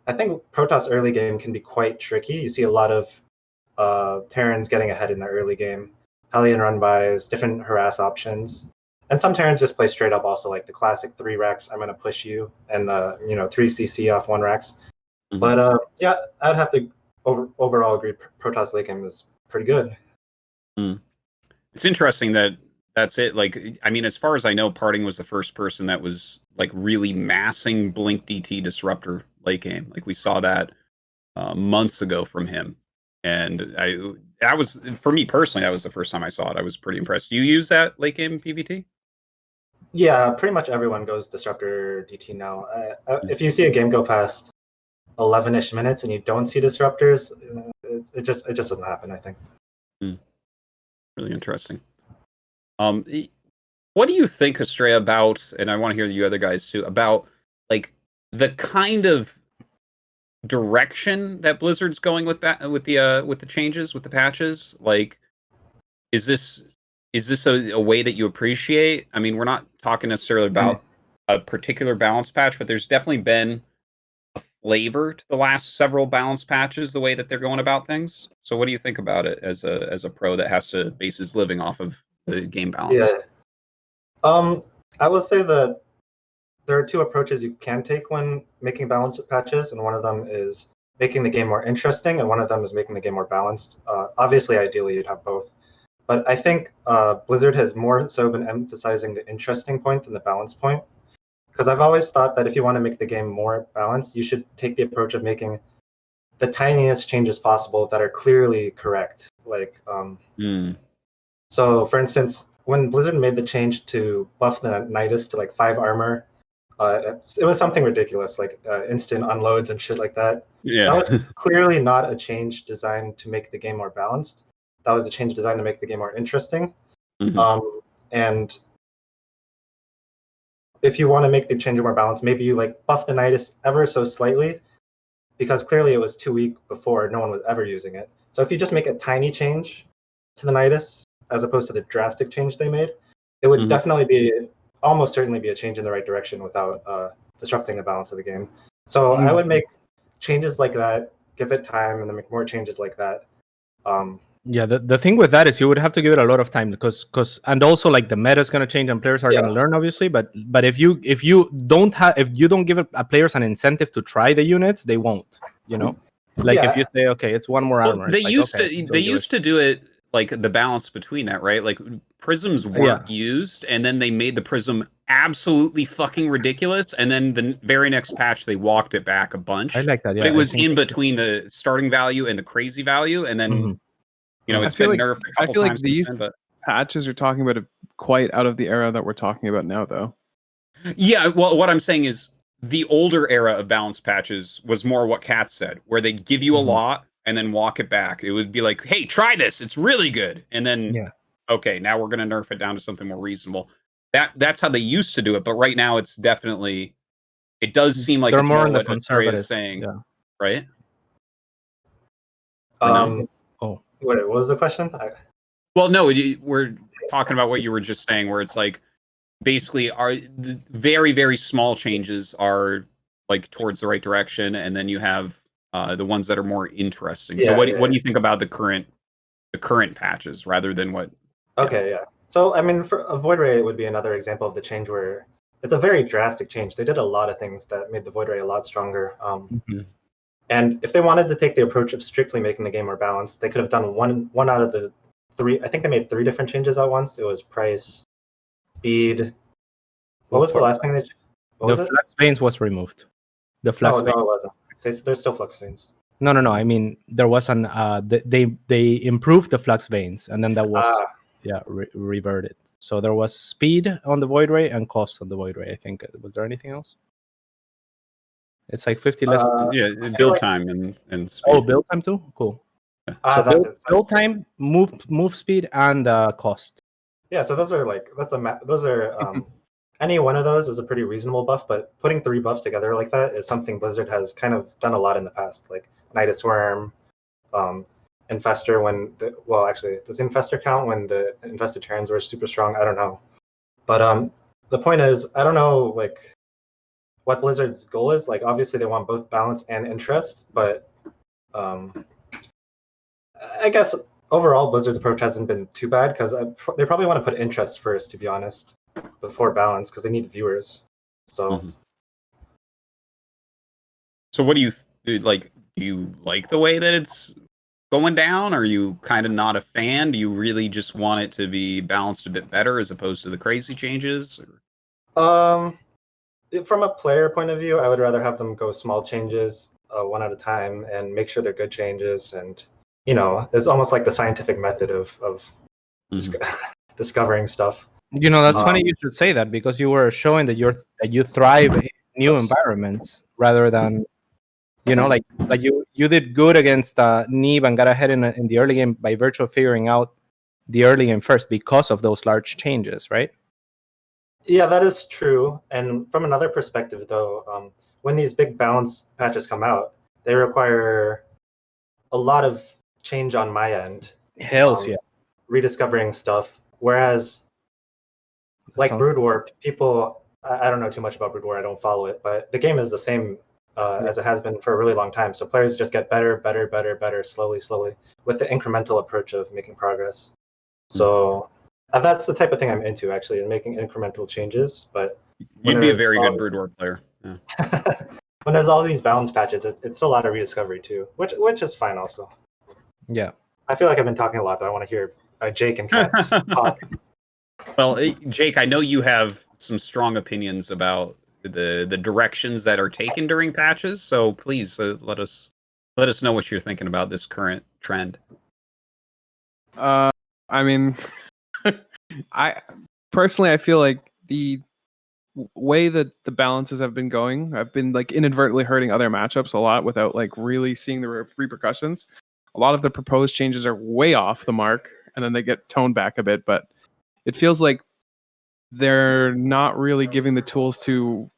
I think Protoss early game can be quite tricky. You see a lot of Terrans getting ahead in their early game. Hellion run-bys, different harass options. And some Terrans just play straight up also, like the classic 3 racks, I'm going to push you, and 3 CC off 1 racks. But yeah, I'd have to overall agree Protoss late game is pretty good. It's interesting that's it. Like, I mean, as far as I know, Parting was the first person that was like really massing Blink DT Disruptor late game. Like we saw that months ago from him. And that was, for me personally, that was the first time I saw it. I was pretty impressed. Do you use that late game PvT? Yeah, pretty much everyone goes Disruptor DT now. If you see a game go past 11-ish minutes and you don't see disruptors, it just doesn't happen, I think. Really interesting. What do you think, Estrella, about, and I want to hear you other guys too, about like the kind of direction that Blizzard's going with the changes, with the patches? Like, is this a way that you appreciate? I mean, we're not talking necessarily about a particular balance patch, but there's definitely been a flavor to the last several balance patches, the way that they're going about things. So what do you think about it as a pro that has to base his living off of the game balance? Yeah. I will say that there are two approaches you can take when making balance patches, and one of them is making the game more interesting, and one of them is making the game more balanced. Obviously, ideally, you'd have both. But I think Blizzard has more so been emphasizing the interesting point than the balance point. Because I've always thought that if you want to make the game more balanced, you should take the approach of making the tiniest changes possible that are clearly correct. Like, so for instance, when Blizzard made the change to buff the Nidus to like 5 armor, it was something ridiculous, like instant unloads and shit like that. Yeah. That was clearly not a change designed to make the game more balanced. That was a change designed to make the game more interesting. And if you want to make the change more balanced, maybe you like buff the Nidus ever so slightly, because clearly it was too weak before, no one was ever using it. So if you just make a tiny change to the Nidus, as opposed to the drastic change they made, it would definitely be, almost certainly be a change in the right direction without disrupting the balance of the game. So I would make changes like that, give it time, and then make more changes like that. Yeah, the thing with that is you would have to give it a lot of time because and also like the meta is going to change and players are going to learn, obviously. But if you don't give players an incentive to try the units, they won't. You know, like if you say, okay, it's one more armor. They used to do it like the balance between that, right? Like prisms weren't used, and then they made the prism absolutely fucking ridiculous, and then the very next patch they walked it back a bunch. I like that. Yeah, but it was in between the starting value and the crazy value, and then. You know, it's been nerfed a couple times. These then, but patches you're talking about are quite out of the era that we're talking about now, though. Yeah, well, what I'm saying is the older era of balance patches was more what Kat said, where they'd give you a lot and then walk it back. It would be like, hey, try this. It's really good. And then, okay, now we're going to nerf it down to something more reasonable. That's how they used to do it. But right now, it's definitely, it does seem like they're it's more more on the what Australia is conservative, saying, right? What was the question? Well, no, we're talking about what you were just saying, where it's like basically the very, very small changes are like towards the right direction, and then you have the ones that are more interesting. So what do you think about the current patches rather than what? So I mean, for a voidray, it would be another example of the change where it's a very drastic change. They did a lot of things that made the voidray a lot stronger. And if they wanted to take the approach of strictly making the game more balanced, they could have done one out of the 3. I think they made 3 different changes at once. It was price, speed. What was the last thing they? The flux veins was removed. The flux veins. No, it wasn't. There's still flux veins. No. I mean, there was an they improved the flux veins, and then that was reverted. So there was speed on the voidray and cost on the voidray. I think. Was there anything else? It's like 50 less. Build time and speed. Oh, build time too. Cool. So build time, move speed, and cost. Yeah, so those are like any one of those is a pretty reasonable buff, but putting 3 buffs together like that is something Blizzard has kind of done a lot in the past, like Nidus Worm, Infestor. Does Infestor count when the Infested Terrans were super strong? I don't know, but the point is, I don't know like what Blizzard's goal is. Like, obviously they want both balance and interest, but I guess overall Blizzard's approach hasn't been too bad, because they probably want to put interest first, to be honest, before balance, because they need viewers. So so what do you like? Do you like the way that it's going down? Are you kind of not a fan? Do you really just want it to be balanced a bit better as opposed to the crazy changes? From a player point of view, I would rather have them go small changes, one at a time, and make sure they're good changes. And it's almost like the scientific method of discovering stuff. That's funny you should say that, because you were showing that you thrive in new environments rather than like you did good against Neve and got ahead in the early game by virtue of figuring out the early game first because of those large changes, right? Yeah, that is true. And from another perspective, though, when these big balance patches come out, they require a lot of change on my end. Hells yeah. Rediscovering stuff. Whereas, like Brood War, people, I don't know too much about Brood War, I don't follow it, but the game is the same as it has been for a really long time. So players just get better, slowly, with the incremental approach of making progress. So that's the type of thing I'm into, actually, in making incremental changes. But you'd be a very good Brood War player. Yeah. When there's all these balance patches, it's still a lot of rediscovery too, which is fine also. Yeah. I feel like I've been talking a lot, though. I want to hear Jake and Kat's talk. Well, Jake, I know you have some strong opinions about the directions that are taken during patches, so please let us know what you're thinking about this current trend. I mean, I feel like the way that the balances have been going, I've been like inadvertently hurting other matchups a lot without like really seeing the repercussions. A lot of the proposed changes are way off the mark, and then they get toned back a bit, but it feels like they're not really giving the tools to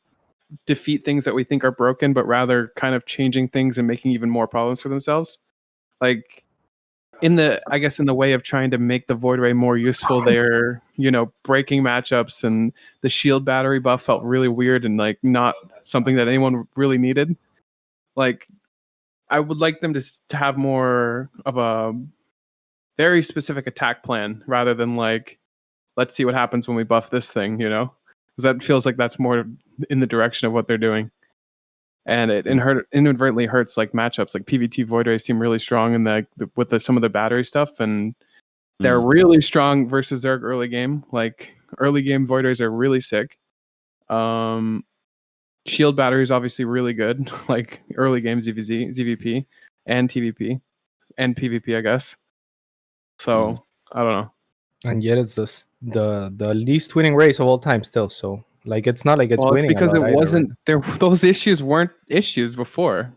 defeat things that we think are broken, but rather kind of changing things and making even more problems for themselves. Like in the way of trying to make the voidray more useful, they're, breaking matchups, and the shield battery buff felt really weird and like not something that anyone really needed. Like I would like them to have more of a very specific attack plan rather than like, let's see what happens when we buff this thing, because that feels like that's more in the direction of what they're doing. And it inadvertently hurts like matchups. Like PvT voidray seem really strong in with some of the battery stuff, and they're really strong versus Zerg early game. Like early game voidrays are really sick. Shield battery is obviously really good. Like early game ZVP, and TVP, and PvP, I guess. So I don't know. And yet it's the least winning race of all time still. So like it's not like it's winning. It's because it wasn't there. Those issues weren't issues before.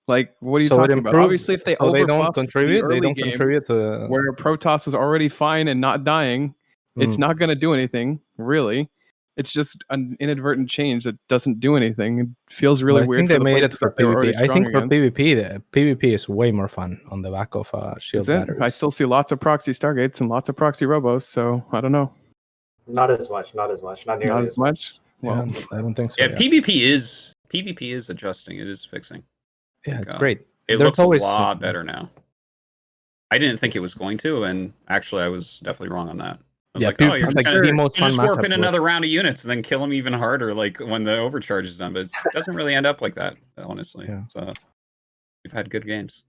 Like, what are you talking about? Obviously, if they they don't contribute, contribute to where Protoss was already fine and not dying, it's not going to do anything really. It's just an inadvertent change that doesn't do anything. It feels really weird. I think they made it for PvP. I think for PvP, the PvP is way more fun on the back of shield batteries. I still see lots of proxy Stargates and lots of proxy Robos, so I don't know. Not as much. Not nearly as much. Well, yeah, I don't think so. Yeah, PvP is adjusting. It is fixing. Yeah, it's great. It looks a lot better now. I didn't think it was going to, and actually, I was definitely wrong on that. I was like, oh, you're just warp in another round of units and then kill them even harder, like when the overcharge is done. But it doesn't really end up like that, honestly. Yeah. So we've had good games.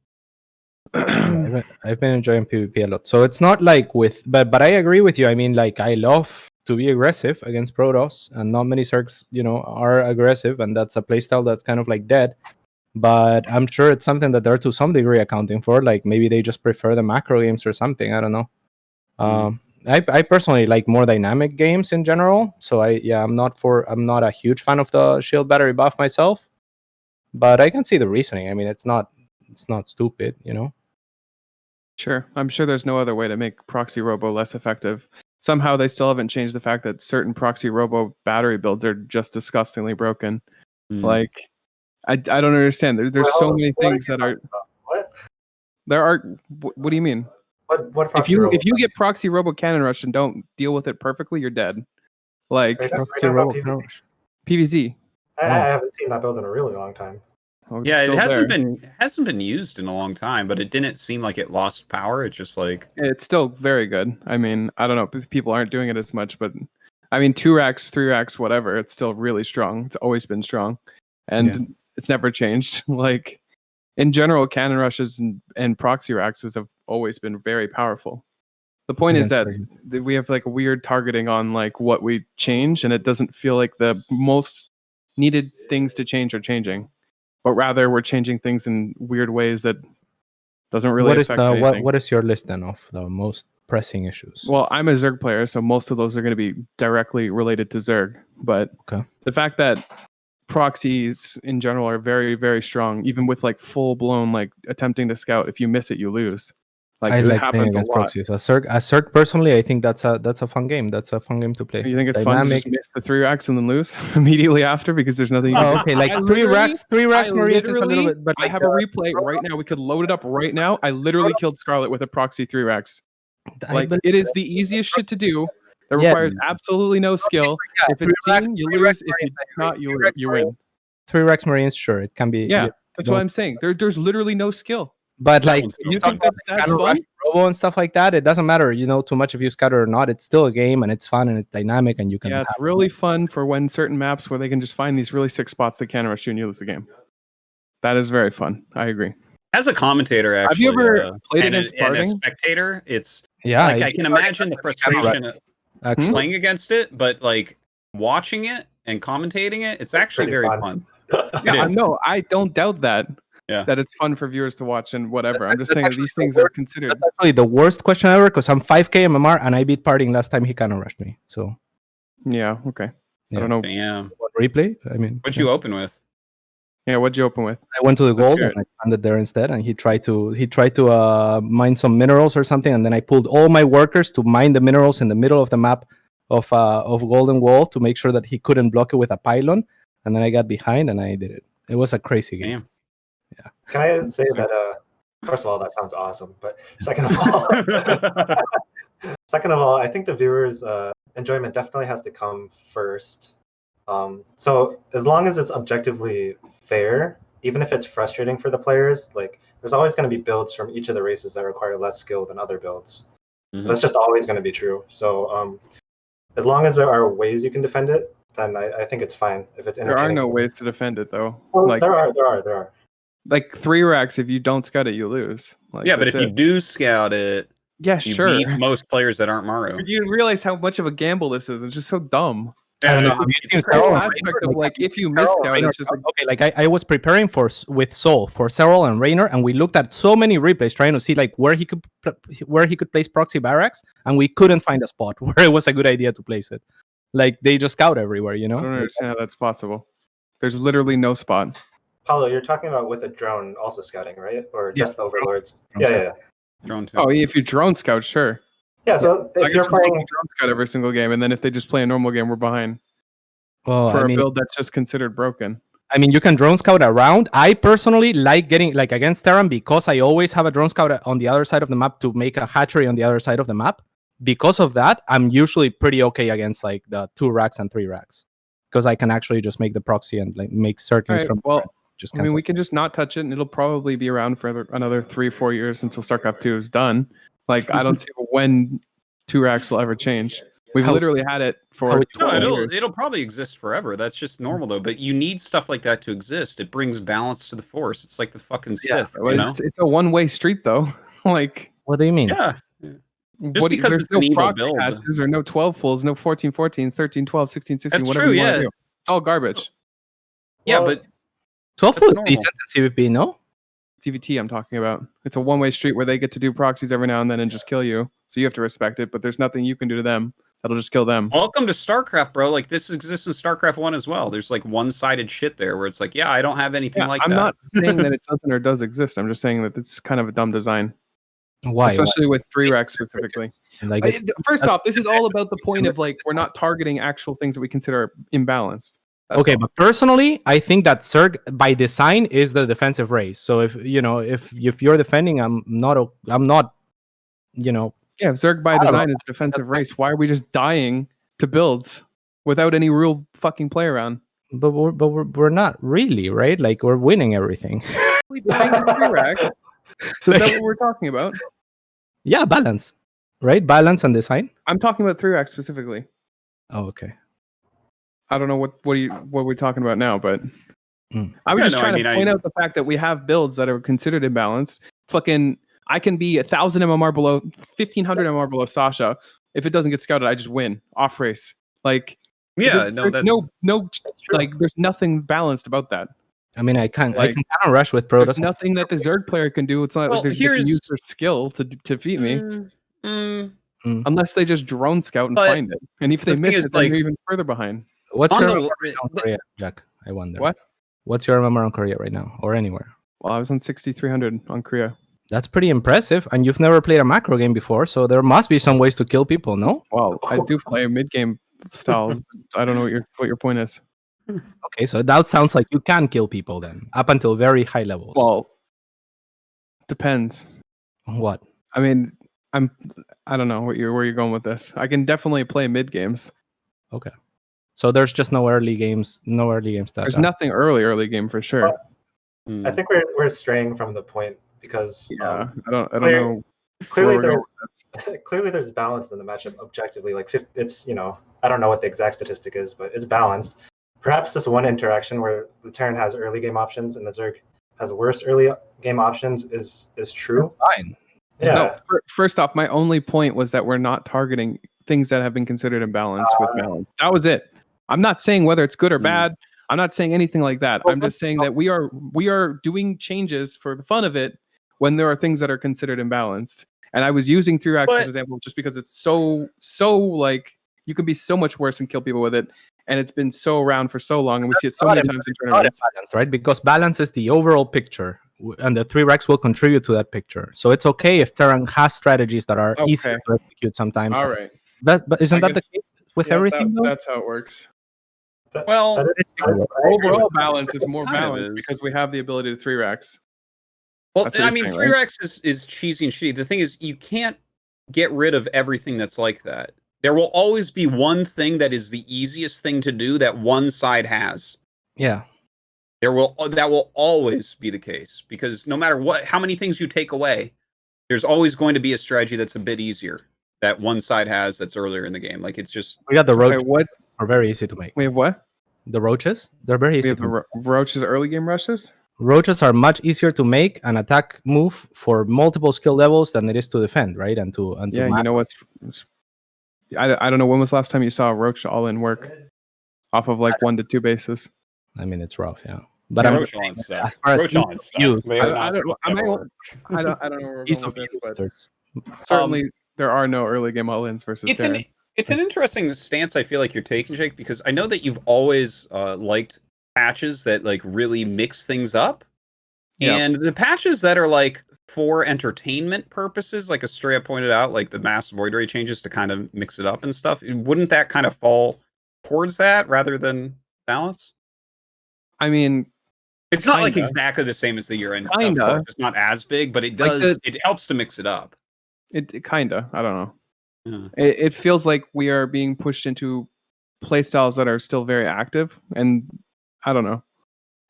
I've been enjoying PvP a lot. So it's not like but I agree with you. I mean, like I love to be aggressive against Protoss, and not many Zergs, are aggressive, and that's a playstyle that's kind of like dead. But I'm sure it's something that they're to some degree accounting for. Like maybe they just prefer the macro games or something. I don't know. I personally like more dynamic games in general. So I'm not a huge fan of the shield battery buff myself. But I can see the reasoning. I mean, it's not stupid, Sure. I'm sure there's no other way to make proxy robo less effective. Somehow they still haven't changed the fact that certain proxy robo battery builds are just disgustingly broken. Like I don't understand. There's so many things that are. What? There are. What do you mean? What if you get proxy robo cannon rush and don't deal with it perfectly, you're dead. Like PvZ. I haven't seen that build in a really long time. Oh, yeah, it hasn't been used in a long time, but it didn't seem like it lost power. It's just like it's still very good. I mean, I don't know if people aren't doing it as much, but I mean, 2 racks, 3 racks, whatever. It's still really strong. It's always been strong, and it's never changed. Like in general, cannon rushes and proxy racks have always been very powerful. The point is that we have like a weird targeting on like what we change, and it doesn't feel like the most needed things to change are changing, but rather we're changing things in weird ways that doesn't really affect anything. What is your list then of the most pressing issues? Well, I'm a Zerg player, so most of those are going to be directly related to Zerg. But the fact that proxies in general are very, very strong, even with like full blown like attempting to scout, if you miss it, you lose. I it like playing happens a against lot. proxies. As Zerg, personally, I think that's a fun game. That's a fun game to play. You think it's fun to just miss the 3 racks and then lose immediately after because there's nothing you can Oh, do? okay, like I three racks, Marines is a little literally- bit, but I like have a replay right now. We could load it up right now. I literally killed Scarlett with a proxy 3 racks. Like, it is the easiest shit to do. That requires absolutely no skill. If it's seen, you lose. If it's not, you win. 3 racks Marines, sure, it can be. Yeah, that's what I'm saying. There's literally no skill. But That like, one's no You fun. think that that's Scatter fun? Rush Robo and stuff like that, it doesn't matter, too much if you scatter or not. It's still a game, and it's fun, and it's dynamic, and you can. Yeah, it's really fun for when certain maps where they can just find these really sick spots that can rush you and you lose the game. That is very fun. I agree. As a commentator, actually, Have you ever played and against and a Parting? spectator, it's Yeah, like I can imagine the frustration of actually. playing against it, but like watching it and commentating it, it's actually pretty very fun. fun. Yeah, is. no, I don't doubt that. Yeah. That it's fun for viewers to watch and whatever. I'm just That's saying that actually these the things are worst- considered. That's actually the worst question ever because I'm 5K MMR and I beat Parting last time he kind of rushed me. So Yeah, okay. Yeah. I don't know. Damn. what replay? I mean, What'd you open with? Yeah, what'd you open with? I went to the Let's gold hear and I landed there instead, and he tried to mine some minerals or something, and then I pulled all my workers to mine the minerals in the middle of the map of Golden Wall to make sure that he couldn't block it with a pylon, and then I got behind and I did it. It was a crazy game. Damn. Can I say that? First of all, that sounds awesome. But second of all, I think the viewers' enjoyment definitely has to come first. So as long as it's objectively fair, even if it's frustrating for the players, like there's always going to be builds from each of the races that require less skill than other builds. Mhm. That's just always going to be true. So as long as there are ways you can defend it, then I think it's fine. If it's There are entertaining. no ways to defend it though. Well, Like there are. like 3 racks, if you don't scout it, you lose. Like, Yeah, but if that's you it. do scout it, Yeah, you sure. beat most players that aren't Maru. You realize how much of a gamble this is. It's just so dumb. I don't know. it's- Have you it's seen crazy. The whole Serral and aspect Raynor? of like if you Serral miss and scout, Raynor it's just like, okay, like I was preparing with Soul for Serral and Raynor, and we looked at so many replays trying to see like where he could place proxy barracks, and we couldn't find a spot where it was a good idea to place it. Like they just scout everywhere, I don't Like, understand how that's possible. There's literally no spot. Paulo, you're talking about with a drone also scouting, right? Or Yeah, just the overlords? drone Yeah. Drone too. Oh, if you drone scout, sure. Yeah, so I if guess you're we're playing, taking drone scout every single game, and then if they just play a normal game, we're behind well, for I a mean, build that's just considered broken. you can drone scout around. I personally like getting like against Terran because I always have a drone scout on the other side of the map to make a hatchery on the other side of the map. Because of that, I'm usually pretty okay against like the 2 racks and 3 racks because I can actually just make the proxy and like make circles Alright, from. well, Just I mean, we can just not touch it, and it'll probably be around for another 3-4 years until StarCraft 2 is done. Like, I don't see when 2 racks will ever change. We've How- literally had it for how- 12 No, years. it'll probably exist forever. That's just normal though. But you need stuff like that to exist. It brings balance to the force. It's like the fucking Yeah, Sith, Well, you know? it's a one-way street, though. Like, What do you mean? Yeah. what because there's it's no an evil proxy build. hatches or no 12 pulls, no 14-14s, 13-12, 16-16, That's whatever true, you want to yeah. do. It's all garbage. Yeah, Well, but 12 That's was normal. decent in CVP, no? TVT I'm talking about. It's a one-way street where they get to do proxies every now and then and just kill you. So you have to respect it, but there's nothing you can do to them that'll just kill them. welcome to StarCraft, bro. Like this exists in StarCraft 1 as well. There's like one-sided shit there where it's like, yeah, I don't have anything Yeah, like I'm that. not saying that it doesn't or does exist. I'm just saying that it's kind of a dumb design, Why? especially with 3 racks specifically. Like it's, First off, this is all about the point of like we're not targeting actual things that we consider imbalanced. That's okay, all. but personally, I think that Zerg by design is the defensive race. So if you're defending, I'm not. Yeah, Zerg by I don't design is defensive race. Why are we just dying to builds without any real fucking play around? But we're not really, right? Like we're winning everything. We playing the 3 racks. Is that what we're talking about? Yeah, balance, right? Balance and design. I'm talking about 3 racks specifically. Oh, okay. I don't know what we're talking about now, but Mm. I was Yeah, just no, trying I mean, to point out the fact that we have builds that are considered imbalanced. Fucking, I can be 1,000 MMR below, 1,500 MMR below Sasha. If it doesn't get scouted, I just win off race. Like, Yeah, there's no, that's no, That's true. like, there's nothing balanced about that. I mean, I can Like, kind of rush with There's Protoss. nothing that the Zerg player can do. It's not Well, like they can use here's- their skill to defeat me, Mm, unless they just drone scout and But find it. And if the they thing miss is, it, then like- you're even further behind. What's on your the- MMR on Korea, Jack? I wonder. What? What's your MMR on Korea right now, or anywhere? Well, I was on 6,300 on Korea. That's pretty impressive. And you've never played a macro game before, so there must be some ways to kill people, no? Well, I do play mid-game styles. I don't know what your point is. Okay, so that sounds like you can kill people then, up until very high levels. Well, depends. What? I mean, I don't know where you're going with this. I can definitely play mid games. Okay. So there's just no early games. That There's nothing early game for sure. Well, I think we're straying from the point because I don't know. Clearly there's balance in the matchup objectively. Like it's I don't know what the exact statistic is, but it's balanced. Perhaps this one interaction where the Terran has early game options and the Zerg has worse early game options is true. Fine. Yeah. No, first off, my only point was that we're not targeting things that have been considered imbalanced with balance. That was it. I'm not saying whether it's good or bad. I'm not saying anything like that. I'm just saying that we are doing changes for the fun of it when there are things that are considered imbalanced. And I was using 3X as an example just because it's so like you can be so much worse and kill people with it. And it's been so around for so long, and we see it so many times in tournaments. Balance, right? Because balance is the overall picture, and the 3Rex will contribute to that picture. So it's okay if Terran has strategies that are easier to execute sometimes. All right. But isn't that the case with everything? That's how it works. Well, overall balance is more balanced because we have the ability to 3Rex. Well, I mean, 3Rex is cheesy and shitty. The thing is, you can't get rid of everything that's like that. There will always be one thing that is the easiest thing to do that one side has. Yeah. That will always be the case, because no matter how many things you take away, there's always going to be a strategy that's a bit easier that one side has that's earlier in the game. Like, it's just... We got the roaches. What are very easy to make. We have what? The roaches? They're very easy. Roaches early game rushes? Roaches are much easier to make an attack move for multiple skill levels than it is to defend, right? And to you know what's... I don't know, when was the last time you saw a Roach all-in work off of like 1 to 2 bases? I mean, it's rough, yeah. But I'm Roach on stuff. I don't know where we're going with this, but certainly there are no early game all-ins versus Terran. It's an interesting stance I feel like you're taking, Jake, because I know that you've always liked patches that like really mix things up. Yeah. And the patches that are like for entertainment purposes, like Estrella pointed out, like the mass voidray changes to kind of mix it up and stuff, wouldn't that kind of fall towards that rather than balance? I mean, it's not like exactly the same as the year-end. Of course, it's not as big, but it does. It helps to mix it up. It kind of. I don't know. Yeah. It feels like we are being pushed into playstyles that are still very active, and I don't know.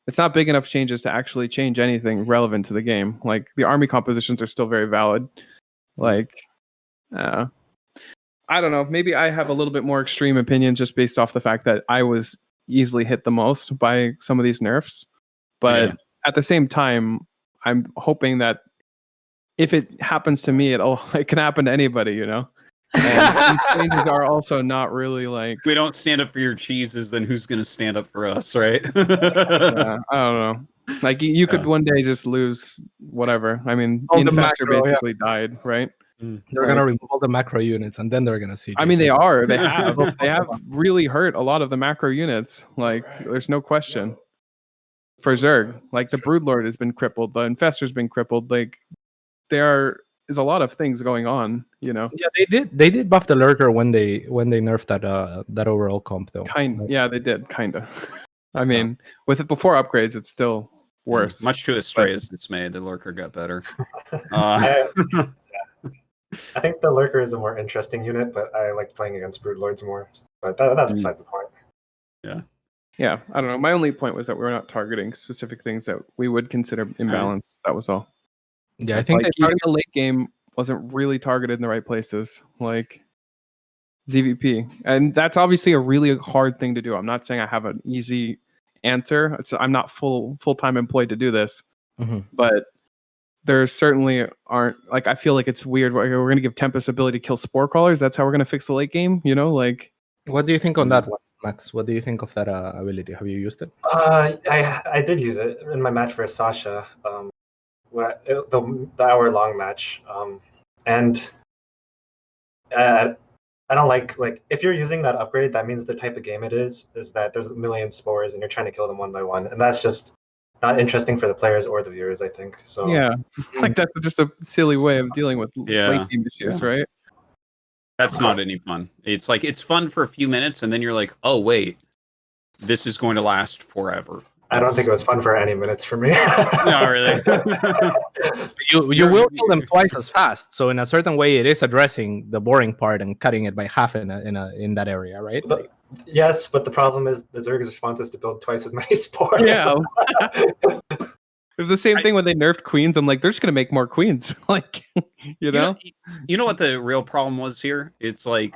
It's not big enough changes to actually change anything relevant to the game. Like, the army compositions are still very valid. Like, I don't know. Maybe I have a little bit more extreme opinion just based off the fact that I was easily hit the most by some of these nerfs. But at the same time, I'm hoping that if it happens to me, it can happen to anybody, you know? And these changes are also not really like... If we don't stand up for your cheeses, then who's going to stand up for us, right? I don't know. Like, you could one day just lose whatever. I mean, Infestor basically died, right? They're going to remove all the macro units, and then they're going to see... I mean, they are. They have. They have really hurt a lot of the macro units. Like, there's no question. For Zerg, like, the Broodlord has been crippled. The Infestor's been crippled. Like, there is a lot of things going on, you know. Yeah, they did buff the lurker when they nerfed that overall comp though. Yeah, they did kind of. I mean, with it before upgrades, it's still worse. Much to Estrella's dismay, the lurker got better. I think the lurker is a more interesting unit, but I like playing against Broodlords more. But that's besides the point. Yeah, I don't know. My only point was that we're not targeting specific things that we would consider imbalanced. That was all. Yeah, I think like, even the late game wasn't really targeted in the right places, like ZVP. And that's obviously a really hard thing to do. I'm not saying I have an easy answer. I'm not full-time employed to do this. But there certainly aren't, like, I feel like it's weird. We're going to give Tempest ability to kill spore crawlers. That's how we're going to fix the late game, you know? Like, what do you think on that one, Max? What do you think of that ability? Have you used it? I did use it in my match for Sasha. The hour-long match, and I don't like if you're using that upgrade, that means the type of game it is that there's a million spores and you're trying to kill them one by one, and that's not interesting for the players or the viewers, I think. So Yeah, like that's just a silly way of dealing with Yeah. late game issues, right? That's not any fun. It's like it's fun for a few minutes, and then you're like, oh wait, this is going to last forever. I don't think it was fun for any minutes for me. No, really. You will kill them twice as fast. So in a certain way, it is addressing the boring part and cutting it by half in that area, right? But, yes, but the problem is the Zerg's response is to build twice as many spores. Yeah. It was the same thing when they nerfed queens. I'm like, they're just gonna make more queens. Like, you know? You know what the real problem was here? It's like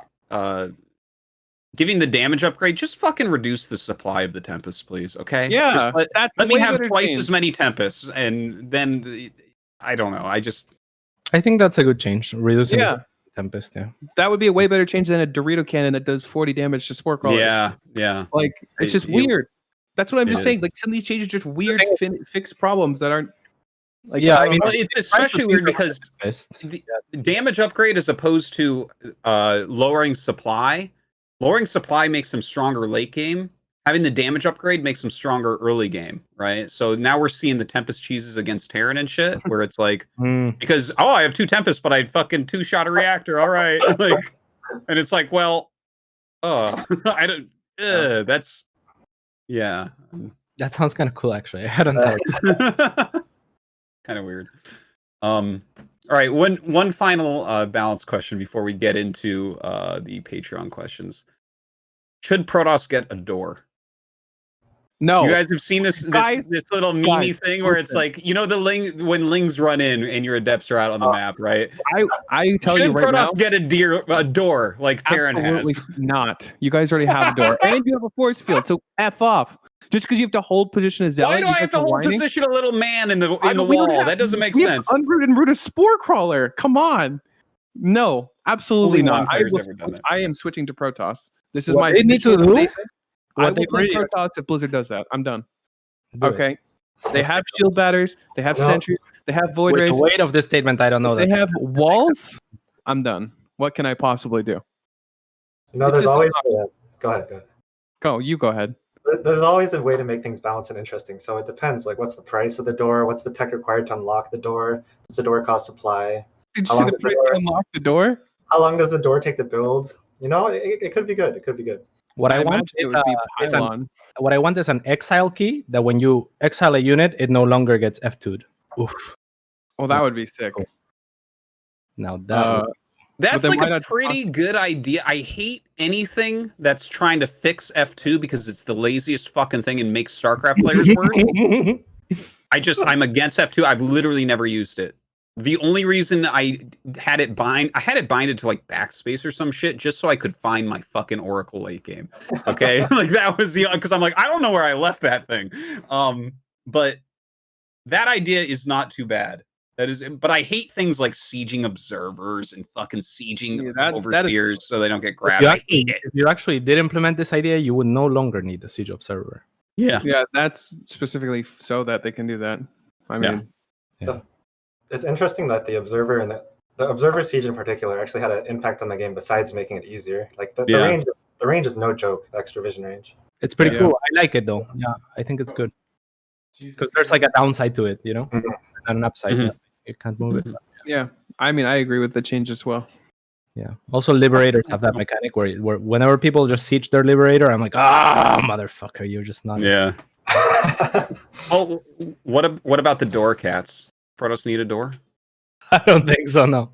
giving the damage upgrade. Just fucking reduce the supply of the Tempest, please. Okay? Yeah, Just let me way have better twice change. as many Tempests, and then I don't know. I think that's a good change. Reducing Yeah. the Tempest, yeah. That would be a way better change than a Dorito cannon that does 40 damage to spore crawlers. Yeah. Like, it's just It- weird. That's what I'm just it saying. is. Like, some of these changes are just weird fix problems that aren't. Like, Yeah, I don't mean, know. Well, it's especially weird because the damage upgrade as opposed to lowering supply makes them stronger late game. Having the damage upgrade makes them stronger early game, right? So now we're seeing the Tempest cheeses against Terran and shit, where it's like, because I have 2 Tempests, but I fucking 2-shot a reactor. All right, like, and it's like, well, I don't. That's yeah. That sounds kind of cool, actually. I hadn't thought. Kind of weird. All right, one final balance question before we get into the Patreon questions. Should Protoss get a door? No. You guys have seen this little meme thing where it's listen. like, you know, when lings run in and your adepts are out on the map, right? I tell Should you right now, Protoss get a door like Terran has? absolutely not. You guys already have a door, and you have a force field. So f off. Just because you have to hold position as zealot. Why do you I have to hold whining? position a little man in the We don't wall? have- That doesn't make we sense. Have unroot and root a spore crawler. Come on. No, absolutely Only one not. player's ever done it. I am switching to Protoss. This is What my they need to official do? statement. I What will they play really- Protoss if Blizzard does that. I'm done. Do it. Okay. They have shield batters. They have No. sentries. They have void With rays. the weight of this statement, I don't know If that. they have walls. I'm done. What can I possibly do? You know, It's there's just always go ahead. You go ahead. There's always a way to make things balanced and interesting. So it depends. Like, what's the price of the door? What's the tech required to unlock the door? Does the door cost supply? Did How you see long the does the price door- to unlock the door? How long does the door take to build? You know, it could be good. It could be good. What I want imagine it is would be is Pylon. what I want is an exile key that when you exile a unit, it no longer gets F2'd. Oof. Oh, that would be sick. Cool. Now that Uh, That's then like why a not pretty good idea. I hate anything that's trying to fix F2 because it's the laziest fucking thing and makes StarCraft players worse. I'm against F2. I've literally never used it. The only reason I had it binded to like backspace or some shit just so I could find my fucking Oracle late game. Okay? Like that was because I'm like, I don't know where I left that thing. But that idea is not too bad. That is, but I hate things like sieging observers and fucking sieging that overseers is- so they don't get grabbed. I hate it. If you actually did implement this idea, you would no longer need the siege observer. Yeah. Yeah, that's specifically so that they can do that. I mean, It's interesting that the observer and the observer siege in particular actually had an impact on the game besides making it easier. Like the range is no joke. The extra vision range. It's pretty Yeah. cool. I like it though. Yeah, I think it's good. Because there's like a downside to it, you know, Mhm. and an upside. Mhm. Yeah. You can't move it. yeah. I mean, I agree with the change as well. Yeah. Also, liberators have that mechanic where whenever people just siege their liberator, I'm like, motherfucker, you're just not. Yeah. Oh, what about the door cats? Protoss need a door? I don't think so. No.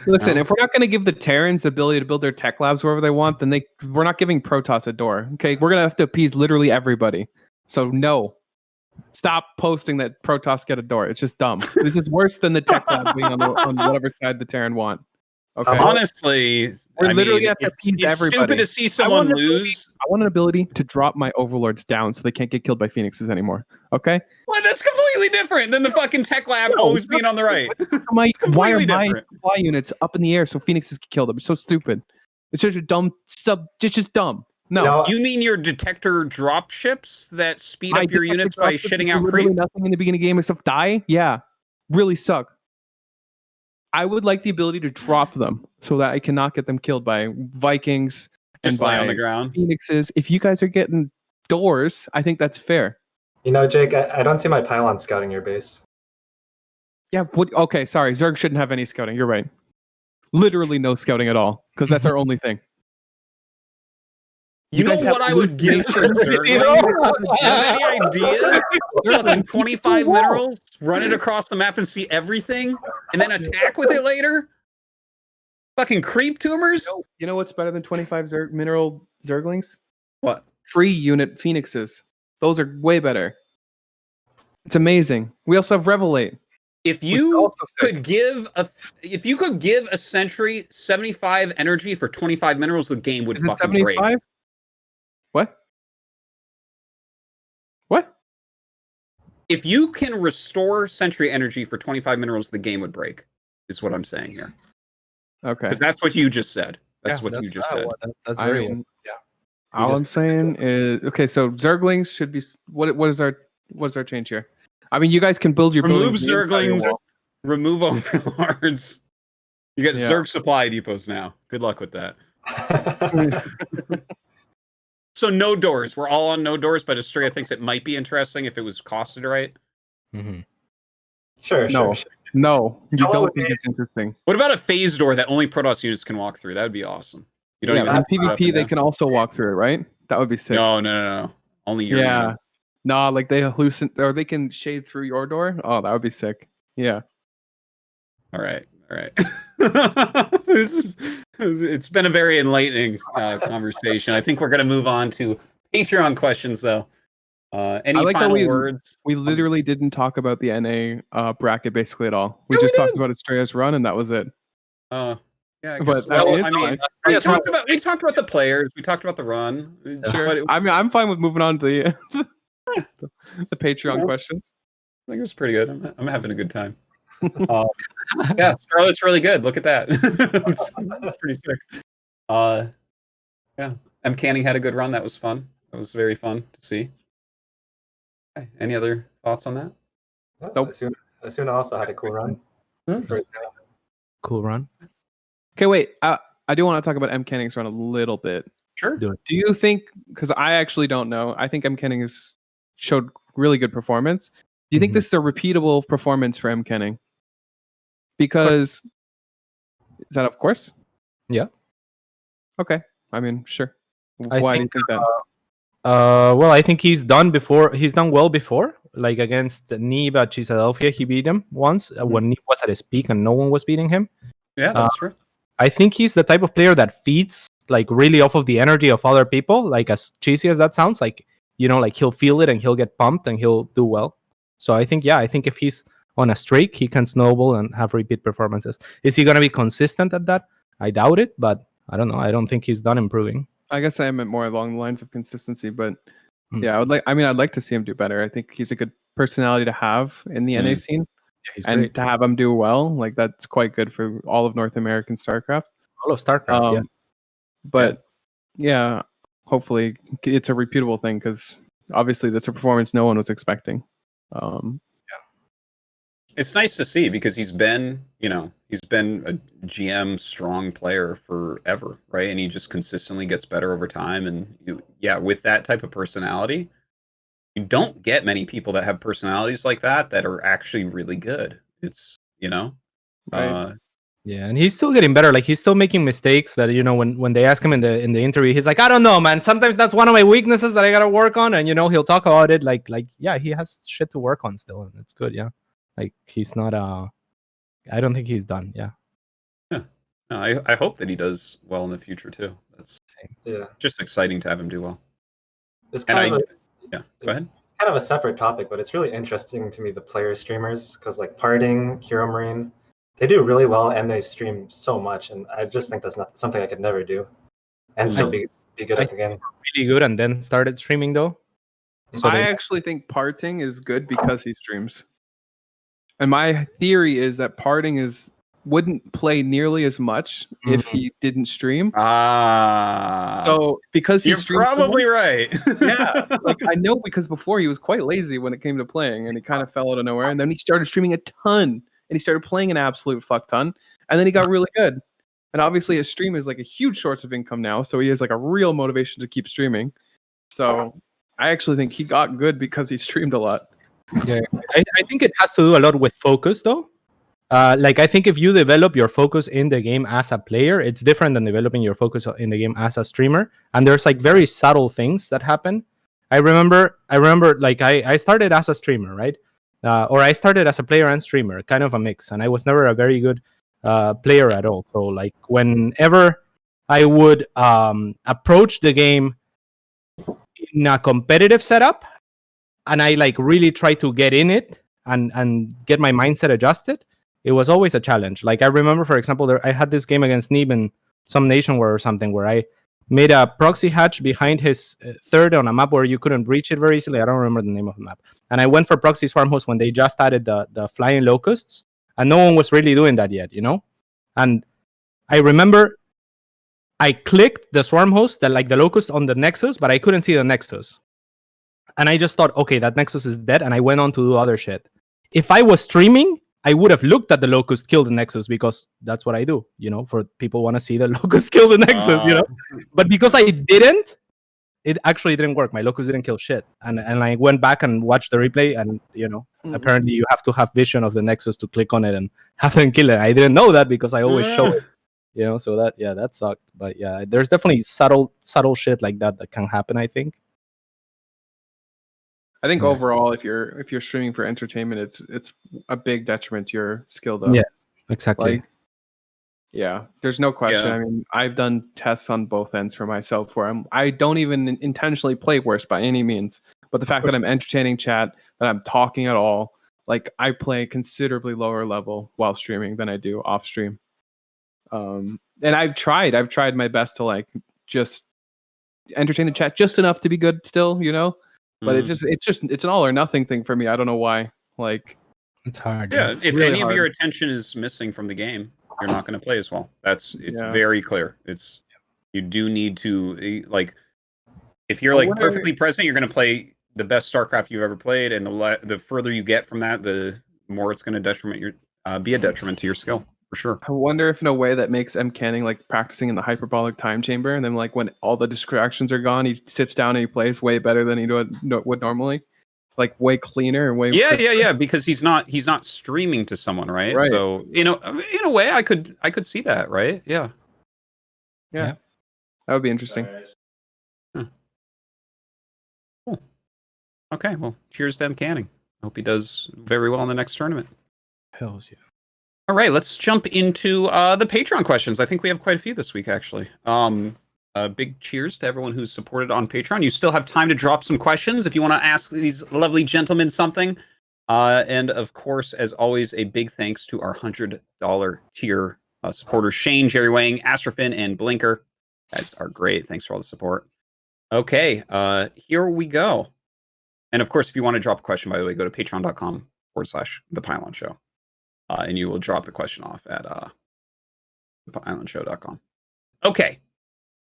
Listen, No. if we're not going to give the Terrans the ability to build their tech labs wherever they want, then we're not giving Protoss a door. Okay, we're going to have to appease literally everybody. So no, stop posting that Protoss get a door. It's just dumb. This is worse than the tech lab being on whatever side the Terran want. Okay, Honestly, We're I literally mean, gonna have to it's appease everybody. stupid to see someone want an ability- lose. I want an ability to drop my overlords down so they can't get killed by phoenixes anymore. Okay, Well, that's completely different than the fucking tech lab No, always being on the right. why are completely my different. supply units up in the air so phoenixes get killed? I'm so stupid. It's just a dumb sub. It's just dumb. No. You know, You mean your detector drop ships that speed My up your detector units by drops that shitting do out literally creep? nothing in the beginning of the game and stuff die? Yeah. Really suck. I would like the ability to drop them so that I cannot get them killed by Vikings and Just lay by on the ground. Phoenixes. If you guys are getting doors, I think that's fair. You know, Jake, I don't see my Pylon scouting your base. Yeah. Okay. Sorry. Zerg shouldn't have any scouting. You're right. Literally no scouting at all, because that's our only thing. You know guys have what I would give for hallucinations. Zergling? You have any idea? Fucking 25 minerals, run it across the map and see everything, and then attack with it later? Fucking creep tumors? You know what's better than 25 mineral Zerglings? What? Free unit Phoenixes. Those are way better. It's amazing. We also have Revelate. If you could give a sentry 75 energy for 25 minerals, the game would fucking break. 75? What? What? If you can restore sentry energy for 25 minerals, the game would break. Is what I'm saying here. Okay. Because that's what you just said. That's Yeah, what you just said. That's I very mean, well. Yeah. All I'm saying is, okay, so Zerglings should be what's our change here? I mean, you guys can build your Remove buildings inside your Zerglings, wall. remove overlords. You got Yeah. Zerg supply depots now. Good luck with that. So no doors. We're all on no doors, but Astrea thinks it might be interesting if it was costed right. Mm-hmm. Sure. No, you How don't would think they- it's interesting. What about a phase door that only Protoss units can walk through? That would be awesome. You don't Yeah, even in have to put it up PvP and they down. can also walk through it, right? That would be sick. No. Only your Yeah. units. Nah, like they hallucinate or they can shade through your door. Oh, that would be sick. Yeah. All right. It's been a very enlightening conversation. I think we're going to move on to Patreon questions, though. Any I like how final words? We literally didn't talk about the NA bracket basically at all. We Yeah, just we talked did. about Astrea's run, and that was it. Yeah, I guess. But Well, it's I mean, fine. we talked about the players. We talked about the run. Sure. But I mean, I'm fine with moving on to the the Patreon Yeah. questions. I think it was pretty good. I'm having a good time. Yeah, Scarlett's really good. Look at that. It's pretty sick. Yeah. M. Canning had a good run. That was fun. That was very fun to see. Okay. Any other thoughts on that? Nope. Asuna also had a cool run. Cool run. Okay, wait. I do want to talk about M. Canning's run a little bit. Sure. Do it. Do you think? Because I actually don't know. I think M. Canning has showed really good performance. Do you think this is a repeatable performance for M. Canning? Because is that of course? Yeah. Okay. I mean, sure. I Why do you think, think that? Well, I think he's done well before, like against Neve at Philadelphia. He beat him once when Neve was at his peak and no one was beating him. Yeah, that's true. I think he's the type of player that feeds like really off of the energy of other people. Like as cheesy as that sounds, like like he'll feel it and he'll get pumped and he'll do well. So I think if he's on a streak, he can snowball and have repeat performances. Is he going to be consistent at that? I doubt it, but I don't know. I don't think he's done improving. I guess I meant more along the lines of consistency, but yeah, I'd like to see him do better. I think he's a good personality to have in the NA scene. Yeah, he's and great. to have him do well, like that's quite good for all of North American StarCraft. All of StarCraft, yeah. But yeah, hopefully it's a repeatable thing because obviously that's a performance no one was expecting. It's nice to see because he's been a GM strong player forever, right? And he just consistently gets better over time. And with that type of personality, you don't get many people that have personalities like that are actually really good. It's Right. Yeah, and he's still getting better. Like he's still making mistakes that when they ask him in the interview, he's like, I don't know, man. Sometimes that's one of my weaknesses that I gotta work on, and he'll talk about it. Like yeah, he has shit to work on still, and it's good. Yeah, like he's not. I don't think he's done. Yeah. Yeah. No, I hope that he does well in the future too. That's just exciting to have him do well. It's kind of go ahead. Kind of a separate topic, but it's really interesting to me the player streamers because like Parting, Hero Marine, they do really well and they stream so much, and I just think that's not something I could never do, and still be good at the game. Really good, and then started streaming though. So I actually think Parting is good because he streams, and my theory is that Parting wouldn't play nearly as much if he didn't stream. So because he you're probably right. Yeah, like I know because before he was quite lazy when it came to playing, and he kind of fell out of nowhere, and then he started streaming a ton. And he started playing an absolute fuck ton, and then he got really good. And obviously, his stream is like a huge source of income now, so he has like a real motivation to keep streaming. So I actually think he got good because he streamed a lot. Yeah, I think it has to do a lot with focus, though. Like, I think if you develop your focus in the game as a player, it's different than developing your focus in the game as a streamer. And there's like very subtle things that happen. I remember, like I started as a streamer, right? Or I started as a player and streamer, kind of a mix. And I was never a very good player at all. So like whenever I would approach the game in a competitive setup, and I like really try to get in it and get my mindset adjusted, it was always a challenge. Like I remember, for example, I had this game against Neeb in some nation war or something where I made a proxy hatch behind his third on a map where you couldn't reach it very easily. I don't remember the name of the map. And I went for proxy swarm host when they just added the flying locusts, and no one was really doing that yet, you know? And I remember I clicked the swarm host, the locust on the nexus, but I couldn't see the nexus. And I just thought, okay, that nexus is dead, and I went on to do other shit. If I was streaming, I would have looked at the locust kill the nexus, because that's what I do, you know, for people want to see the locust kill the nexus, you know. But because I didn't, it actually didn't work. My locust didn't kill shit. And I went back and watched the replay, and, you know, apparently you have to have vision of the nexus to click on it and have them kill it. I didn't know that because I always show it, you know, so that sucked. But yeah, there's definitely subtle shit like that can happen, I think. I think overall, if you're streaming for entertainment, it's a big detriment to your skill, though. Yeah, exactly. Like, yeah, there's no question. Yeah. I mean, I've done tests on both ends for myself where I don't even intentionally play worse by any means, but the fact that I'm entertaining chat, that I'm talking at all, like I play considerably lower level while streaming than I do off stream. And I've tried my best to like just entertain the chat just enough to be good still, you know. But it's an all or nothing thing for me. I don't know why. Like, it's hard. Yeah, it's if really any hard. of your attention is missing from the game, you're not going to play as well. It's very clear. You do need to, like, if you're like perfectly present, you're going to play the best StarCraft you've ever played, and the further you get from that, the more it's going to be a detriment to your skill, for sure. I wonder if in a way that makes M. Canning like practicing in the hyperbolic time chamber, and then like when all the distractions are gone, he sits down and he plays way better than he would normally, like way cleaner and way. Yeah, because he's not streaming to someone, right? So in a way, I could see that, right? Yeah. That would be interesting. Cool. Okay, well, cheers to M. Canning. Hope he does very well in the next tournament. Hells yeah. All right, let's jump into the Patreon questions. I think we have quite a few this week, actually. Big cheers to everyone who's supported on Patreon. You still have time to drop some questions if you want to ask these lovely gentlemen something. And of course, as always, a big thanks to our $100 tier supporters, Shane, Jerry Wang, Astrofin, and Blinker. You guys are great. Thanks for all the support. Okay, here we go. And of course, if you want to drop a question, by the way, go to patreon.com/The Pylon Show. And you will drop the question off at thepylonshow.com. Okay.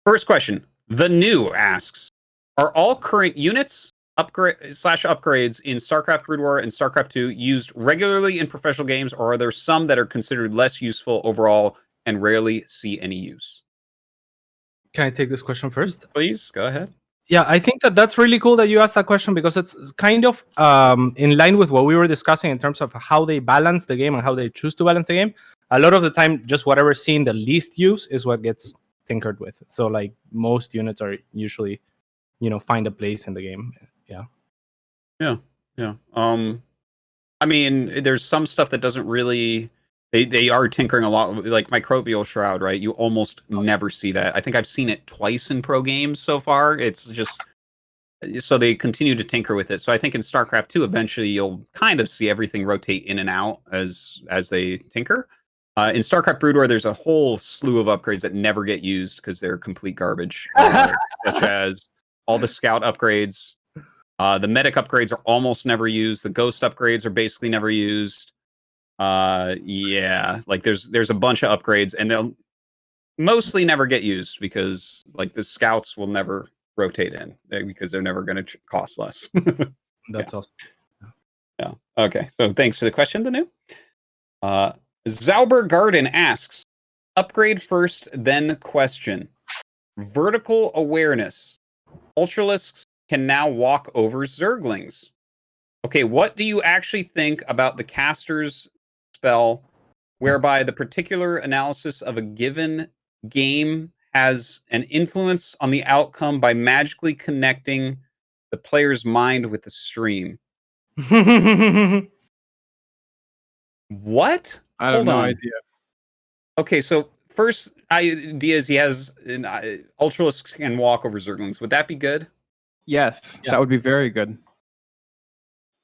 First question. The New asks, are all current units upgrades in StarCraft Brood War and StarCraft 2 used regularly in professional games, or are there some that are considered less useful overall and rarely see any use? Can I take this question first? Please, go ahead. Yeah, I think that's really cool that you asked that question, because it's kind of in line with what we were discussing in terms of how they balance the game and how they choose to balance the game. A lot of the time, just whatever's seeing the least use is what gets tinkered with. So like most units are usually, find a place in the game. Yeah. I mean, there's some stuff that doesn't really. They are tinkering a lot, like Microbial Shroud, right? You almost never see that. I think I've seen it twice in pro games so far. It's just so they continue to tinker with it. So I think in StarCraft 2, eventually you'll kind of see everything rotate in and out as they tinker. In StarCraft Brood War, there's a whole slew of upgrades that never get used because they're complete garbage, such as all the scout upgrades. The medic upgrades are almost never used. The ghost upgrades are basically never used. Like there's a bunch of upgrades, and they'll mostly never get used because like the scouts will never rotate in because they're never going to cost less. That's awesome. Yeah. Okay. So thanks for the question, The New. Zauber Garden asks, upgrade first, then question. Vertical awareness. Ultralisks can now walk over Zerglings. Okay, what do you actually think about the caster's spell whereby the particular analysis of a given game has an influence on the outcome by magically connecting the player's mind with the stream? What? I have Hold no on. idea. Okay, so first idea is he has an Ultralisks can walk over Zerglings. Would that be good? Yes, Yeah. that would be very good.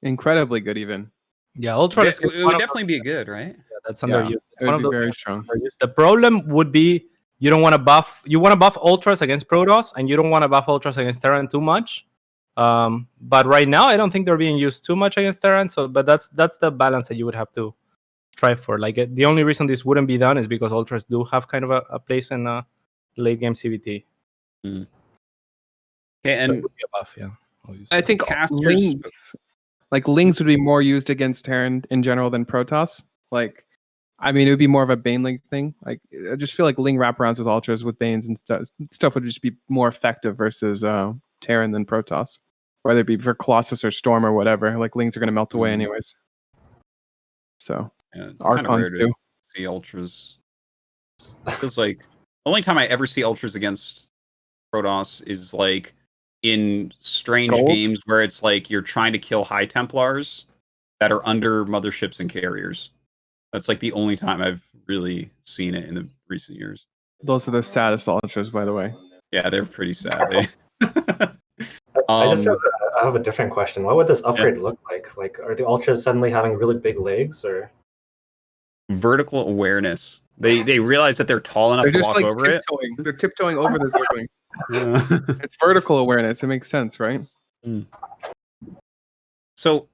Incredibly good, even. Yeah, Ultralisks. It would definitely be good, right? Yeah, that's Yeah, underused. it would be very strong. The problem would be you don't want to buff. You want to buff Ultras against Protoss, and you don't want to buff Ultras against Terran too much. But right now, I don't think they're being used too much against Terran. So, but that's the balance that you would have to strive for. Like the only reason this wouldn't be done is because Ultras do have kind of a place in late game CVT. Okay, So and it would be a buff, yeah. I think Casters- lings, like lings, would be more used against Terran in general than Protoss. Like, I mean, it would be more of a Bane Ling thing. Like, I just feel like ling wraparounds with Ultras with Banes and stuff would just be more effective versus Terran than Protoss. Whether it be for Colossus or Storm or whatever, like lings are going to melt away anyways. So yeah, it's kinda Archons rare to too. see Ultras. Feels like the only time I ever see Ultras against Protoss is like in strange Gold? games where it's like you're trying to kill High Templars that are under motherships and carriers. That's like the only time I've really seen it in the recent years. Those are the saddest Ultras, by the way. Yeah, they're pretty sad. I have a different question. What would this upgrade look like? Like, are the Ultras suddenly having really big legs, or Vertical awareness. They realize that they're tall enough They're to just walk like over it. tiptoeing. They're tiptoeing over the Zerglings. Yeah. It's vertical awareness. It makes sense, right? So,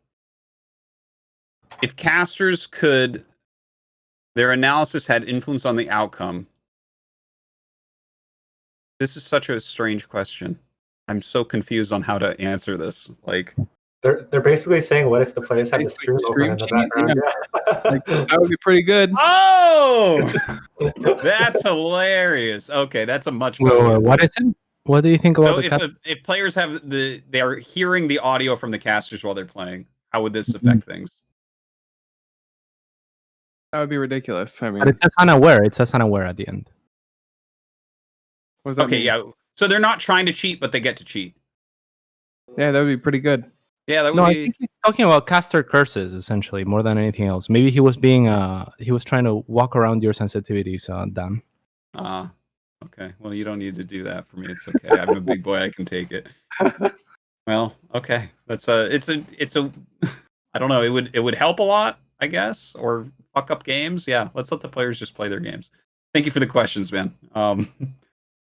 if casters could, their analysis had influence on the outcome. This is such a strange question. I'm so confused on how to answer this. Like, they're basically saying, what if the players have the Basically stream open in the stream background? Like, that would be pretty good. oh, that's hilarious. Okay, that's a much better. Well, what is it? What do you think about So if players have they are hearing the audio from the casters while they're playing, how would this affect things? That would be ridiculous. I mean, But it says unaware. It says unaware at the end. what does that Okay, mean? yeah. So they're not trying to cheat, but they get to cheat. Yeah, that would be pretty good. Yeah, that would No, I be. think he's talking about caster curses essentially more than anything else. Maybe he was being he was trying to walk around your sensitivities, Dan. Okay. Well, you don't need to do that for me. It's okay. I'm a big boy. I can take it. Well, okay. That's it's a I don't know. It would help a lot, I guess, or fuck up games. Yeah, let's let the players just play their games. Thank you for the questions, man.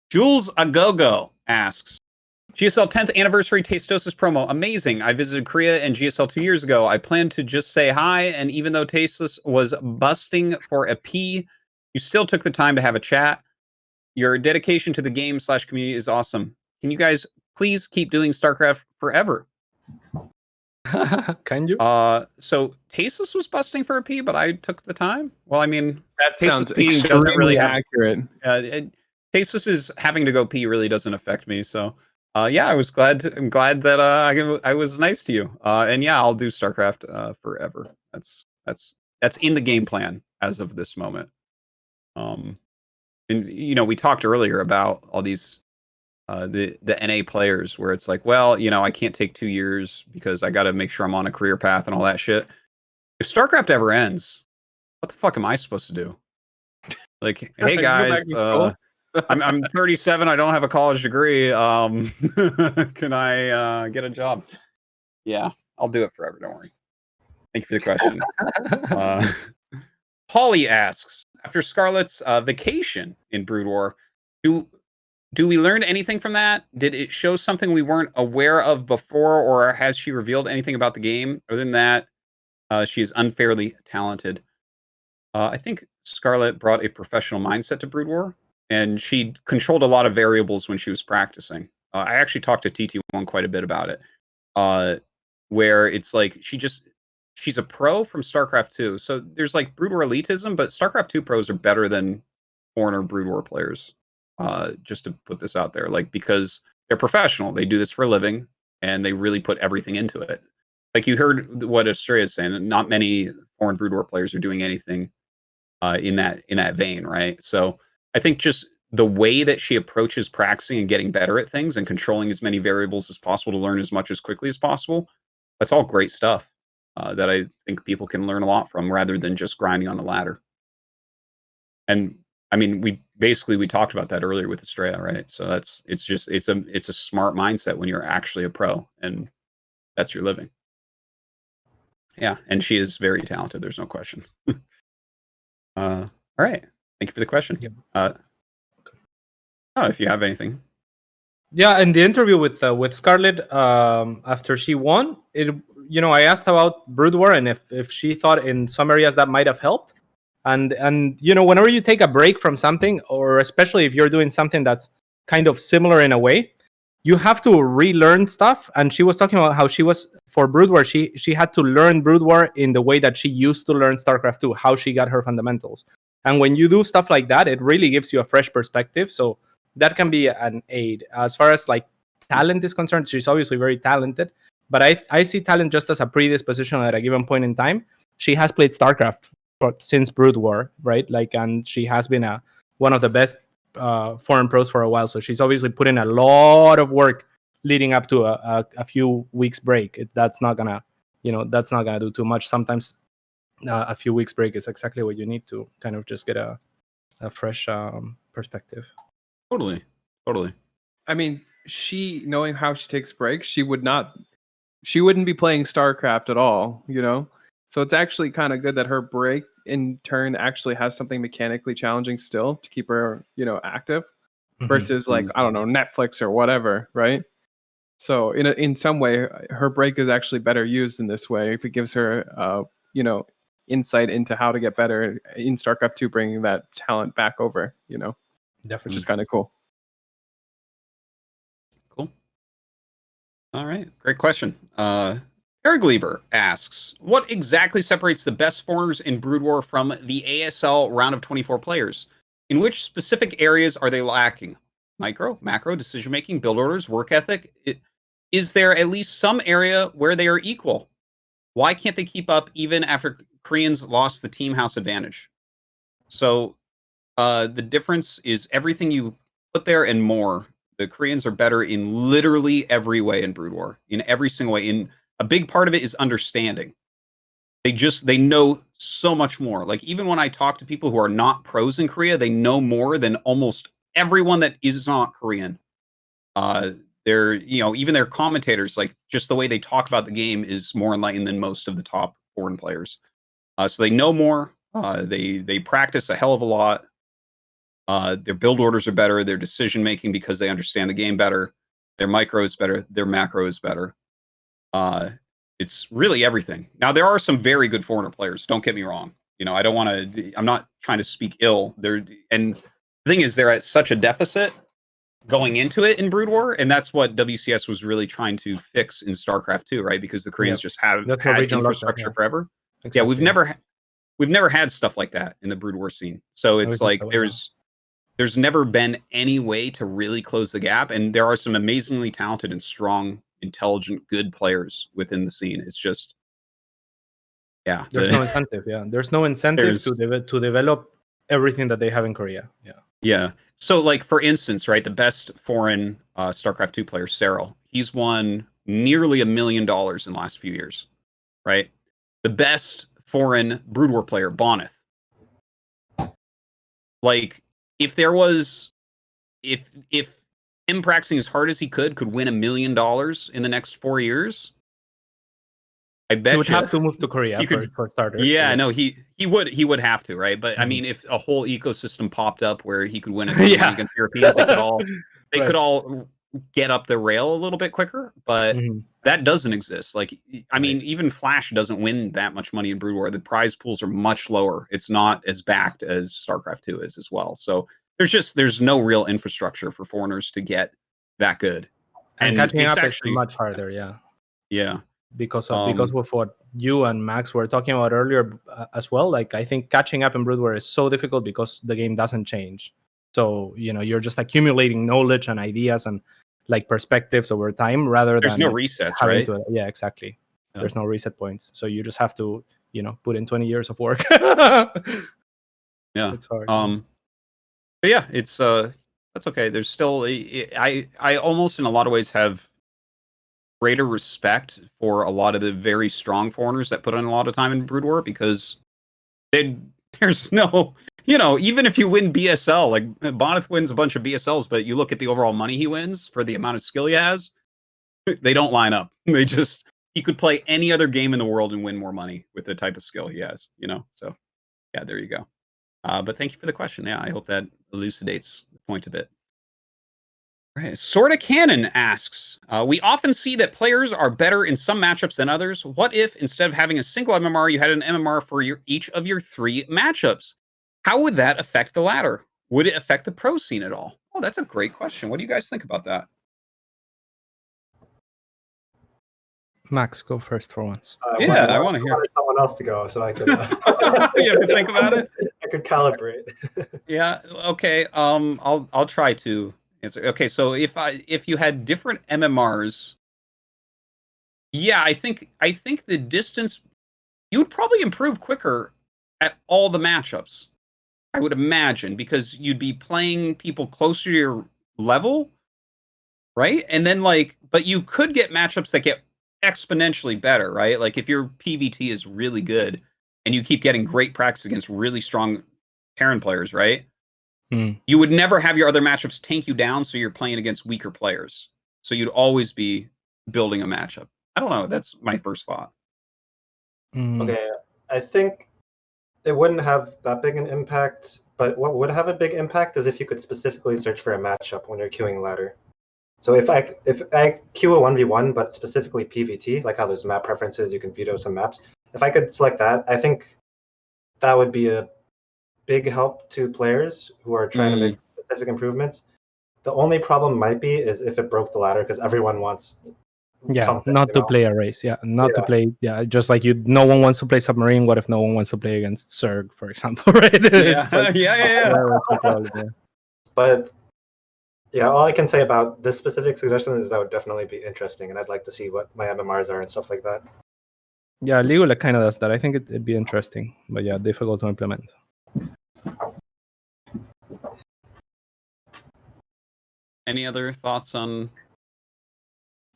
Jules Agogo asks, GSL 10th anniversary Tasteless promo. Amazing. I visited Korea and GSL 2 years ago. I planned to just say hi, and even though Tasteless was busting for a P, you still took the time to have a chat. Your dedication to the game / community is awesome. Can you guys please keep doing StarCraft forever? Can you? So Tasteless was busting for a P, but I took the time. Well, I mean, That Tasteless sounds P doesn't extremely really have- accurate. Tasteless is having to go pee really doesn't affect me. So, yeah, I'm glad that I was nice to you. And yeah, I'll do StarCraft forever. That's in the game plan as of this moment. And you know, we talked earlier about all these the NA players where it's like, well, you know, I can't take 2 years because I got to make sure I'm on a career path and all that shit. If StarCraft ever ends, what the fuck am I supposed to do? Like, hey guys, I'm 37. I don't have a college degree. Can I get a job? Yeah, I'll do it forever. Don't worry. Thank you for the question. Polly asks, after Scarlett's vacation in Brood War, do we learn anything from that? Did it show something we weren't aware of before, or has she revealed anything about the game? Other than that, she is unfairly talented. I think Scarlett brought a professional mindset to Brood War, and she controlled a lot of variables when she was practicing. I actually talked to TT1 quite a bit about it, where it's like she's a pro from StarCraft 2. So there's like Brood War elitism, but StarCraft 2 pros are better than foreigner Brood War players. Just to put this out there, like, because they're professional, they do this for a living, and they really put everything into it. Like you heard what Estrella is saying, that not many foreign Brood War players are doing anything in that vein, right? So I think just the way that she approaches practicing and getting better at things and controlling as many variables as possible to learn as much as quickly as possible, that's all great stuff that I think people can learn a lot from rather than just grinding on the ladder. And I mean, we talked about that earlier with Estrella, right? So it's a smart mindset when you're actually a pro and that's your living. Yeah, and she is very talented. There's no question. All right, thank you for the question. Yep. If you have anything. Yeah, in the interview with Scarlett, after she won, I asked about Brood War and if she thought in some areas that might have helped. And whenever you take a break from something, or especially if you're doing something that's kind of similar in a way, you have to relearn stuff. And she was talking about how she was, for Brood War, she had to learn Brood War in the way that she used to learn StarCraft 2, how she got her fundamentals. And when you do stuff like that, it really gives you a fresh perspective. So that can be an aid. As far as like talent is concerned, she's obviously very talented, but I see talent just as a predisposition at a given point in time. She has played StarCraft since Brood War, right? Like, and she has been one of the best foreign pros for a while. So she's obviously put in a lot of work leading up to a few weeks break. That's not gonna do too much. Sometimes a few weeks break is exactly what you need to kind of just get a fresh perspective. Totally. I mean, she, knowing how she takes breaks, she wouldn't be playing StarCraft at all, So it's actually kind of good that her break in turn actually has something mechanically challenging still to keep her, active, versus like, I don't know, Netflix or whatever, right? So in some way, her break is actually better used in this way if it gives her, insight into how to get better in StarCraft 2, bringing that talent back over, Definitely. which is kind of cool. Cool. All right, great question. Ergleber asks, what exactly separates the best foreigners in Brood War from the ASL round of 24 players? In which specific areas are they lacking? Micro, macro, decision-making, build orders, work ethic? Is there at least some area where they are equal? Why can't they keep up even after Koreans lost the team house advantage? So the difference is everything you put there and more. The Koreans are better in literally every way in Brood War, in every single way. In a big part of it is understanding. They know so much more. Like even when I talk to people who are not pros in Korea, they know more than almost everyone that is not Korean. They're, even their commentators, like just the way they talk about the game is more enlightened than most of the top foreign players. So they know more. They practice a hell of a lot. Their build orders are better. Their decision making, because they understand the game better. Their micro is better. Their macro is better. It's really everything. Now there are some very good foreigner players. Don't get me wrong. I'm not trying to speak ill. And the thing is, they're at such a deficit going into it in Brood War, and that's what WCS was really trying to fix in StarCraft 2, right? Because the Koreans just have had infrastructure forever. Exactly. Yeah, we've never had stuff like that in the Brood War scene. So it's like there's never been any way to really close the gap, and there are some amazingly talented and strong, intelligent, good players within the scene. It's just, there's no incentive. Yeah, there's no incentive to develop everything that they have in Korea. Yeah. So, like for instance, right, the best foreign StarCraft 2 player, Serral, he's won nearly $1 million in the last few years, right? The best foreign Brood War player, Bonneth. Like, if him practicing as hard as he could win $1 million in the next 4 years, I bet he would have to move to Korea for starters. Yeah, no, he would have to, right? But I mean, if a whole ecosystem popped up where he could win a tournament against Europeans, they could all get up the rail a little bit quicker. But that doesn't exist. Like, I mean, even Flash doesn't win that much money in Brood War. The prize pools are much lower. It's not as backed as StarCraft 2 is as well. So there's no real infrastructure for foreigners to get that good. And catching up is much harder. Yeah. Because of what you and Max were talking about earlier as well. Like, I think catching up in Brood War is so difficult because the game doesn't change. So, you're just accumulating knowledge and ideas and like perspectives over time rather There's than no resets, having right? to, yeah, exactly. Yeah. There's no reset points, so you just have to, put in 20 years of work. Yeah. It's hard. But yeah, it's that's okay. There's still I almost in a lot of ways have greater respect for a lot of the very strong foreigners that put in a lot of time in Brood War, because there's no, even if you win BSL, like Bonneth wins a bunch of BSLs, but you look at the overall money he wins for the amount of skill he has, they don't line up. He could play any other game in the world and win more money with the type of skill he has, So yeah, there you go. But thank you for the question. Yeah, I hope that elucidates the point a bit. All right. Sorta Cannon asks, we often see that players are better in some matchups than others. What if instead of having a single MMR, you had an MMR for each of your 3 matchups? How would that affect the ladder? Would it affect the pro scene at all? Oh, that's a great question. What do you guys think about that? Max, go first for once. Yeah, I want to hear. I wanted someone else to go so I could. You have to think about it. I could calibrate. Yeah. Okay. I'll try to answer. Okay. So if you had different MMRs, yeah, I think the distance, you would probably improve quicker at all the matchups, I would imagine, because you'd be playing people closer to your level, right? And then but you could get matchups that get exponentially better, right? Like if your PvT is really good and you keep getting great practice against really strong Terran players, right? You would never have your other matchups tank you down, so you're playing against weaker players. So you'd always be building a matchup. I don't know. That's my first thought. Okay, I think it wouldn't have that big an impact, but what would have a big impact is if you could specifically search for a matchup when you're queuing ladder. So if I queue a 1v1, but specifically PvT, like how there's map preferences, you can veto some maps. If I could select that, I think that would be a big help to players who are trying to make specific improvements. The only problem might be is if it broke the ladder, because everyone wants something, not to play a race. Yeah, not to play. Yeah, just like no one wants to play submarine. What if no one wants to play against Zerg, for example, right? Yeah. But yeah, all I can say about this specific suggestion is that would definitely be interesting, and I'd like to see what my MMRs are and stuff like that. Yeah, League kind of does that. I think it'd be interesting, but yeah, difficult to implement. Any other thoughts on?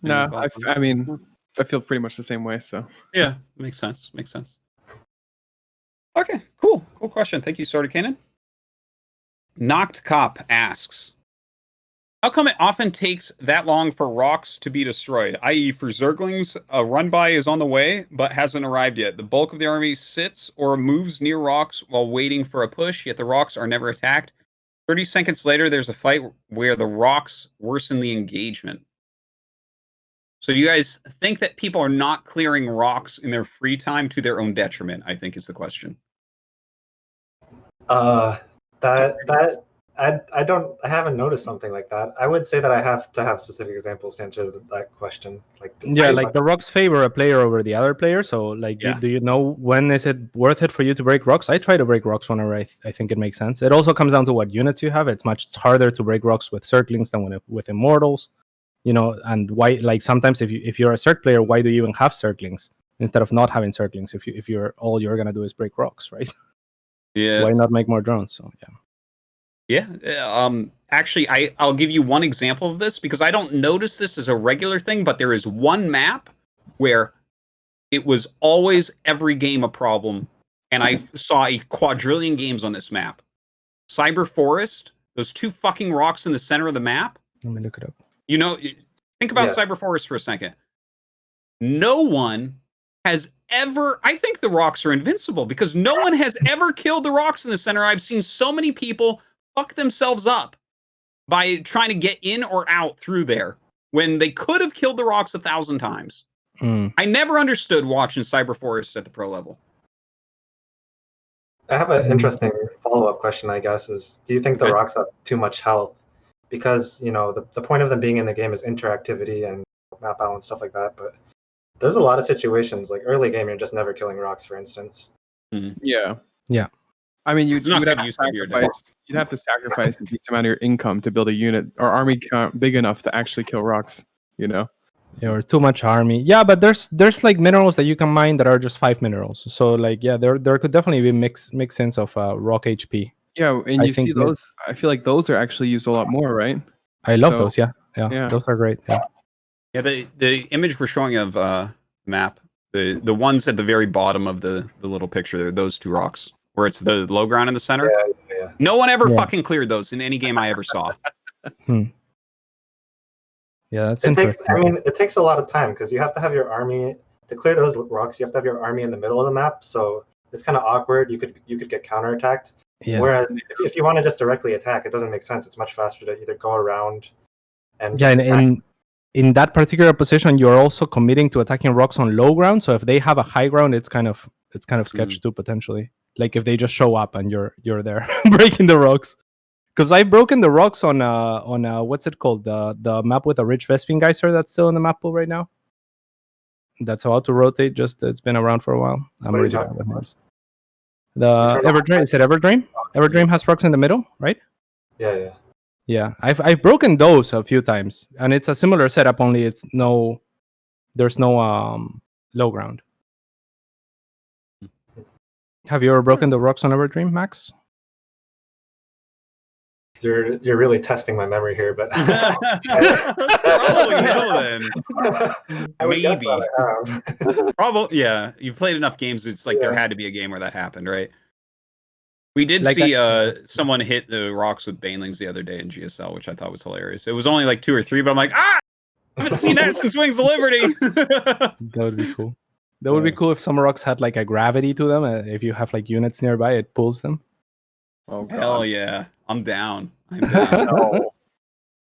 No, I mean, I feel pretty much the same way. So yeah, makes sense. Makes sense. Okay, cool question. Thank you, Sorta Cannon. Knocked Cop asks, how come it often takes that long for rocks to be destroyed? I.e., for Zerglings, a run-by is on the way, but hasn't arrived yet. The bulk of the army sits or moves near rocks while waiting for a push, yet the rocks are never attacked. 30 seconds later, there's a fight where the rocks worsen the engagement. So do you guys think that people are not clearing rocks in their free time to their own detriment, I think is the question. I haven't noticed something like that. I would say that I have to have specific examples to answer that question. The rocks favor a player over the other player. So do you know when is it worth it for you to break rocks? I try to break rocks whenever I think it makes sense. It also comes down to what units you have. It's much harder to break rocks with Zerglings than with Immortals. And why, sometimes if you're a Zerg player, why do you even have Zerglings instead of not having Zerglings? If you're all you're gonna do is break rocks, right? Yeah. Why not make more drones? So yeah. Actually, I'll give you one example of this because I don't notice this as a regular thing, but there is one map where it was always every game a problem, and I saw a quadrillion games on this map. Cyber Forest, those 2 fucking rocks in the center of the map. Let me look it up. Think about Cyber Forest for a second. No one has ever, I think the rocks are invincible because no one has ever killed the rocks in the center. I've seen so many people fuck themselves up by trying to get in or out through there when they could have killed the rocks 1,000 times. I never understood watching Cyber Forest at the pro level. I have an interesting follow-up question, I guess, is do you think the rocks have too much health? Because, the point of them being in the game is interactivity and map out and stuff like that, but there's a lot of situations, like early game, you're just never killing rocks, for instance. Yeah. I mean, It's not good use of your dice. You'd have to sacrifice a decent amount of your income to build a unit or army count big enough to actually kill rocks. You know. Yeah, or too much army. Yeah, but there's like minerals that you can mine that are just 5 minerals. So like yeah, there could definitely be mix sense of rock HP. Yeah, and I you see think those. I feel like those are actually used a lot more, right? I love So, those. Yeah, yeah. those are great. Yeah. Yeah, the image we're showing of map, the ones at the very bottom of the little picture there, those two rocks, where it's the low ground in the center. Yeah. No one ever Yeah. fucking cleared those in any game I ever saw. Yeah, that's It takes. interesting. I mean, it takes a lot of time because you have to have your army to clear those rocks. You have to have your army in the middle of the map, so it's kind of awkward. You could get counterattacked. Yeah. Whereas if you want to just directly attack, it doesn't make sense. It's much faster to either go around and Yeah, just and in that particular position, you're also committing to attacking rocks on low ground. So if they have a high ground, it's kind of sketch too potentially. Like if they just show up and you're there breaking the rocks. Because I've broken the rocks on what's it called, the map with a rich Vespine Geyser that's still in the map pool right now. That's about to rotate. Just it's been around for a while. I'm What are you really bad talking with about? names. The Everdream, is it Everdream? Everdream has rocks in the middle, right? Yeah. Yeah, I've broken those a few times, and it's a similar setup. Only there's no low ground. Have you ever broken the rocks on Everdream, Max? You're really testing my memory here, but Probably no then. I would guess Maybe. that I have. Probably, yeah. You've played enough games. It's like there Yeah. had to be a game where that happened, right? We did Like see someone hit the rocks with banelings the other day in GSL, which I thought was hilarious. It was only like 2 or 3, but I'm like, I haven't seen that since Wings of Liberty. That would be cool. That would be cool if some rocks had like a gravity to them. If you have like units nearby, it pulls them. Oh god. Hell yeah, I'm down. I'm down. No.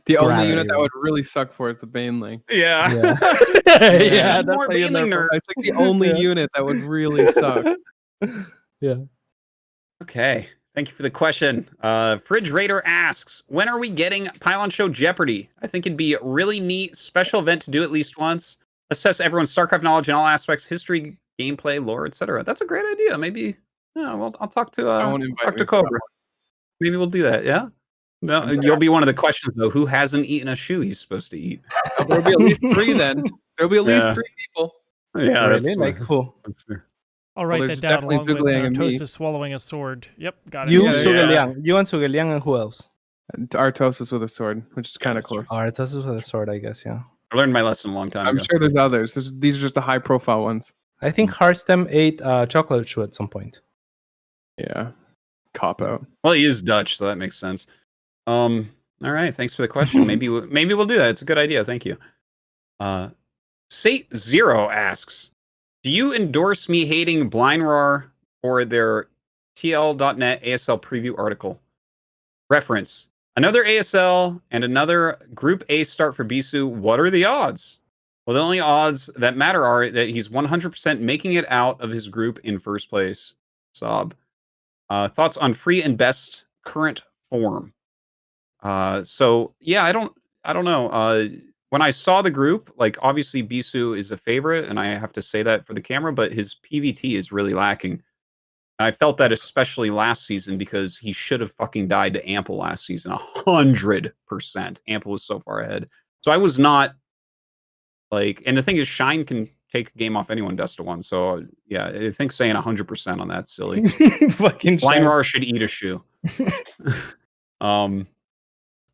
The only Gravity unit that would rocks. really suck for is the Baneling. Yeah. Yeah, that's More how you know Baneling nerf. It's like the only unit that would really suck. Yeah. Okay. Thank you for the question. Fridge Raider asks, when are we getting Pylon Show Jeopardy? I think it'd be a really neat special event to do at least once. Assess everyone's StarCraft knowledge in all aspects, history, gameplay, lore, etc. That's a great idea. Maybe, yeah, well, I'll talk to won't invite talk me to for that Cobra. Maybe we'll do that. Yeah. No, Yeah. you'll be one of the questions though. Who hasn't eaten a shoe he's supposed to eat? There'll be at least 3 then. There'll be at least Yeah. 3 people. Yeah, Really? that's Like who? That's fair. I'll write there's that down definitely along with Zhuge and me. Artosis swallowing a sword. Yep, got it. You, Yeah, Sugeliang. You and Sugeliang, and who else? And Artosis with a sword, which is kind of that's true. close. Artosis with a sword, I guess. Yeah. I learned my lesson a long time I'm ago. sure there's others. These are just the high profile ones. I think Harstem ate chocolate chew at some point. Yeah. Cop out. Well, he is Dutch, so that makes sense. All right, thanks for the question. Maybe we'll do that. It's a good idea. Thank you. Sate Zero asks, do you endorse me hating BlindRoar for their TL.net ASL preview article? Reference: another ASL and another Group A start for Bisu. What are the odds? Well, the only odds that matter are that he's 100% making it out of his group in first place. Sob. Thoughts on free and best current form? So yeah, I don't know. When I saw the group, like obviously Bisu is a favorite, and I have to say that for the camera, but his PvT is really lacking. And I felt that especially last season because he should have fucking died to Ample last season, 100%. Ample was so far ahead. So I was not like, and the thing is, Shine can take a game off anyone dust to 1. So yeah, I think saying 100% on that's silly. Fucking BlindRoar should eat a shoe.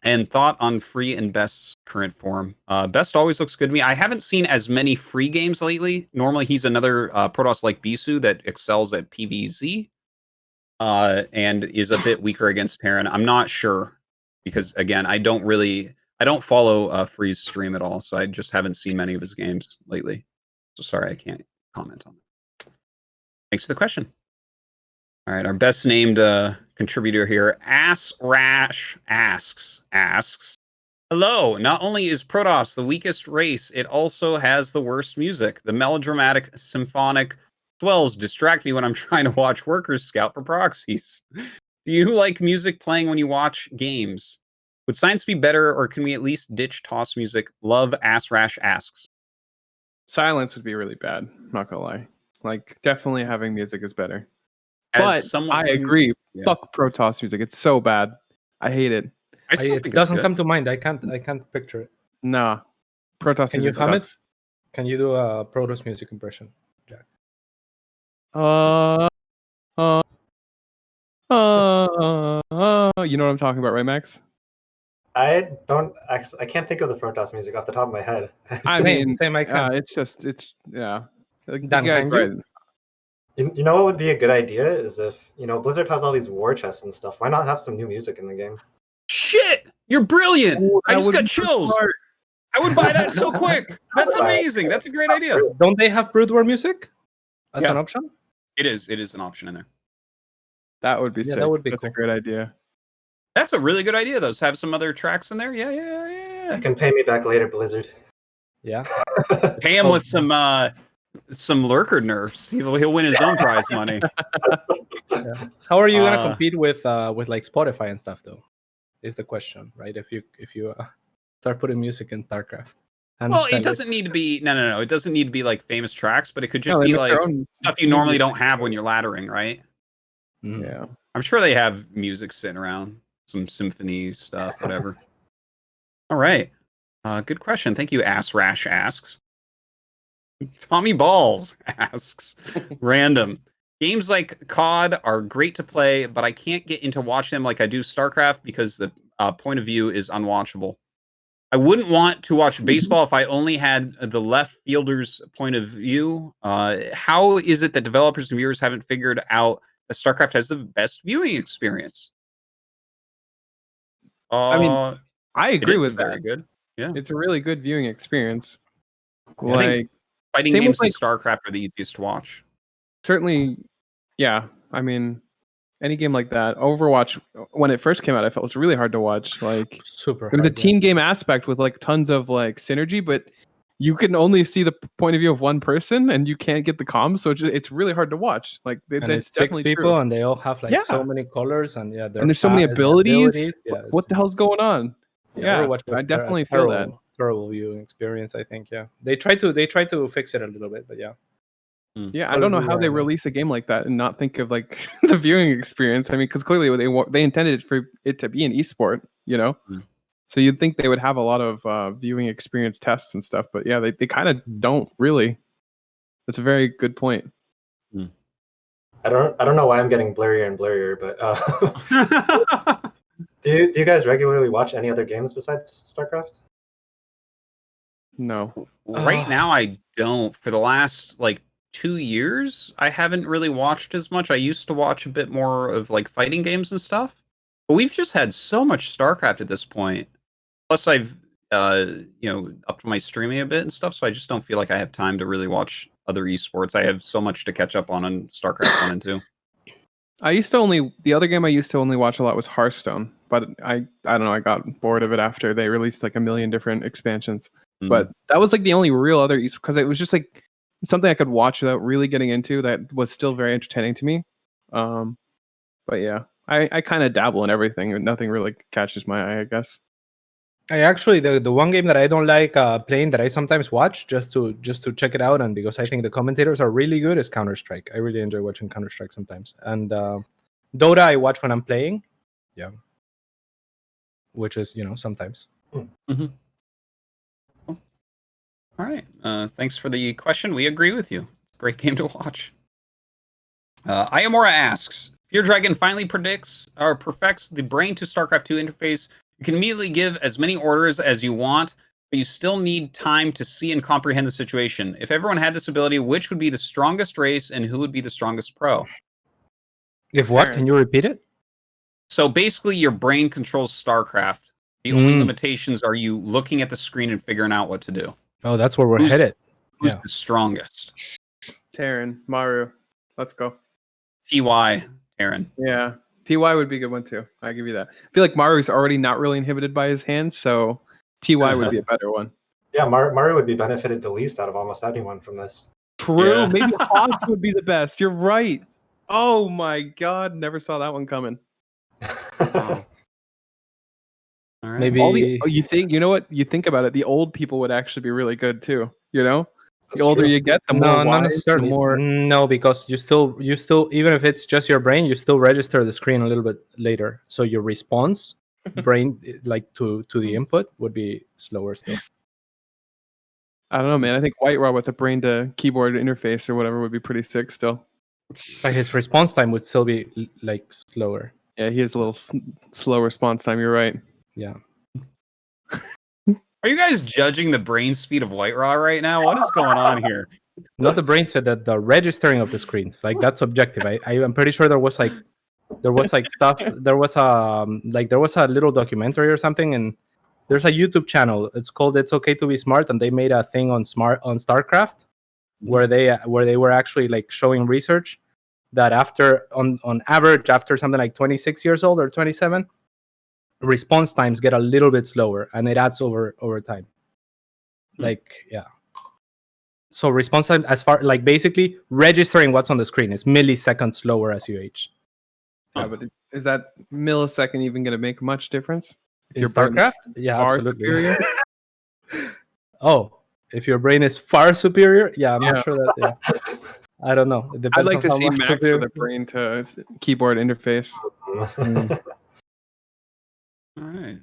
And thought on free and best's current form. Best always looks good to me. I haven't seen as many free games lately. Normally he's another Protoss like Bisu that excels at PvZ and is a bit weaker against Terran. I'm not sure because again, I don't follow Free's stream at all, so I just haven't seen many of his games lately. So sorry, I can't comment on that. Thanks for the question. All right, our best named contributor here, Ass Rash asks, hello, not only is Protoss the weakest race, it also has the worst music. The melodramatic symphonic swells distract me when I'm trying to watch workers scout for proxies. Do you like music playing when you watch games? Would science be better, or can we at least ditch toss music? Love, Ass Rash asks. Silence would be really bad, not gonna lie. Like, definitely having music is better. But someone I agree. Yeah. Fuck Protoss music. It's so bad. I hate it. I still It think it's doesn't good. come to mind. I can't picture it. Nah. Protoss Can you music hum it? sucks. Can you do a Protoss music impression, Jack? You know what I'm talking about, right, Max? I don't actually. I can't think of the Protoss music off the top of my head. I Same, mean, same. I can. it's yeah. Like, Dan, you guys can you? right. You know what would be a good idea is if Blizzard has all these war chests and stuff. Why not have some new music in the game? Shit! You're brilliant! Ooh, I that just would got be so chills. smart. I would buy that so quick. That's amazing. That's a great idea. Don't they have Brood War music as Yeah. an option? It is an option in there. That would be Yeah, sick. that would be That's cool. a great idea. That's a really good idea, though. Have some other tracks in there. Yeah. You can pay me back later, Blizzard. Yeah. Pay him with some lurker nerfs. He'll win his own prize money. Yeah. How are you gonna Uh, compete with like Spotify and stuff though? Is the question, right? If you start putting music in StarCraft. And Well, sell it doesn't need to be no. It doesn't need to be like famous tracks, but it could just No, they be make like their own stuff you normally music. don't have when you're laddering, right? Mhm. Yeah. I'm sure they have music sitting around, some symphony stuff, whatever. All right. Good question. Thank you, Ass Rash asks. Tommy Balls asks. Random. Games like COD are great to play, but I can't get into watching them like I do StarCraft because the point of view is unwatchable. I wouldn't want to watch baseball if I only had the left fielder's point of view. How is it that developers and viewers haven't figured out that StarCraft has the best viewing experience? I mean, I it agree is with very that. good. Yeah. It's a really good viewing experience. I Like, think fighting same games with, in StarCraft are the easiest to watch. certainly, yeah. I mean, any game like that. Overwatch, when it first came out, I felt it was really hard to watch. Like, Super there was a hard, yeah. team game aspect with like tons of like synergy, but you can only see the point of view of one person, and you can't get the comms, so it's really hard to watch. Like, And that's it's 6 definitely people, true. and they all have like so Yeah. many colors, and yeah, And there's so many their abilities. Yeah, What the hell's going on? Yeah, Overwatch was I definitely feel that. terrible viewing experience. I think, yeah, they tried to fix it a little bit, but yeah. Yeah, I don't know how they release a game like that and not think of like the viewing experience. I mean, because clearly they intended for it to be an esport, you know. So you'd think they would have a lot of viewing experience tests and stuff, but yeah, they kind of don't really. That's a very good point. I don't know why I'm getting blurrier and blurrier, but do you guys regularly watch any other games besides StarCraft? No. Right now, I don't. For the last like 2 years, I haven't really watched as much. I used to watch a bit more of like fighting games and stuff, but we've just had so much StarCraft at this point. Plus, I've upped my streaming a bit and stuff, so I just don't feel like I have time to really watch other esports. I have so much to catch up on StarCraft 1 and 2. The other game I used to only watch a lot was Hearthstone, but I don't know, I got bored of it after they released like a million different expansions. But that was like the only real other because it was just like something I could watch without really getting into that was still very entertaining to me. But yeah, I kind of dabble in everything and nothing really catches my eye, I guess. I actually the one game that I don't like playing that I sometimes watch just to check it out, and because I think the commentators are really good, is Counter-Strike. I really enjoy watching Counter-Strike sometimes, and Dota I watch when I'm playing, yeah, which is sometimes. Mm-hmm. All right, thanks for the question. We agree with you. It's a great game to watch. Ayamura asks, Fear Dragon finally perfects the brain to StarCraft 2 interface. You can immediately give as many orders as you want, but you still need time to see and comprehend the situation. If everyone had this ability, which would be the strongest race and who would be the strongest pro? If what? Can you repeat it? So basically, your brain controls StarCraft. The only limitations are you looking at the screen and figuring out what to do. Oh, that's where we're headed. Who's the strongest? Terran, Maru. Let's go. TY, Terran. Yeah. TY would be a good one too. I give you that. I feel like Maru's already not really inhibited by his hands, so TY would be a better one. Yeah, Mario would be benefited the least out of almost anyone from this. True. Yeah. Maybe Haas would be the best. You're right. Oh my god, never saw that one coming. Wow. All right. Maybe You know what? You think about it, the old people would actually be really good too, you know? The older you get, the more No, not wise, the necessarily. more. No, because you still even if it's just your brain, you still register the screen a little bit later. So your response brain like to the input would be slower still. I don't know, man. I think White Raw with a brain to keyboard interface or whatever would be pretty sick still. But his response time would still be like slower. Yeah, he has a little slow response time. You're right. Yeah. Are you guys judging the brain speed of White Raw right now? What is going on here? Not the brain set, that the registering of the screens. Like that's objective. I'm pretty sure there was like stuff. There was a little documentary or something, and there's a YouTube channel. It's called "It's Okay to Be Smart," and they made a thing on StarCraft where they were actually like showing research that after on average after something like 26 years old or 27, response times get a little bit slower, and it adds over time. Like yeah. So response time, as far like basically registering what's on the screen, is milliseconds slower as you age. Yeah, but is that millisecond even going to make much difference? If In your brain is StarCraft, yeah, far absolutely. superior? Oh, if your brain is far superior, yeah, I'm Yeah. not sure that. Yeah, I don't know. It depends. I'd like on to how see much Max superior. with a brain to keyboard interface. All right.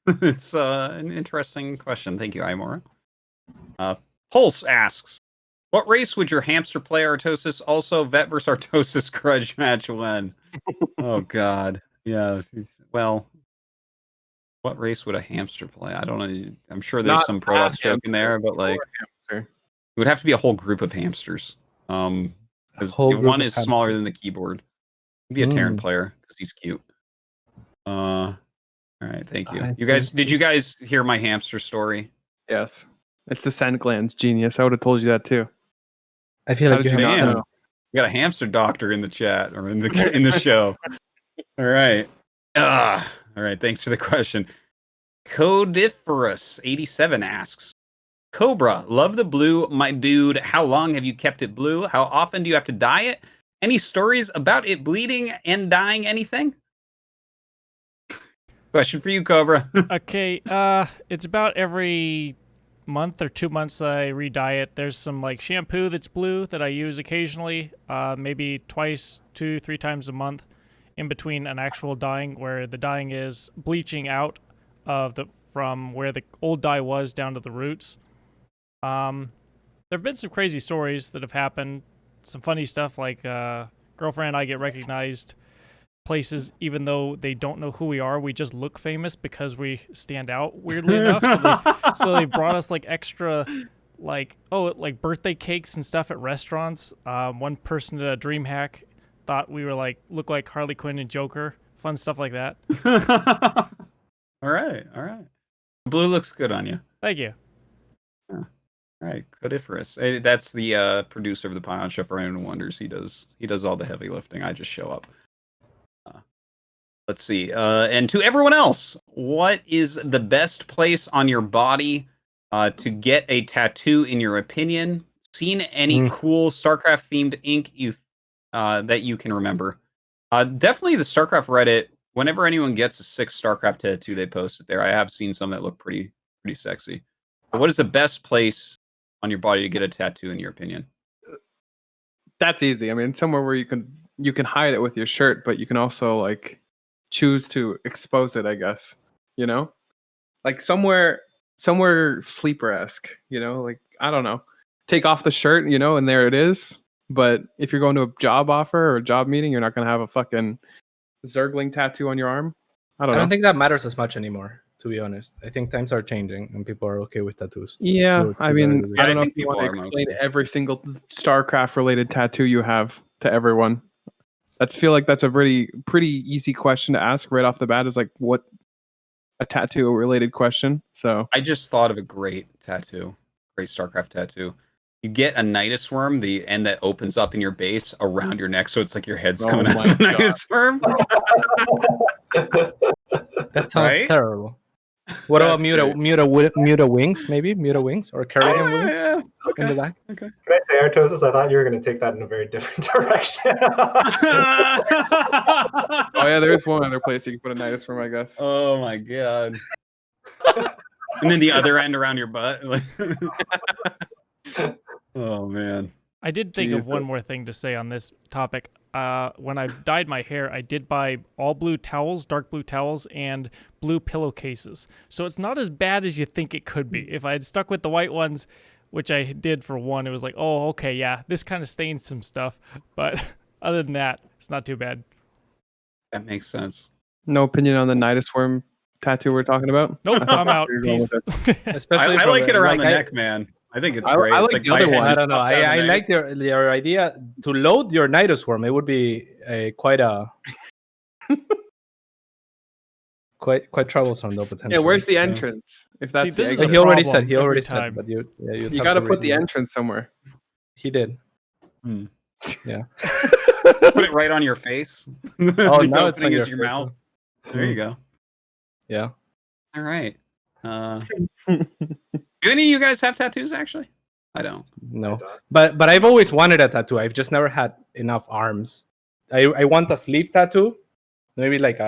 It's an interesting question. Thank you, Imora. Pulse asks, what race would your hamster play, Artosis? Also, Vet versus Artosis grudge match when? Oh, God. Yeah. Well, what race would a hamster play? I don't know. I'm sure there's Not some a Protoss joke in hamster, there, but like, hamster. it would have to be a whole group of hamsters. Because whole group one of is smaller hamsters. than the keyboard. He'd be a Terran Mm. player because he's cute. All right, thank you. I You guys, did you guys hear my hamster story? Yes. It's the scent glands, genius. I would have told you that too. I feel How like did you you have not Damn. know? We got a hamster doctor in the chat or in the show. All right. All right. Thanks for the question. Codiferous87 asks, Cobra, love the blue, my dude. How long have you kept it blue? How often do you have to dye it? Any stories about it bleeding and dying anything? Question for you, Cobra. Okay, it's about every month or 2 months that I re-dye it. There's some like shampoo that's blue that I use occasionally, maybe twice, 2-3 times a month, in between an actual dyeing where the dyeing is bleaching out of from where the old dye was down to the roots. There have been some crazy stories that have happened. Some funny stuff like girlfriend and I get recognized places even though they don't know who we are. We just look famous because we stand out weirdly enough. So they brought us like extra like birthday cakes and stuff at restaurants. One person at a Dreamhack thought we were look like Harley Quinn and Joker. Fun stuff like that. All right. Blue looks good on you. Thank you. All right, Codiferous. That's the producer of the Pylon show. For anyone who wonders, he does all the heavy lifting. I just show up. Let's see. And to everyone else, what is the best place on your body to get a tattoo, in your opinion? Seen any cool StarCraft themed ink that you can remember? Definitely the StarCraft Reddit. Whenever anyone gets a 6 StarCraft tattoo, they post it there. I have seen some that look pretty sexy. But what is the best place on your body to get a tattoo, in your opinion? That's easy. I mean, somewhere where you can hide it with your shirt, but you can also like choose to expose it, I guess. You know? Like somewhere sleeper-esque, you know? Like, I don't know. Take off the shirt, you know, and there it is. But if you're going to a job offer or a job meeting, you're not going to have a fucking Zergling tattoo on your arm. I don't know. think that matters as much anymore, to be honest. I think times are changing and people are okay with tattoos. Yeah, So I mean, I don't know think if you people want to are explain mostly. every single StarCraft related tattoo you have to everyone. Feel like that's a pretty easy question to ask right off the bat. Is like what a tattoo related question. So I just thought of a great tattoo, great StarCraft tattoo. You get a Nidus worm, the end that opens up in your base around your neck, so it's like your head's coming out of the Nidus worm. That sounds Right? terrible. What about That's great. muta wings, maybe? Muta wings or carrigan wings Yeah. in the back? Can I say, Artosis? I thought you were going to take that in a very different direction. oh yeah, there's one other place you can put a Nidus from, I guess. Oh my god. And then the other end around your butt. Oh man. I did think of one more thing to say on this topic. When I dyed my hair, I did buy all blue towels, dark blue towels, and blue pillowcases. So it's not as bad as you think it could be. If I had stuck with the white ones, which I did for one, it was like, oh, okay, yeah, this kind of stains some stuff. But other than that, it's not too bad. That makes sense. No opinion on the Nidus worm tattoo we're talking about? Nope, I'm out. Peace. Especially I like it around the I- neck, man. I think it's I great. like It's the other my one. head I don't know. just pops out I of the like your idea to load your Nidus worm. It would be quite troublesome though potentially. Yeah, where's the entrance? If that's this the is exit. a He already problem said. He already every said. time. But you You got to put the entrance somewhere. He did. Hmm. Yeah. Put it right on your face. Oh, The now it's opening on is your your face, mouth. There you go. Yeah. All right. Do any of you guys have tattoos? Actually, I don't. No. But I've always wanted a tattoo. I've just never had enough arms. I want a sleeve tattoo. Maybe like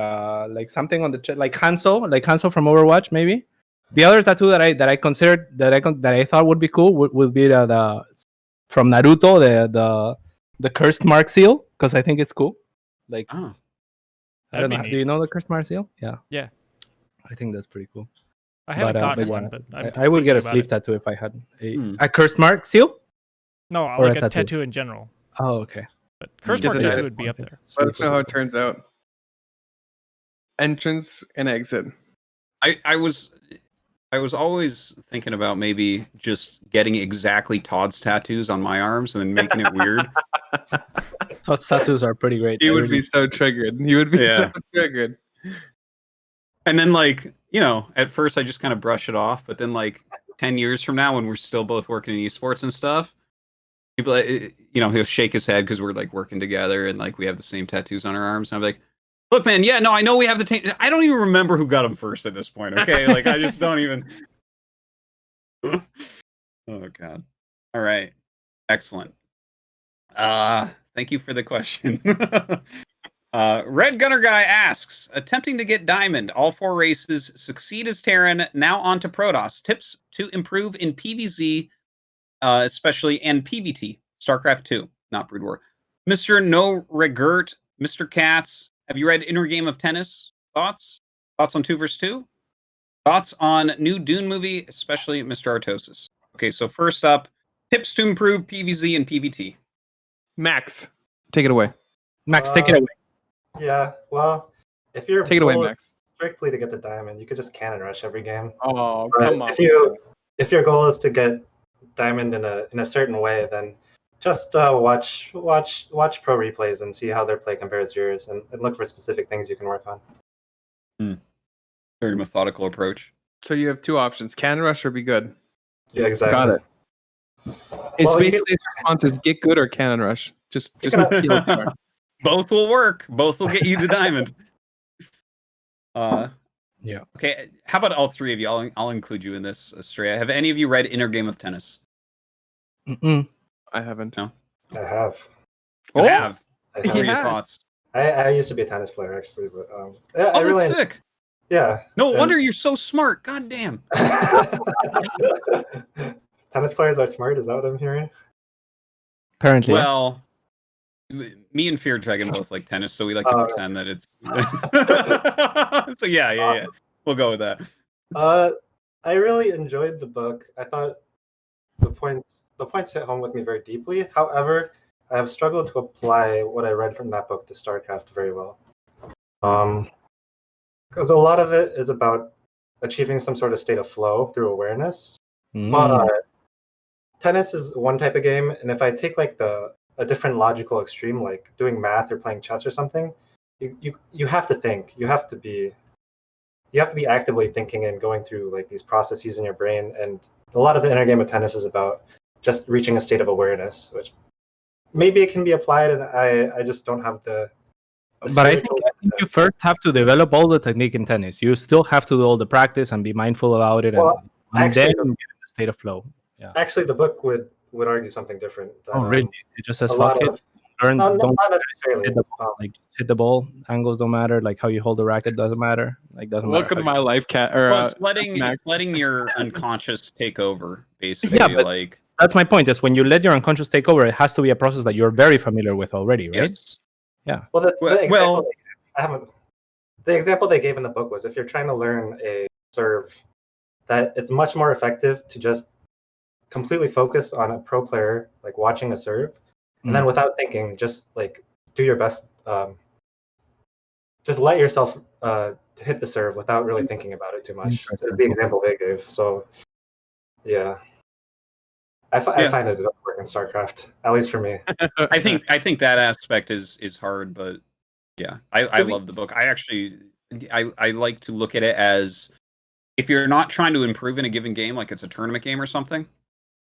something on the chest, like Hanzo from Overwatch. Maybe. The other tattoo that I considered that I thought would be cool would be the from Naruto the cursed mark seal, because I think it's cool. Like Oh, I don't That'd be know. neat. Do you know the cursed mark seal? Yeah. Yeah. I think that's pretty cool. I haven't gotten yeah, one, but I would get a thinking about sleeve it. tattoo if I had Hmm. a cursed mark seal. No, or like a a tattoo. tattoo in general. Oh, okay. But Curse Get Mark the tattoo Nidus would be up there. Let us know how it turns out. Entrance and exit. I was always thinking about maybe just getting exactly Todd's tattoos on my arms and then making it weird. Todd's tattoos are pretty great. He I would really- be so triggered. He would be Yeah. so triggered. And then, like, at first I just kind of brush it off, but then, like, 10 years from now, when we're still both working in esports and stuff, people, he'll shake his head because we're, like, working together and, like, we have the same tattoos on our arms. And I'm like, look, man, yeah, no, I know we have I don't even remember who got them first at this point, okay? Like, I just don't even. Oh, God. All right. Excellent. Thank you for the question. Red Gunner Guy asks, attempting to get Diamond, all 4 races, succeed as Terran, now on to Protoss. Tips to improve in PvZ, especially, and PvT. StarCraft 2, not Brood War. Mr. No Regret, Mr. Katz, have you read Inner Game of Tennis? Thoughts? Thoughts on 2 vs. 2? Thoughts on new Dune movie, especially Mr. Artosis? Okay, so first up, tips to improve PvZ and PvT. Max, take it away. Max, take it away. Yeah, well, if your Take it away, goal is Max. strictly to get the diamond, you could just cannon rush every game. Oh, But come on. if your goal is to get diamond in a certain way, then just watch pro replays and see how their play compares to yours, and look for specific things you can work on. Very methodical approach. So you have 2 options: cannon rush or be good. Yeah, exactly. Got it. It's Well, you basically his response is get good or cannon rush. Just You kill can- it there. Both will work. Both will get you to Diamond. Yeah. Okay, how about all 3 of you? I'll include you in this, Stray. Have any of you read Inner Game of Tennis? Mm-mm. I haven't. No. I have. You Oh! have. I, What have. are your Yeah. thoughts? I used to be a tennis player actually, but yeah, Oh, I really that's sick. yeah. No and- wonder you're so smart. God damn. Tennis players are smart. Is that what I'm hearing? Apparently. Well, me and Fear Dragon both like tennis, so we like to Oh. pretend that it's. So yeah. We'll go with that. I really enjoyed the book. I thought the points hit home with me very deeply. However, I have struggled to apply what I read from that book to StarCraft very well. Because a lot of it is about achieving some sort of state of flow through awareness. Mm. But tennis is one type of game, and if I take like a different logical extreme, like doing math or playing chess or something, you have to think. You have to be actively thinking and going through like these processes in your brain. And a lot of the inner game of tennis is about just reaching a state of awareness, which maybe it can be applied, and I just don't have the. But I think you first have to develop all the technique in tennis. You still have to do all the practice and be mindful about it, Well, and actually, then get in the state of flow. Actually, the book would argue something different. That, Oh, really? It just says a fuck lot it. of Learn, no, don't not necessarily. hit the ball. Like just hit the ball. Angles don't matter. Like how you hold the racket doesn't matter. Like doesn't Welcome matter. to my life, cat. Or Well, it's letting Max. your unconscious take over, basically. Yeah, but- like that's my point. Is when you let your unconscious take over, it has to be a process that you're very familiar with already, right? Yes. Well, that's the example Well, I haven't. The example they gave in the book was if you're trying to learn a serve, that it's much more effective to just completely focus on a pro player, like watching a serve, and then without thinking, just like do your best. Just let yourself hit the serve without really thinking about it too much. Is the example they gave. So, yeah. I find it doesn't work in StarCraft, at least for me. I think that aspect is hard, but yeah, I love the book. I like to look at it as if you're not trying to improve in a given game, like it's a tournament game or something.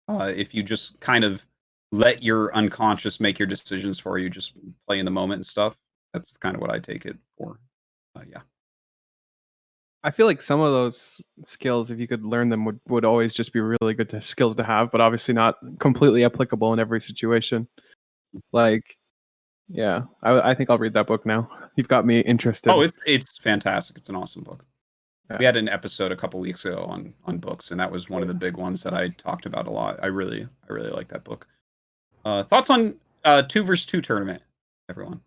If you just kind of let your unconscious make your decisions for you, just play in the moment and stuff. That's kind of what I take it for. Yeah. I feel like some of those skills, if you could learn them, would always just be really good skills to have, but obviously not completely applicable in every situation. Like, yeah, I think I'll read that book now. You've got me interested. Oh, it's fantastic. It's an awesome book. Yeah. We had an episode a couple weeks ago on books, and that was one of the big ones that I talked about a lot. I really like that book. Thoughts on 2 vs 2 tournament, everyone?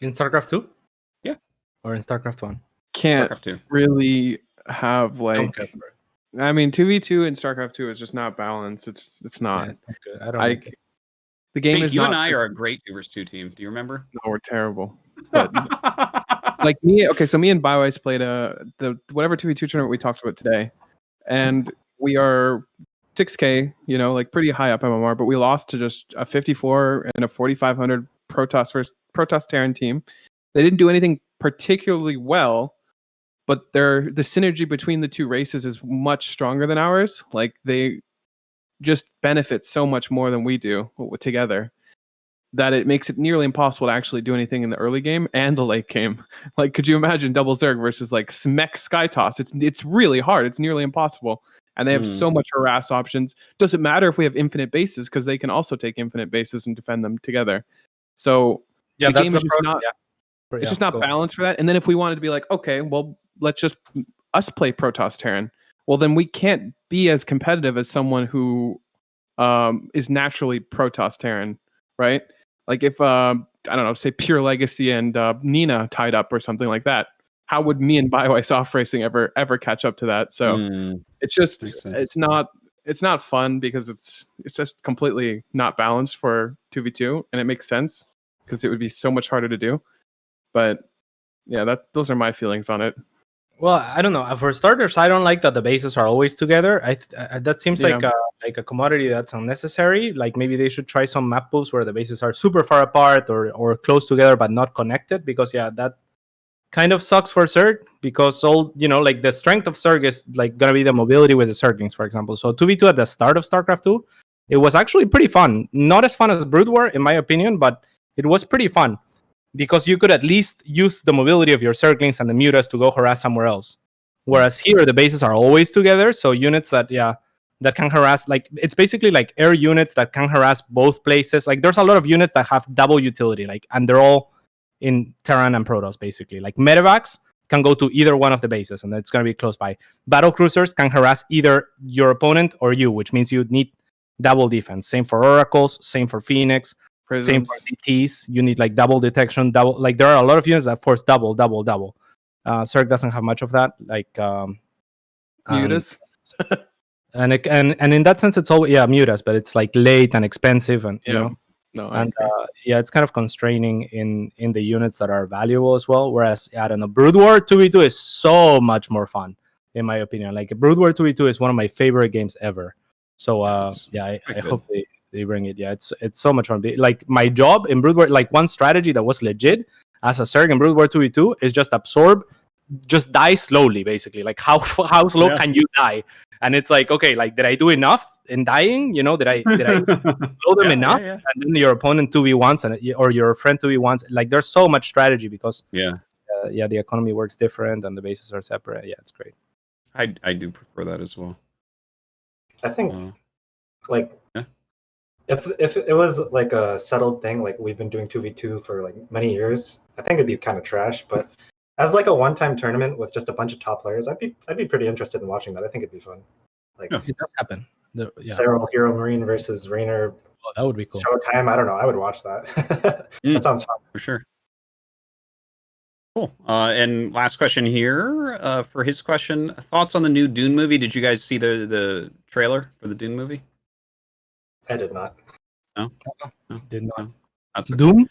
In StarCraft 2? Yeah. Or in StarCraft 1? Can't StarCraft 2. really have like. Okay. I mean, 2v2 in StarCraft 2 is just not balanced. It's not. Yeah, it's not good. I don't like it. The game Jake, is you not. and I are a great 2 vs 2 team. Do you remember? No, we're terrible. But like me, okay, so me and ByuN played the whatever 2v2 tournament we talked about today, and we are 6K, like pretty high up MMR, but we lost to just a 54 and a 4500 Protoss Terran team. They didn't do anything particularly well, but the synergy between the two races is much stronger than ours. Like they just benefit so much more than we do together, that it makes it nearly impossible to actually do anything in the early game and the late game. Like, could you imagine double Zerg versus like Smek Skytoss? It's really hard. It's nearly impossible. And they have so much harass options. Doesn't matter if we have infinite bases, because they can also take infinite bases and defend them together. So Yeah, the that's game is just not. Yeah. It's just not balanced for that. And then if we wanted to be like, okay, well, let's just us play Protoss Terran. Well, then we can't be as competitive as someone who is naturally Protoss Terran, right? Like if I don't know, say Pure Legacy and Nina tied up or something like that, how would me and ByuN off racing ever catch up to that? So it's just it's not fun, because it's just completely not balanced for 2v2, and it makes sense because it would be so much harder to do. But yeah, those are my feelings on it. Well, I don't know. For starters, I don't like that the bases are always together. That seems like a commodity that's unnecessary. Like maybe they should try some map pools where the bases are super far apart or close together but not connected. Because that kind of sucks for Zerg, because like the strength of Zerg is like gonna be the mobility with the Zerglings, for example. So 2v2 at the start of StarCraft 2, it was actually pretty fun. Not as fun as Brood War, in my opinion, but it was pretty fun, because you could at least use the mobility of your Zerglings and the mutas to go harass somewhere else. Whereas here, the bases are always together, so units that can harass, like, it's basically like air units that can harass both places. Like, there's a lot of units that have double utility, like, and they're all in Terran and Protoss, basically. Like, medevacs can go to either one of the bases, and it's going to be close by. Battle cruisers can harass either your opponent or you, which means you need double defense. Same for Oracles, same for Phoenix. Prisms. Same for DTs. You need like double detection, double. Like there are a lot of units that force double. Zerg doesn't have much of that. Like mutas. and in that sense, it's always mutas, but it's like late and expensive, and you know. No, and it's kind of constraining in the units that are valuable as well. Whereas I don't know, Brood War 2v2 is so much more fun, in my opinion. Like Brood War 2v2 is one of my favorite games ever. So I hope they bring it. Yeah, it's so much fun. Like my job in Brood War, like one strategy that was legit as a Zerg in Brood War 2v2 is just just die slowly, basically. Like how slow can you die? And it's like, okay, like did I do enough in dying? Did I slow them enough? Yeah. And then your opponent 2v1s or your friend 2v1s. Like there's so much strategy because the economy works different and the bases are separate. Yeah, it's great. I do prefer that as well. I think if it was like a settled thing, like we've been doing 2v2 for like many years, I think it'd be kind of trash. But as like a one-time tournament with just a bunch of top players, I'd be pretty interested in watching that. I think it'd be fun. Like it does happen. Yeah. Serral Hero Marine versus Rainer Oh, that would be cool. Showtime. I don't know. I would watch that. That sounds fun. For sure. Cool. And last question here for his question. Thoughts on the new Dune movie? Did you guys see the trailer for the Dune movie? I did not. No? Did not. No. That's okay. Doom?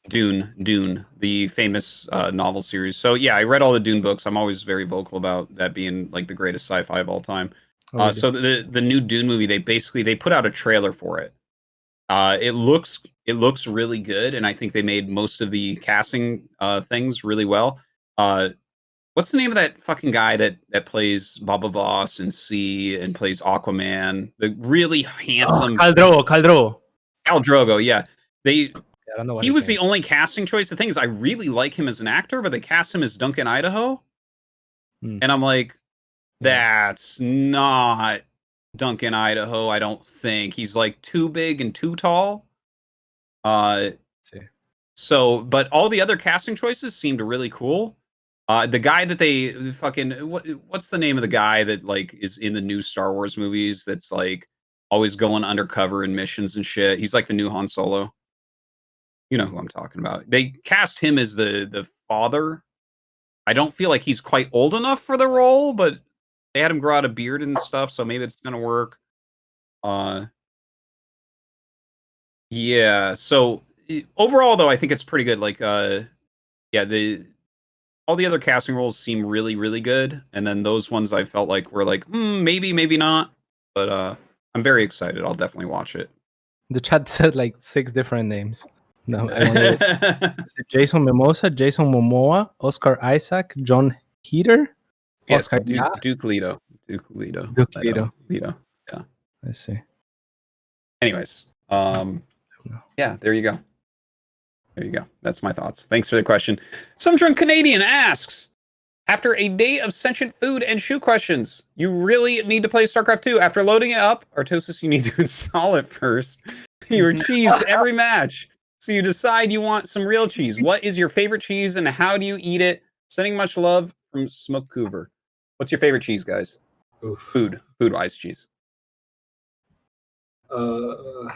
Dune, the famous novel series. So yeah, I read all the Dune books. I'm always very vocal about that being like the greatest sci-fi of all time. So the new Dune movie, they put out a trailer for it. It looks really good, and I think they made most of the casting things really well. What's the name of that fucking guy that plays Baba Voss and C and plays Aquaman? The really handsome Khal Drogo. Khal Drogo. Yeah, I don't know what he was the only casting choice. The thing is, I really like him as an actor, but they cast him as Duncan Idaho, and I'm like, that's not Duncan Idaho. I don't think he's like too big and too tall. So, but all the other casting choices seemed really cool. The guy that they fucking what's the name of the guy that like is in the new Star Wars movies? That's like always going undercover in missions and shit. He's like the new Han Solo. You know who I'm talking about. They cast him as the father. I don't feel like he's quite old enough for the role, but they had him grow out a beard and stuff, so maybe it's gonna work. Yeah. So overall, though, I think it's pretty good. Like, yeah, all the other casting roles seem really, really good, and then those ones I felt like were like, maybe, maybe not. But I'm very excited. I'll definitely watch it. The chat said like 6 different names. No, I don't know. Jason Mimosa, Jason Momoa, Oscar Isaac, John Heater, Yes, Oscar Duke Leto. Yeah. I see. Anyways, yeah, there you go. There you go. That's my thoughts. Thanks for the question. Some drunk Canadian asks, after a day of sentient food and shoe questions, you really need to play StarCraft 2. After loading it up, Artosis, you need to install it first. You were cheesed every match. So you decide you want some real cheese. What is your favorite cheese and how do you eat it? Sending much love from Smoke Coover. What's your favorite cheese, guys? Oof. Food-wise cheese. I'm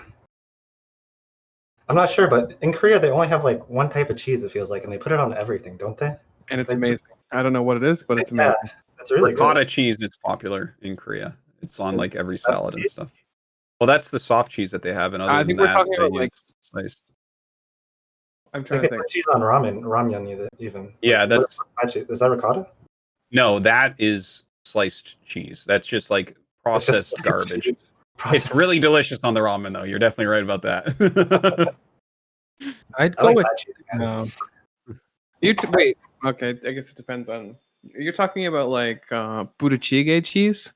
not sure, but in Korea they only have like one type of cheese. It feels like, and they put it on everything, don't they? And it's amazing. I don't know what it is, but it's amazing. Yeah, that's really Ricotta good. cheese is popular in Korea. It's on like every salad and stuff. Well, that's the soft cheese that they have, and other I than think we're that, talking they about like use sliced. I'm They trying to could think. put cheese on ramyun even. Yeah, Like, that's is that ricotta? no, that is sliced cheese. That's just like It's just processed garbage. cheese. It's really delicious on the ramen, though. You're definitely right about that. I'd I go like with that cheese. Again. Wait, okay, I guess it depends on. You're talking about like Budachiga cheese?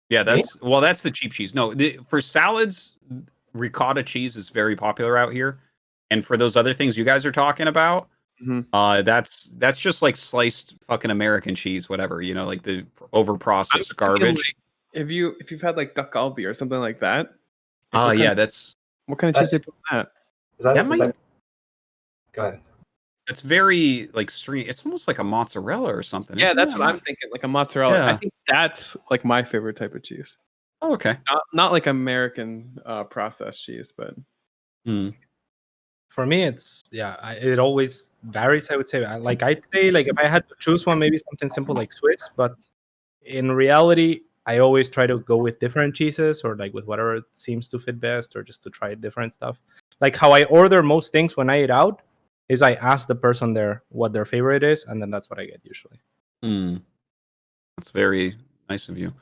Yeah, that's the cheap cheese. No, for salads, ricotta cheese is very popular out here, and for those other things you guys are talking about, that's just like sliced fucking American cheese, whatever, you know, like the over processed garbage. Like, if you've had like duck galbi or something like that. Yeah, that's what kind of cheese they put in that? Is that, that is might. that... Go ahead. It's very like stream. It's almost like a mozzarella or something. Yeah, isn't that's it? what I'm thinking, like a mozzarella. Yeah. I think that's like my favorite type of cheese. Oh, okay. Not like American processed cheese, but for me, it's it always varies. I would say, I'd say, like if I had to choose one, maybe something simple like Swiss. But in reality, I always try to go with different cheeses or like with whatever seems to fit best, or just to try different stuff. Like how I order most things when I eat out is I ask the person there what their favorite is, and then that's what I get usually. That's very nice of you.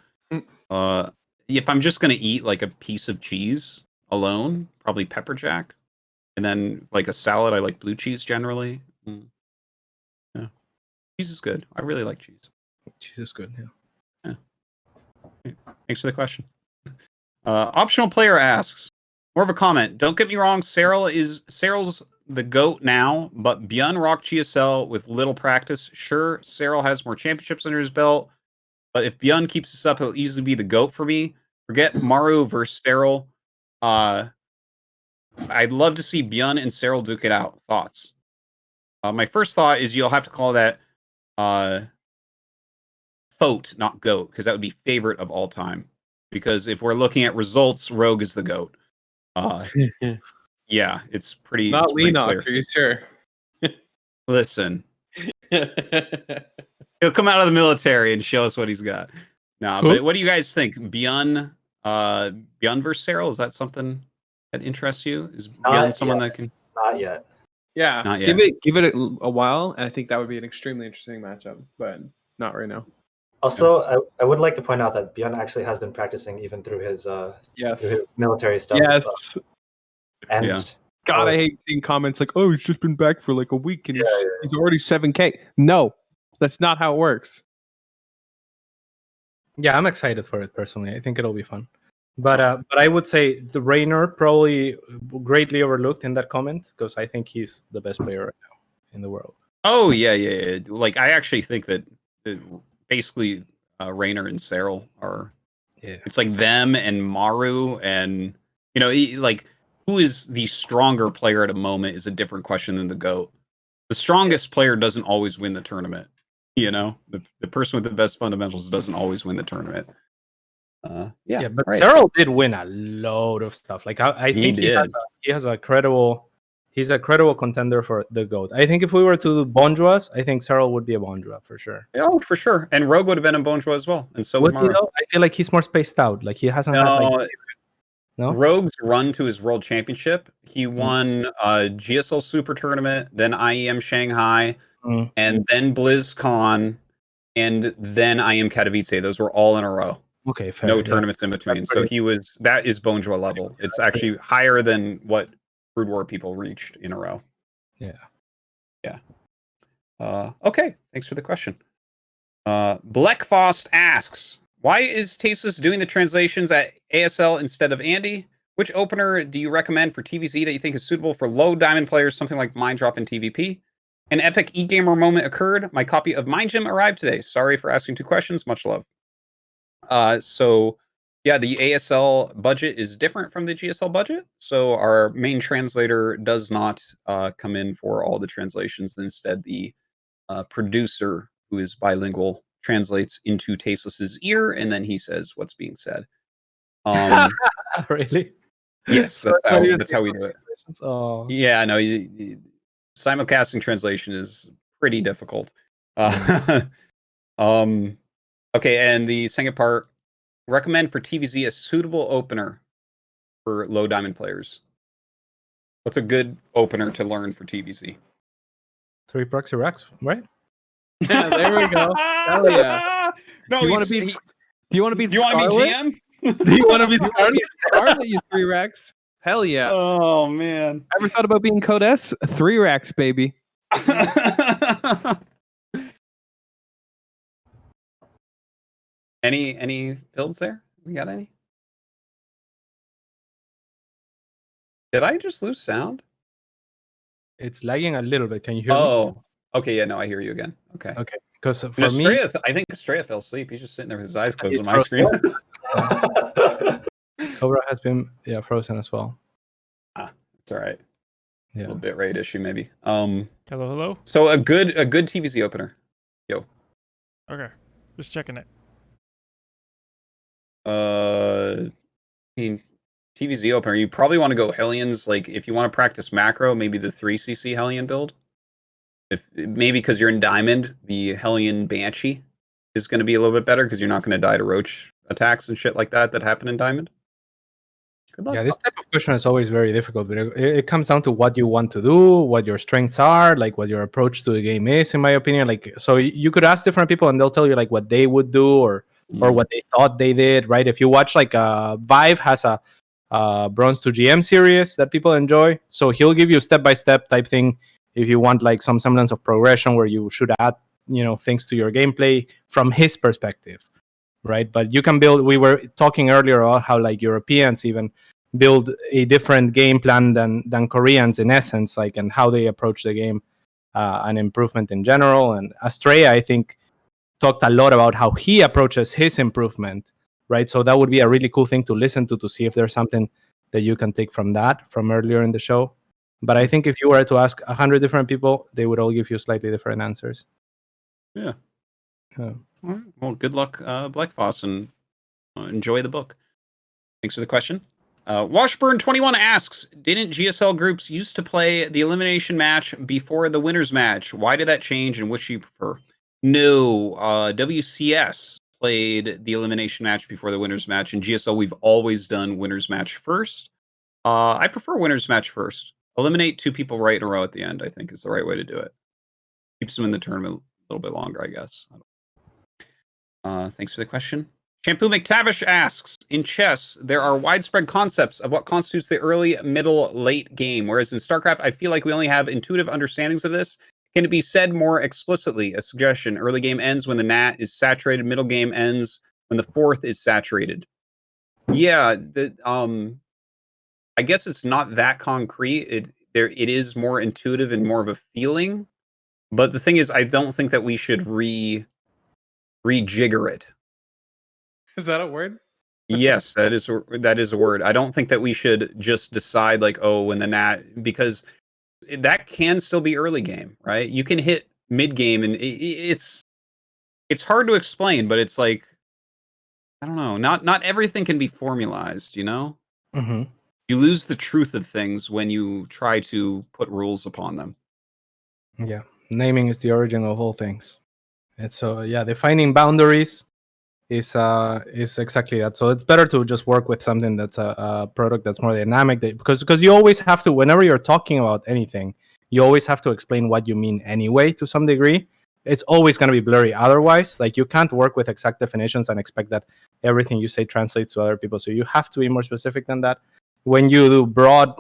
If I'm just gonna eat like a piece of cheese alone, probably pepper jack, and then like a salad, I like blue cheese generally. Yeah, cheese is good. I really like cheese. Cheese is good. Yeah. Thanks for the question. Optional player asks, more of a comment. Don't get me wrong, Serral's the GOAT now, but ByuN rocked GSL with little practice. Sure, Serral has more championships under his belt, but if ByuN keeps this up, he'll easily be the GOAT for me. Forget Maru versus Serral. I'd love to see ByuN and Serral duke it out. Thoughts? My first thought is you'll have to call that FOAT, not GOAT, because that would be favorite of all time. Because if we're looking at results, Rogue is the GOAT. Yeah, it's pretty. Not it's pretty Leenock, clear. are you sure? Listen, he'll come out of the military and show us what he's got. Nah, but what do you guys think? ByuN versus Serral, is that something that interests you? Is ByuN someone that can? Not yet. Yeah, Not yet. give it a while, and I think that would be an extremely interesting matchup, but not right now. Also, I would like to point out that ByuN actually has been practicing even through his military stuff. Yes. And Yeah. God, I hate seeing comments like, "Oh, he's just been back for like a week and he's already 7K." No, that's not how it works. Yeah, I'm excited for it personally. I think it'll be fun. But I would say the Raynor probably greatly overlooked in that comment because I think he's the best player right now in the world. Oh yeah. Like I actually think that basically Raynor and Serral are. Yeah. It's like them and Maru, and like who is the stronger player at a moment is a different question than the GOAT. The strongest player doesn't always win the tournament. The person with the best fundamentals doesn't always win the tournament. Yeah, but right. Serral did win a load of stuff. Like I think he has a credible. He's a credible contender for the GOAT. I think if we were to do Bonjoas, I think Serral would be a Bonjoa for sure. Oh, for sure. And Rogue would have been a Bonjoa as well. And so would Maru. I feel like he's more spaced out. Like he hasn't had like. No? Rogue's run to his world championship. He won GSL Super Tournament, then IEM Shanghai, and then BlizzCon, and then IEM Katowice. Those were all in a row. Okay, fair. No tournaments in between. So that is Bonjoa level. It's actually higher than what Brood War people reached in a row. Yeah. Okay, thanks for the question. Bleckfost asks, why is Tasteless doing the translations at ASL instead of Andy? Which opener do you recommend for TvZ that you think is suitable for low diamond players, something like Mind Drop and TVP? An epic e-gamer moment occurred. My copy of Mind Gym arrived today. Sorry for asking 2 questions. Much love. So yeah, the ASL budget is different from the GSL budget. So our main translator does not come in for all the translations. Instead, the producer, who is bilingual, translates into Tasteless's ear, and then he says what's being said. Really? Yes, that's how we do it. Oh. Yeah, no, simulcasting translation is pretty difficult. Okay, and the second part, recommend for TvZ a suitable opener for low diamond players. What's a good opener to learn for TvZ? 3 proxy racks, right? Yeah, there we go. Hell yeah. No, do you want to be GM? Do you want to be Scarlett, you 3 racks? Hell yeah. Oh man. Ever thought about being Code S? 3 racks, baby. Any builds there? We got any? Did I just lose sound? It's lagging a little bit. Can you hear me? Oh, okay. Yeah, no, I hear you again. Okay. Okay. Because for And me, I think Estrella fell asleep. He's just sitting there with his eyes closed on my screen. Cobra has been frozen as well. It's all right. Yeah. A little bit rate issue maybe. Hello. So a good TvZ opener. Yo. Okay, just checking it. I mean, TvZ opener. You probably want to go Hellions. Like if you want to practice macro, maybe the 3cc Hellion build. If maybe because you're in Diamond, the Hellion Banshee is going to be a little bit better because you're not going to die to roach attacks and shit like that happen in Diamond. Good luck. Yeah, this type of question is always very difficult, but it comes down to what you want to do, what your strengths are, like what your approach to the game is, in my opinion. Like, so you could ask different people and they'll tell you like what they would do or what they thought they did, right? If you watch like Vive has a Bronze to GM series that people enjoy, so he'll give you step-by-step type thing if you want like some semblance of progression where you should add, things to your gameplay from his perspective, right? But you can build, we were talking earlier about how like Europeans even build a different game plan than Koreans in essence, like, and how they approach the game, and improvement in general. And Estrella, I think, talked a lot about how he approaches his improvement, right? So that would be a really cool thing to listen to see if there's something that you can take from earlier in the show. But I think if you were to ask 100 different people, they would all give you slightly different answers. Yeah. All right. Well, good luck, Black Foss, and enjoy the book. Thanks for the question. Washburn21 asks, didn't GSL groups used to play the elimination match before the winners match? Why did that change, and which do you prefer? No, WCS played the elimination match before the winners match. In GSL, we've always done winners match first. I prefer winners match first. Eliminate 2 people right in a row at the end, I think, is the right way to do it. Keeps them in the tournament a little bit longer, I guess. Thanks for the question. Shampoo McTavish asks, in chess, there are widespread concepts of what constitutes the early, middle, late game, whereas in StarCraft, I feel like we only have intuitive understandings of this. Can it be said more explicitly? A suggestion, early game ends when the NAT is saturated, middle game ends when the fourth is saturated. Yeah, I guess it's not that concrete. It is more intuitive and more of a feeling. But the thing is, I don't think that we should rejigger it. Is that a word? Yes, that is a word. I don't think that we should just decide like, oh, when the NAT, because that can still be early game, right? You can hit mid game, and it's hard to explain, but it's like, I don't know. Not everything can be formalized, you know? Mm-hmm. You lose the truth of things when you try to put rules upon them. Yeah, naming is the origin of all things. And so, yeah, defining boundaries is exactly that. So it's better to just work with something that's a product that's more dynamic, because you always have to, whenever you're talking about anything, you always have to explain what you mean anyway to some degree. It's always going to be blurry otherwise. Like, you can't work with exact definitions and expect that everything you say translates to other people. So you have to be more specific than that. When you do broad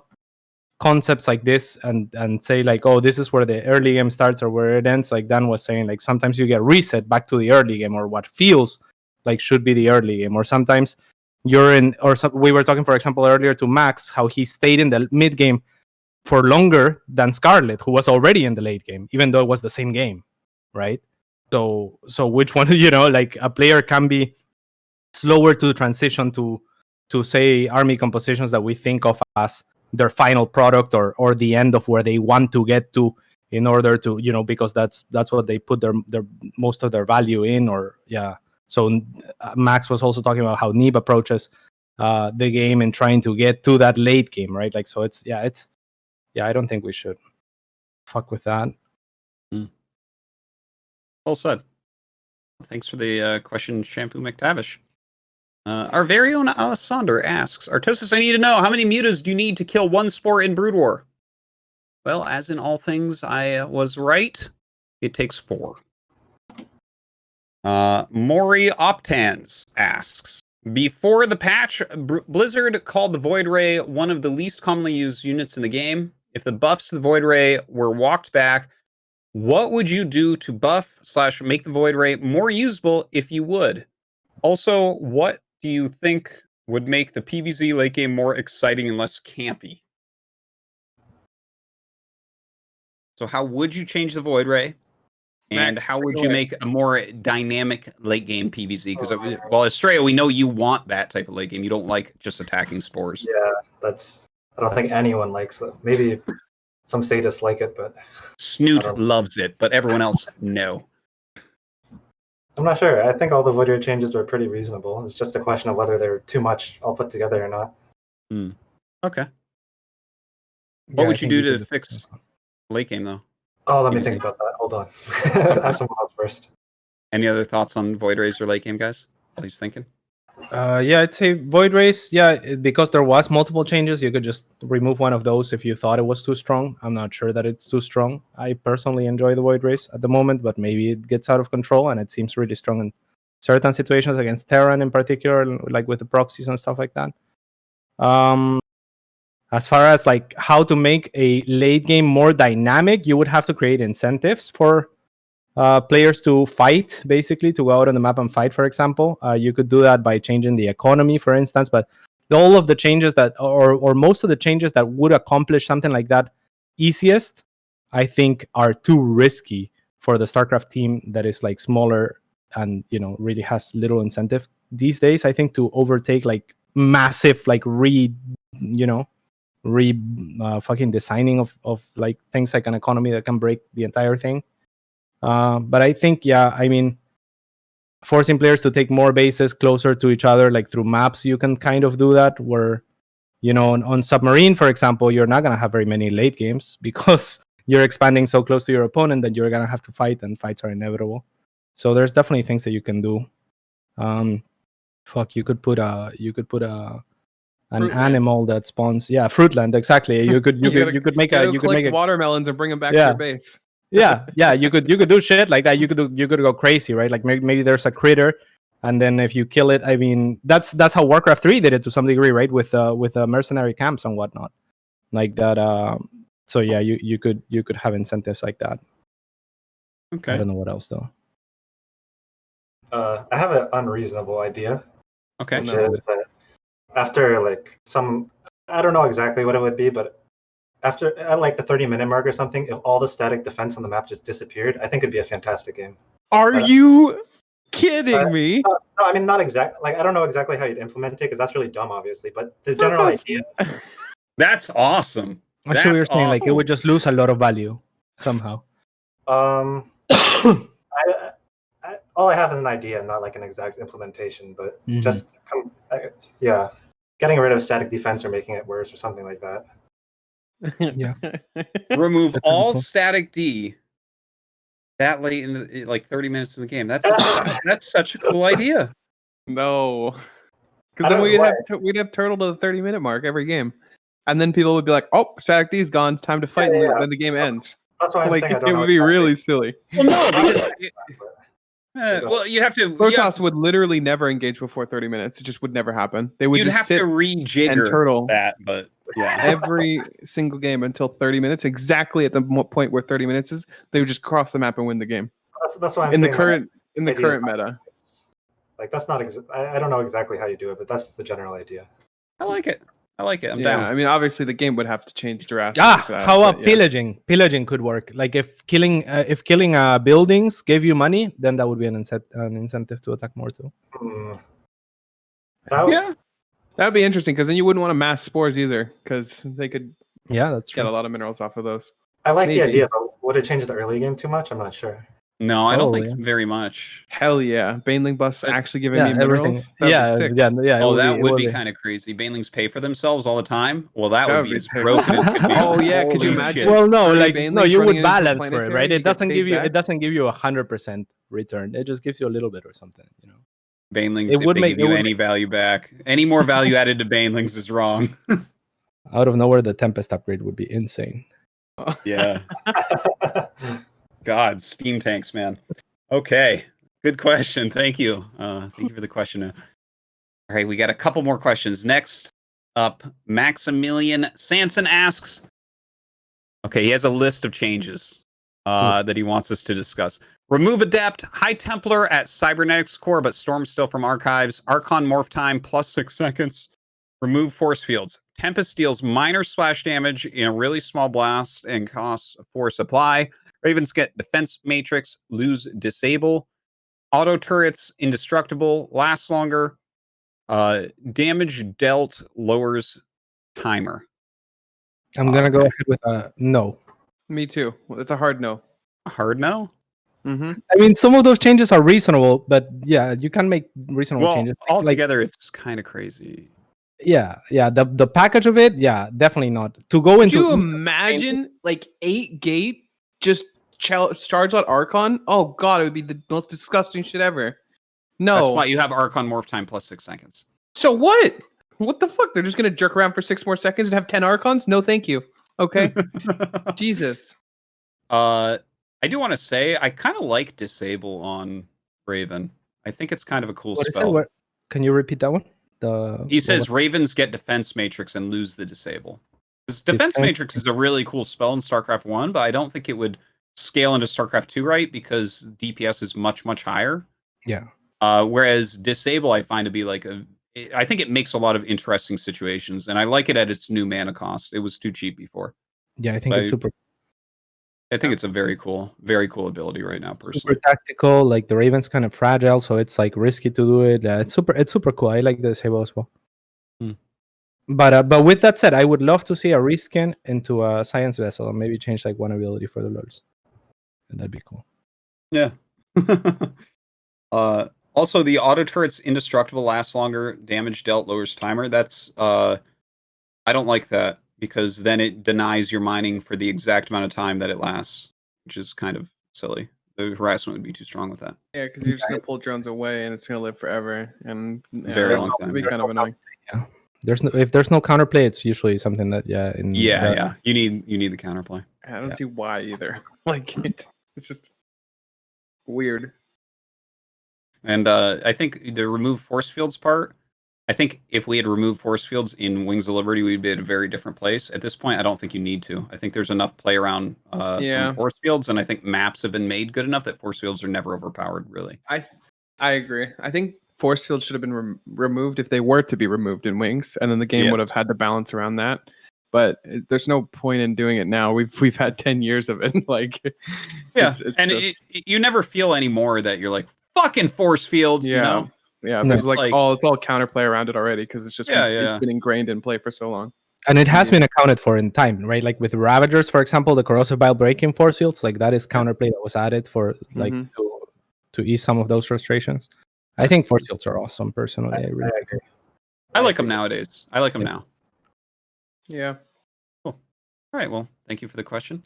concepts like this and say like, oh, this is where the early game starts or where it ends, like Dan was saying, like sometimes you get reset back to the early game or what feels like should be the early game, or sometimes you're in, or we were talking, for example, earlier to Max, how he stayed in the mid game for longer than Scarlett, who was already in the late game, even though it was the same game, right? So which one, like a player can be slower to transition to say army compositions that we think of as their final product or the end of where they want to get to, in order to, because that's what they put their most of their value in, or yeah. So Max was also talking about how Neeb approaches the game and trying to get to that late game, right? Like, so it's I don't think we should fuck with that. Well said. Thanks for the question, Shampoo McTavish. Our very own Alessander asks, Artosis, I need to know, how many mutas do you need to kill one spore in Brood War? Well, as in all things, I was right. It takes 4. Maury Optans asks, before the patch, Blizzard called the voidray one of the least commonly used units in the game. If the buffs to the voidray were walked back, what would you do to buff / make the voidray more usable if you would? Also, what do you think would make the PvZ late game more exciting and less campy? So how would you change the voidray? And Max, how would you make a more dynamic late game PvZ? Because well, Estrella, we know you want that type of late game. You don't like just attacking spores. Yeah, I don't think anyone likes it. Maybe some sadists like it, but Snoot loves it, but everyone else, no. I'm not sure. I think all the voidray changes are pretty reasonable. It's just a question of whether they're too much all put together or not. Okay. What would you do to fix late game, though? Oh, let me think about that. Hold on. Ask someone else first. Any other thoughts on void rays or late game, guys? While he's thinking. I'd say void rays. Yeah, because there was multiple changes, you could just remove one of those if you thought it was too strong. I'm not sure that it's too strong. I personally enjoy the void rays at the moment, but maybe it gets out of control and it seems really strong in certain situations against Terran in particular, like with the proxies and stuff like that. As far as like how to make a late game more dynamic, you would have to create incentives for players to fight, basically, to go out on the map and fight, for example. You could do that by changing the economy, for instance, but all of the changes that, or most of the changes that would accomplish something like that easiest, I think are too risky for the StarCraft team that is like smaller and, really has little incentive these days, I think, to overtake like massive, like fucking designing of like things like an economy that can break the entire thing. But I think, forcing players to take more bases closer to each other, like through maps. You can kind of do that where, on Submarine, for example, you're not going to have very many late games because you're expanding so close to your opponent that you're going to have to fight, and fights are inevitable. So there's definitely things that you can do. You could put an Fruitland. animal that spawns. Yeah, Fruitland, exactly. You could make watermelons and bring them back to your base. yeah, you could do shit like that. You could go crazy, right? Like maybe there's a critter, and then if you kill it, I mean, that's how Warcraft 3 did it to some degree, right? With mercenary camps and whatnot, like that. So yeah, you could have incentives like that. Okay. I don't know what else though. I have an unreasonable idea. Okay. Which is that after like I don't know exactly what it would be, but after at like the 30-minute mark or something, if all the static defense on the map just disappeared, I think it'd be a fantastic game. Are you kidding me? No, I mean, not exactly. Like, I don't know exactly how you'd implement it because that's really dumb, obviously. But the general idea. That's awesome. I see what you're saying. Like it would just lose a lot of value somehow. All I have is an idea, not like an exact implementation, but just getting rid of static defense or making it worse or something like that. Yeah. Remove all static D that late in like 30 minutes of the game. That's such a cool idea. No, because then we'd have turtle to the 30-minute mark every game, and then people would be like, "Oh, static D's gone. It's time to fight." And then the game ends. That's why I'm saying I don't it would be really silly. Well, no, because well, you'd have to. Protoss would literally never engage before 30 minutes. It just would never happen. They would You'd just have sit to rejigger and turtle that, but yeah, every single game until 30 minutes. Exactly at the point where 30 minutes is, they would just cross the map and win the game. That's why I'm in saying the current meta. Like that's not. I don't know exactly how you do it, but that's the general idea. I like it. I'm yeah, down. I mean, obviously the game would have to change drastically. How about pillaging? Pillaging could work. Like if killing buildings gave you money, then that would be an incentive to attack more too. That'd be interesting because then you wouldn't want to mass spores either because they could. Yeah, that's true. Get a lot of minerals off of those. I like the idea, but would it change the early game too much? I'm not sure. No, I don't think very much. Hell yeah, Baneling busts actually giving me minerals. Yeah. Oh, that would be kind of crazy. Banelings pay for themselves all the time. Well, that would be as broken as could be. Oh yeah, could you imagine? Well, no, you would balance for it, right? It doesn't give you 100% return. It just gives you a little bit or something, Banelings, if they give you any value back, any more value added to Banelings is wrong. Out of nowhere, the Tempest upgrade would be insane. Yeah. God, steam tanks, man. Okay, good question. Thank you. Thank you for the question. All right, we got a couple more questions. Next up, Maximilian Sanson asks. Okay, he has a list of changes that he wants us to discuss. Remove Adept, High Templar at Cybernetics Core, but Storm still from Archives. Archon Morph Time plus 6 seconds. Remove Force Fields. Tempest deals minor splash damage in a really small blast and costs 4 supply. Ravens get Defense Matrix, lose Disable. Auto Turrets, Indestructible, lasts longer. Damage dealt lowers timer. I'm going to go ahead with a no. Me too. It's a hard no. A hard no? Mm-hmm. I mean, some of those changes are reasonable, but yeah, you can make reasonable changes. Altogether, it's kind of crazy. Yeah. The package of it, yeah, definitely not. To go into. Could you imagine like 8 gate just charge out Archon? Oh god, it would be the most disgusting shit ever. No. That's why you have Archon Morph Time plus 6 seconds. So what? What the fuck? They're just gonna jerk around for 6 more seconds and have 10 Archons? No, thank you. Okay. Jesus. I do want to say I kind of like Disable on Raven. I think it's kind of a cool spell. Can you repeat that one? He says Ravens get Defense Matrix and lose the Disable. Because Defense Matrix is a really cool spell in StarCraft 1, but I don't think it would scale into StarCraft 2 right because DPS is much, much higher. Yeah. Whereas Disable I find to be like I think it makes a lot of interesting situations, and I like it at its new mana cost. It was too cheap before. Yeah, I think it's super. I think it's a very cool ability right now, personally. Super tactical, like the Raven's kind of fragile, so it's like risky to do it. It's super cool. I like the Disable as well. But with that said, I would love to see a reskin into a Science Vessel and maybe change like one ability for the lords. And that'd be cool. Yeah. Also, the auto turret's indestructible, lasts longer, damage dealt, lowers timer. That's I don't like that because then it denies your mining for the exact amount of time that it lasts, which is kind of silly. The harassment would be too strong with that. Yeah, because you're just gonna pull drones away and it's gonna live forever and Very long time. It'd be kind of annoying. Yeah. If there's no counterplay, it's usually something that Yeah. You need the counterplay. I don't see why either. Like it's just weird. And I think the remove force fields part, I think if we had removed force fields in Wings of Liberty, we'd be at a very different place. At this point, I don't think you need to. I think there's enough play around from force fields, and I think maps have been made good enough that force fields are never overpowered, really. I agree. I think force fields should have been removed if they were to be removed in Wings, and then the game would have had to balance around that. But there's no point in doing it now. We've had 10 years of it. Like, it's you never feel anymore that you're like fucking force fields. You know? Yeah, there's it's all counterplay around it already because it's just it's been ingrained in play for so long. And it has been accounted for in time, right? Like with Ravagers, for example, the corrosive bile breaking force fields, like that is counterplay that was added for like to ease some of those frustrations. I think force fields are awesome. Personally, I really agree. I like them nowadays. I like them now. Yeah. Cool. All right. Well, thank you for the question.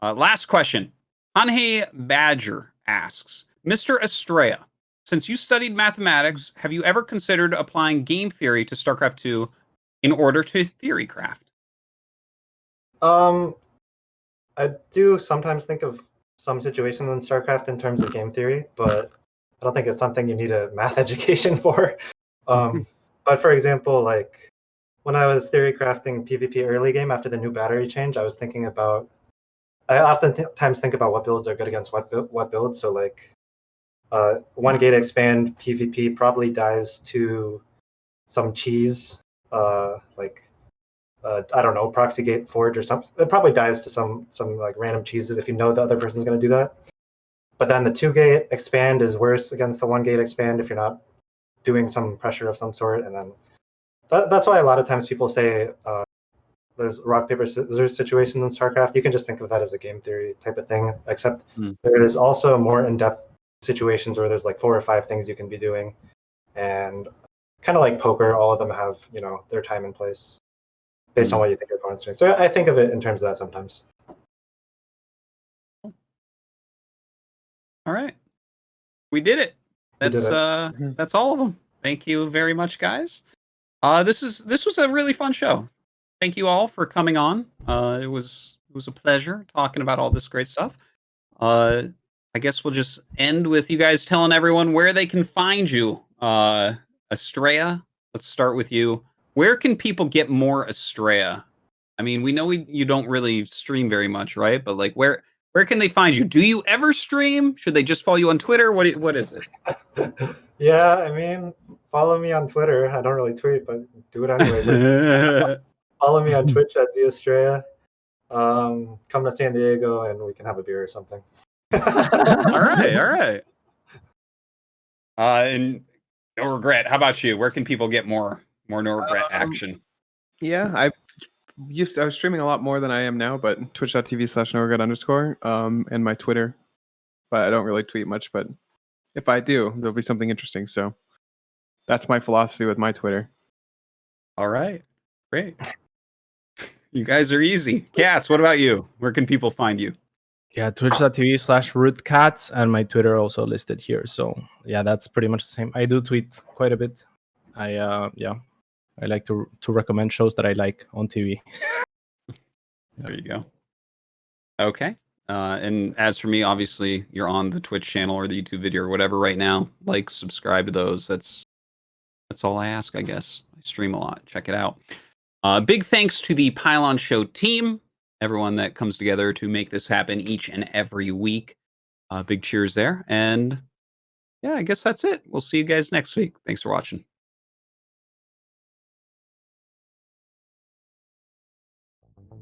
Last question. Anhe Badger asks, Mr. Estrella, since you studied mathematics, have you ever considered applying game theory to StarCraft 2 in order to theorycraft? I do sometimes think of some situations in StarCraft in terms of game theory, but I don't think it's something you need a math education for. But for example, like when I was theorycrafting PvP early game after the new battery change, I was thinking about. I oftentimes think about what builds are good against what builds. So like. One gate expand PvP probably dies to some cheese, like I don't know, proxy gate forge or something. It probably dies to some like random cheeses if you know the other person's going to do that. But then the 2-gate expand is worse against the 1-gate expand if you're not doing some pressure of some sort. And then that's why a lot of times people say there's rock paper scissors situations in StarCraft. You can just think of that as a game theory type of thing, except there is also more in-depth situations where there's like 4 or 5 things you can be doing, and kind of like poker, all of them have their time and place based on what you think your opponent's doing. So I think of it in terms of that sometimes. All right, we did it. That's all of them. Thank you very much, guys. This was a really fun show. Thank you all for coming on. It was a pleasure talking about all this great stuff. I guess we'll just end with you guys telling everyone where they can find you. Estrella, let's start with you. Where can people get more Estrella? I mean, we know you don't really stream very much, right? But like, where can they find you? Do you ever stream? Should they just follow you on Twitter? What is it? Yeah, I mean, follow me on Twitter. I don't really tweet, but do it anyway. Follow me on Twitch at @zeestrella. Come to San Diego and we can have a beer or something. all right. And no regret. How about you? Where can people get more no regret action? Yeah, I was streaming a lot more than I am now, but twitch.tv/noregret_, and my Twitter. But I don't really tweet much, but if I do, there'll be something interesting. So that's my philosophy with my Twitter. All right. Great. You guys are easy. Cats, what about you? Where can people find you? Yeah, twitch.tv/rootcats, and my Twitter also listed here. So yeah, that's pretty much the same. I do tweet quite a bit. I like to recommend shows that I like on TV. There you go. Okay. And as for me, obviously you're on the Twitch channel or the YouTube video or whatever right now. Like, subscribe to those. That's all I ask, I guess. I stream a lot. Check it out. Big thanks to the Pylon Show team. Everyone that comes together to make this happen each and every week. Big cheers there. And yeah, I guess that's it. We'll see you guys next week. Thanks for watching.